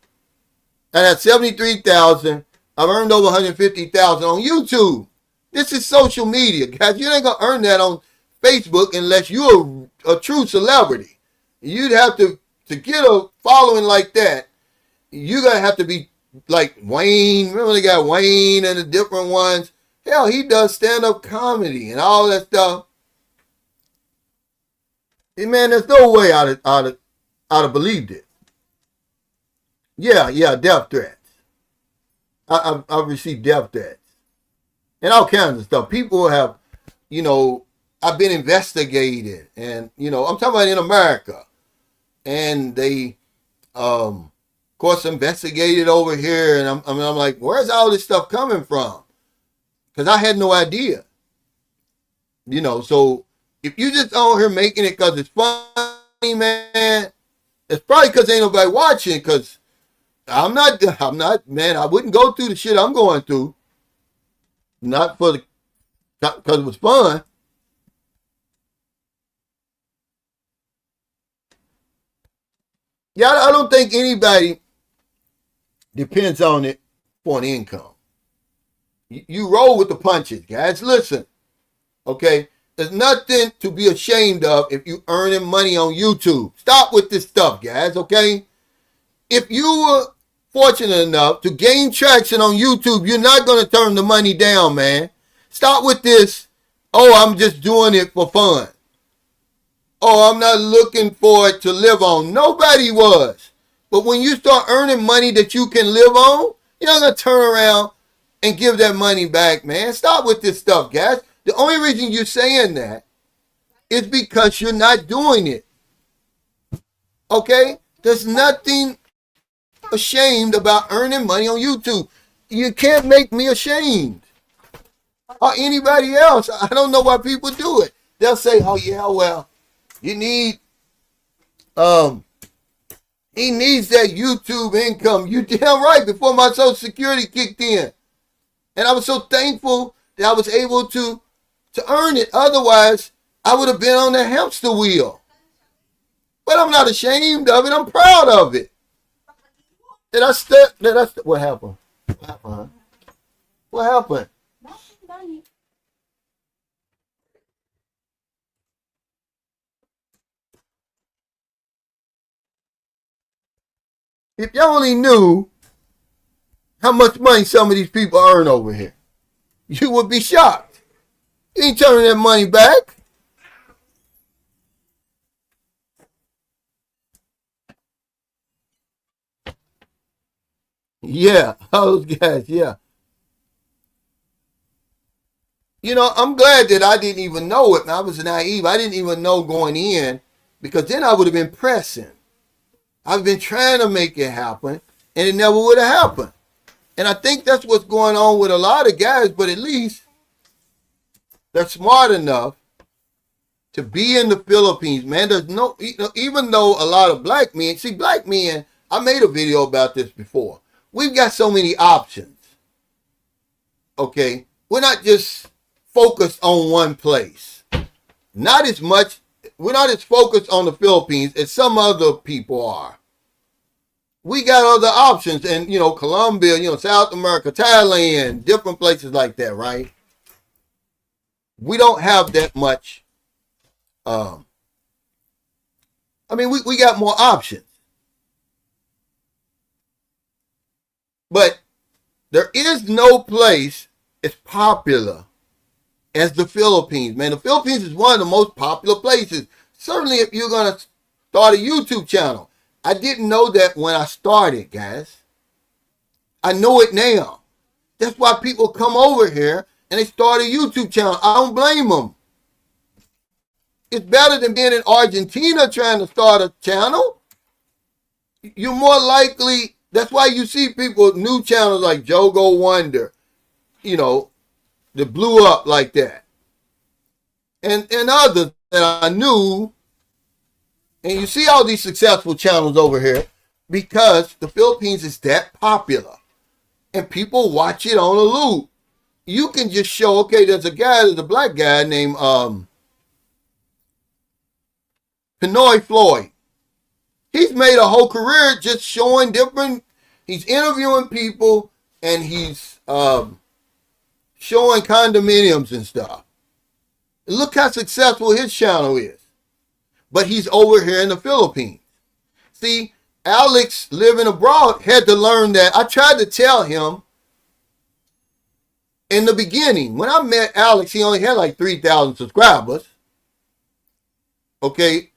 and at 73,000, I've earned over 150,000 on YouTube. This is social media, guys. You ain't gonna earn that on Facebook unless you're a true celebrity. You'd have to get a following like that. You're gonna have to be like Wayne. Remember they got Wayne and the different ones. Hell, he does stand-up comedy and all that stuff. And man, there's no way I'd have believed it. Yeah, death threats. I've received death threats. And all kinds of stuff. People have, I've been investigated. And, I'm talking about in America. And they, of course, investigated over here. And I'm like, where's all this stuff coming from? Because I had no idea. So if you just on here making it because it's funny, man, it's probably because ain't nobody watching. Because I'm not, man, I wouldn't go through the shit I'm going through. Not because it was fun. Yeah, I don't think anybody depends on it for an income. You roll with the punches, guys. Listen, okay? There's nothing to be ashamed of if you earning money on YouTube. Stop with this stuff, guys, okay? If you were fortunate enough to gain traction on YouTube, you're not going to turn the money down, man. Stop with this, oh, I'm just doing it for fun. Oh, I'm not looking for it to live on. Nobody was. But when you start earning money that you can live on, you're not going to turn around and give that money back, man. Stop with this stuff, guys. The only reason you're saying that is because you're not doing it. Okay? There's nothing ashamed about earning money on YouTube. You can't make me ashamed. Or anybody else. I don't know why people do it. They'll say, oh yeah, well, you need, he needs that YouTube income. You damn right, before my Social Security kicked in. And I was so thankful that I was able to earn it. Otherwise, I would have been on the hamster wheel. But I'm not ashamed of it. I'm proud of it. What happened? What happened, huh? What happened? If y'all only knew how much money some of these people earn over here, you would be shocked. You ain't turning that money back. Yeah, those guys, yeah. I'm glad that I didn't even know it. I was naive. I didn't even know going in because then I would have been pressing. I've been trying to make it happen and it never would have happened. And I think that's what's going on with a lot of guys, but at least they're smart enough to be in the Philippines, man. There's no, even though a lot of black men, see, black men, I made a video about this before. We've got so many options, okay? We're not just focused on one place. Not as much, we're not as focused on the Philippines as some other people are. We got other options, and, Colombia, South America, Thailand, different places like that, right? We don't have that much. We got more options. But there is no place as popular as the Philippines, man. The Philippines is one of the most popular places. Certainly if you're going to start a YouTube channel. I didn't know that when I started, guys. I know it now. That's why people come over here and they start a YouTube channel. I don't blame them. It's better than being in Argentina trying to start a channel. You're more likely, that's why you see people, new channels like Jogo Wonder, that blew up like that. And others that I knew, and you see all these successful channels over here because the Philippines is that popular. And people watch it on a loop. You can just show, okay, there's a black guy named Pinoy Floyd. He's made a whole career just showing he's interviewing people and he's showing condominiums and stuff. And look how successful his channel is. But he's over here in the Philippines. See, Alex living abroad had to learn that. I tried to tell him in the beginning. When I met Alex, he only had like 3,000 subscribers. Okay.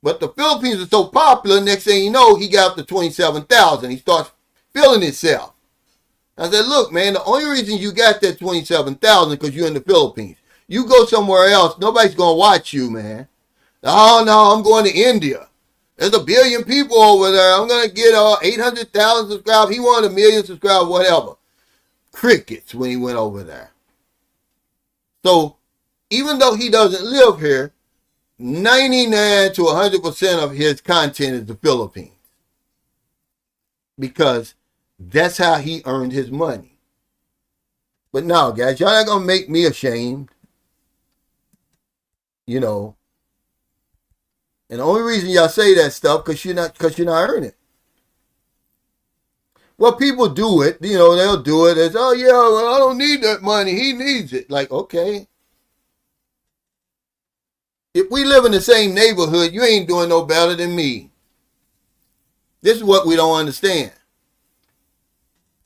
But the Philippines is so popular, next thing you know, he got up to 27,000. He starts feeling himself. I said, look, man, the only reason you got that 27,000 is because you're in the Philippines. You go somewhere else, nobody's going to watch you, man. Oh, no, I'm going to India. There's 1 billion people over there. I'm going to get 800,000 subscribers. He wanted 1 million subscribers, whatever. Crickets when he went over there. So, even though he doesn't live here, 99 to 100% of his content is the Philippines. Because that's how he earned his money. But no, guys, y'all not going to make me ashamed. And the only reason y'all say that stuff because you're not earning it. Well, people do it. They'll do it as, oh yeah, well, I don't need that money. He needs it. Like, okay. If we live in the same neighborhood, you ain't doing no better than me. This is what we don't understand.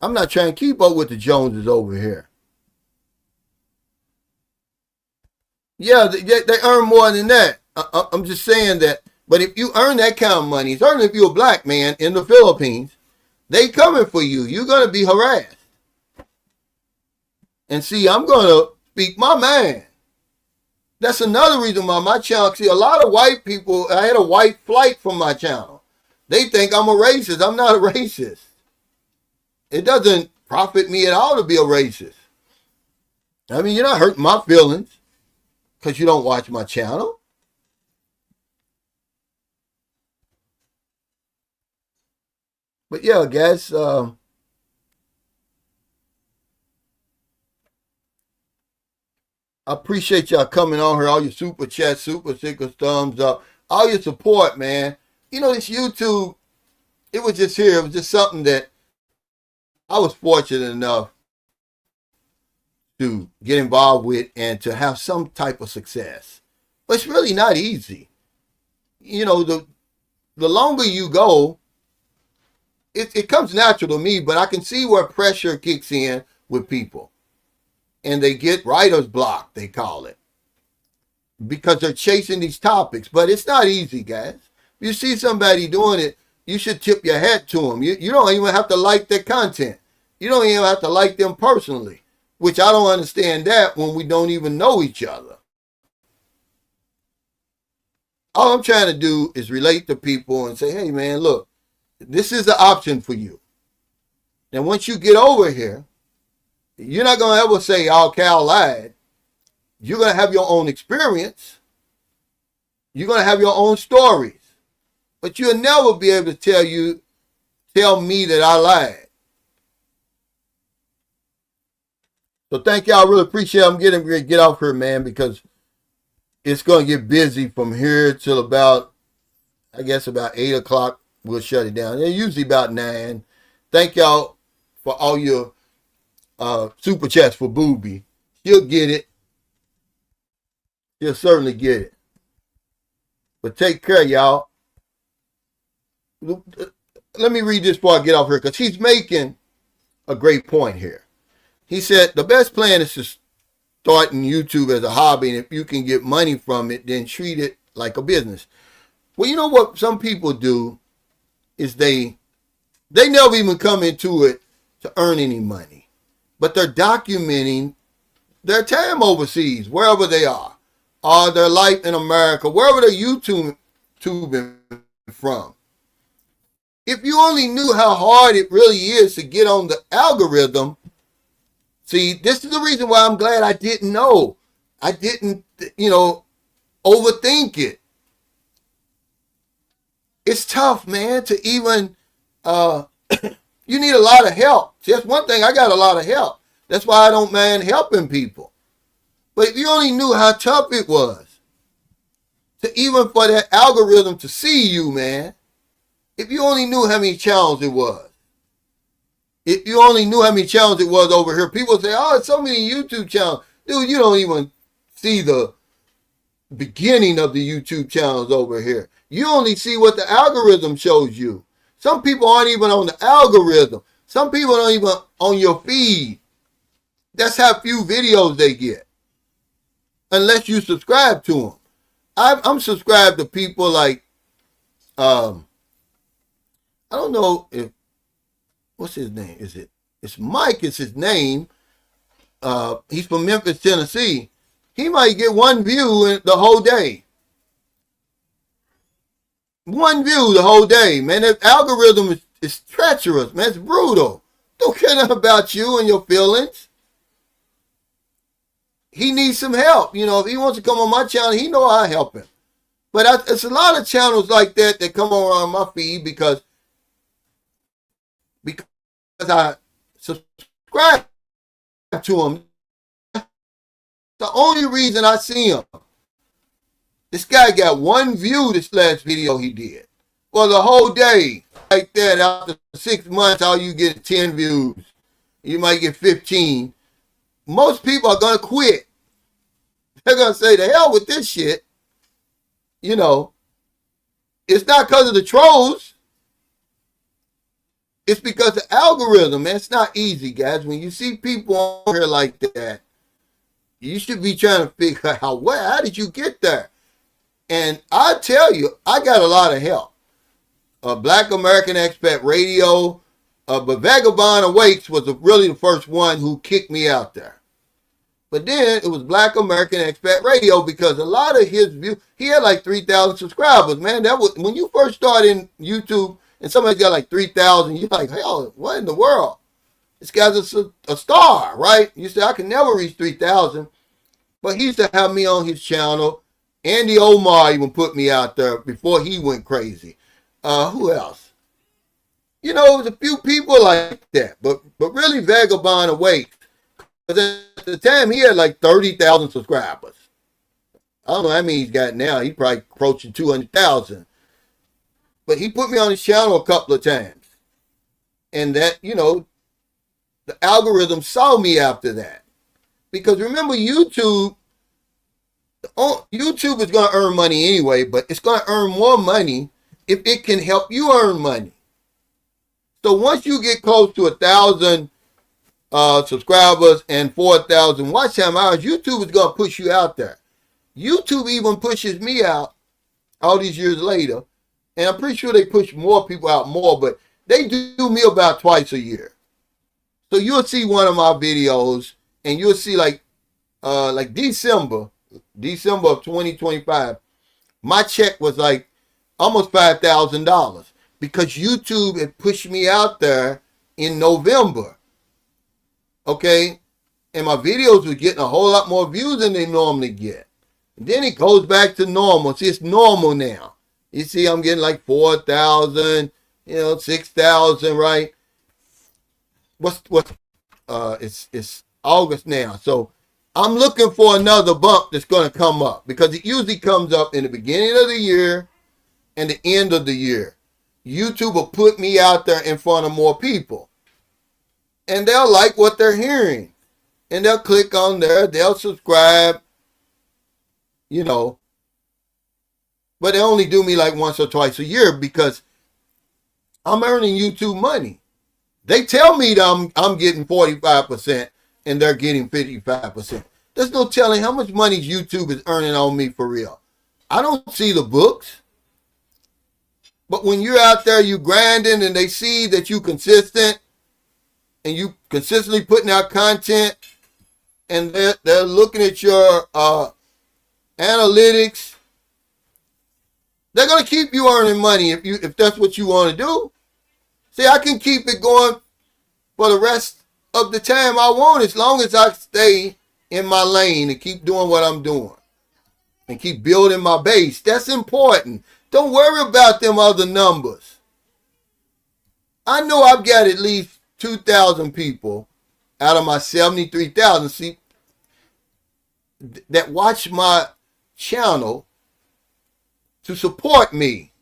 I'm not trying to keep up with the Joneses over here. Yeah, they earn more than that. I'm just saying that. But if you earn that kind of money, certainly if you're a black man in the Philippines, they coming for you. You're going to be harassed. And see, I'm going to speak my mind. That's another reason why my channel, see, a lot of white people, I had a white flight from my channel. They think I'm a racist. I'm not a racist. It doesn't profit me at all to be a racist. I mean, you're not hurting my feelings because you don't watch my channel. But yeah, guys, I appreciate y'all coming on here, all your super chats, super stickers, thumbs up, all your support, man. This YouTube, it was just here. It was just something that I was fortunate enough to get involved with and to have some type of success. But it's really not easy. The longer you go, it comes natural to me, but I can see where pressure kicks in with people. And they get writer's block, they call it. Because they're chasing these topics. But it's not easy, guys. If you see somebody doing it, you should tip your hat to them. You don't even have to like their content. You don't even have to like them personally, which I don't understand that when we don't even know each other. All I'm trying to do is relate to people and say, hey, man, look, this is the option for you. And once you get over here, you're not going to ever say, oh, Cal lied. You're going to have your own experience. You're going to have your own stories. But you'll never be able to tell me that I lied. So thank y'all. I really appreciate it. I'm getting ready to get off here, man, because it's going to get busy from here till about 8 o'clock. We'll shut it down. They're usually about 9. Thank y'all for all your super chats for Booby. She'll get it. She'll certainly get it. But take care, y'all. Let me read this before I get off here, because he's making a great point here. He said the best plan is to start in YouTube as a hobby, and if you can get money from it, then treat it like a business. Well, you know what some people do is they never even come into it to earn any money, but they're documenting their time overseas, wherever they are, or their life in America, wherever they're YouTubing from. If you only knew how hard it really is to get on the algorithm, see, this is the reason why I'm glad I didn't know. I didn't, overthink it. It's tough, man, to even, you need a lot of help. See, that's one thing, I got a lot of help. That's why I don't mind helping people. But if you only knew how tough it was to even for that algorithm to see you, man, if you only knew how many channels it was. If you only knew how many channels it was over here. People say, oh, it's so many YouTube channels. Dude, you don't even see the beginning of the YouTube channels over here. You only see what the algorithm shows you. Some people aren't even on the algorithm. Some people aren't even on your feed. That's how few videos they get. Unless you subscribe to them. I'm subscribed to people like, I don't know if, what's his name? It's Mike is his name. He's from Memphis, Tennessee. He might get one view in the whole day. One view the whole day, man. The algorithm is treacherous, man. It's brutal. Don't care nothing about you and your feelings. He needs some help. If he wants to come on my channel, he know I'll help him. But it's a lot of channels like that come around my feed because I subscribe to them. The only reason I see him. This guy got one view this last video he did. For the whole day. Like that, after 6 months, all you get 10 views. You might get 15. Most people are going to quit. They're going to say, the hell with this shit. It's not because of the trolls. It's because the algorithm, man. It's not easy, guys. When you see people on here like that, you should be trying to figure out, how did you get there? And I tell you, I got a lot of help. Black American Expat Radio, but Vagabond Awakes was really the first one who kicked me out there. But then it was Black American Expat Radio because a lot of his views, he had like 3,000 subscribers, man. That was when you first started in YouTube and somebody got like 3,000, you're like, hell, what in the world? This guy's a star, right? You say, I can never reach 3,000. But he used to have me on his channel. Andy Omar even put me out there before he went crazy. Who else? It was a few people like that. But really Vagabond Awake. Because at the time, he had like 30,000 subscribers. I don't know how many he's got now. He's probably approaching 200,000. But he put me on his channel a couple of times. And that, the algorithm saw me after that. Because remember, YouTube is going to earn money anyway, but it's going to earn more money if it can help you earn money. So once you get close to 1,000 subscribers and 4,000 watch time hours, YouTube is going to push you out there. YouTube even pushes me out all these years later And I'm pretty sure they push more people out more, but they do me about twice a year. So you'll see one of my videos, and you'll see like December of 2025, my check was like almost $5,000 because YouTube had pushed me out there in November. Okay, and my videos were getting a whole lot more views than they normally get. And then it goes back to normal. See, it's normal now. You see, I'm getting like 4,000, 6,000, right? It's August now, so I'm looking for another bump that's going to come up because it usually comes up in the beginning of the year and the end of the year. YouTube will put me out there in front of more people, and they'll like what they're hearing, and they'll click on there, they'll subscribe, but they only do me like once or twice a year because I'm earning YouTube money. They tell me that I'm getting 45% and they're getting 55%. There's no telling how much money YouTube is earning on me for real. I don't see the books. But when you're out there, you grinding, and they see that you consistent and you consistently putting out content, and they're looking at your analytics, they're gonna keep you earning money if that's what you want to do. See, I can keep it going for the rest of the time I want, as long as I stay in my lane and keep doing what I'm doing and keep building my base. That's important. Don't worry about them other numbers. I know I've got at least 2,000 people out of my 73,000 that watch my channel to support me,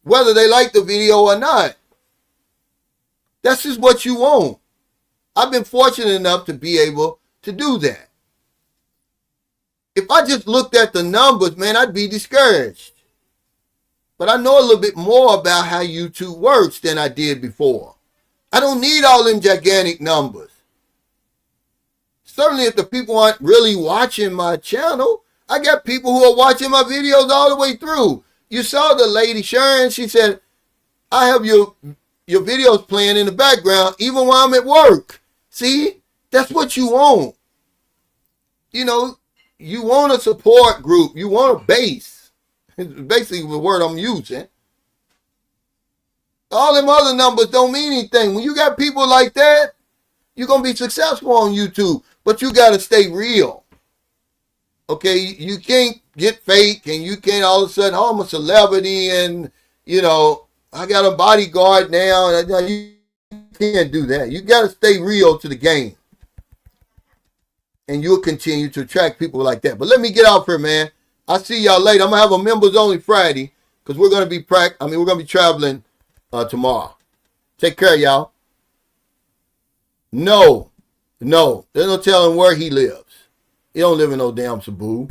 whether they like the video or not. That's just what you want. I've been fortunate enough to be able to do that. If I just looked at the numbers, man, I'd be discouraged. But I know a little bit more about how YouTube works than I did before. I don't need all them gigantic numbers. Certainly if the people aren't really watching my channel, I got people who are watching my videos all the way through. You saw the lady Sharon, she said, I have your videos playing in the background even while I'm at work. See, that's what you want. You want a support group. You want a base. It's basically the word I'm using. All them other numbers don't mean anything. When you got people like that, you're going to be successful on YouTube. But you got to stay real. Okay, you can't get fake, and you can't all of a sudden, I'm a celebrity and, I got a bodyguard now. You can't do that. You got to stay real to the game. And you'll continue to attract people like that. But let me get off here, man. I'll see y'all later. I'm going to have a members only Friday because we're going to be traveling tomorrow. Take care, y'all. No. There's no telling where he lives. He don't live in no damn Cebu.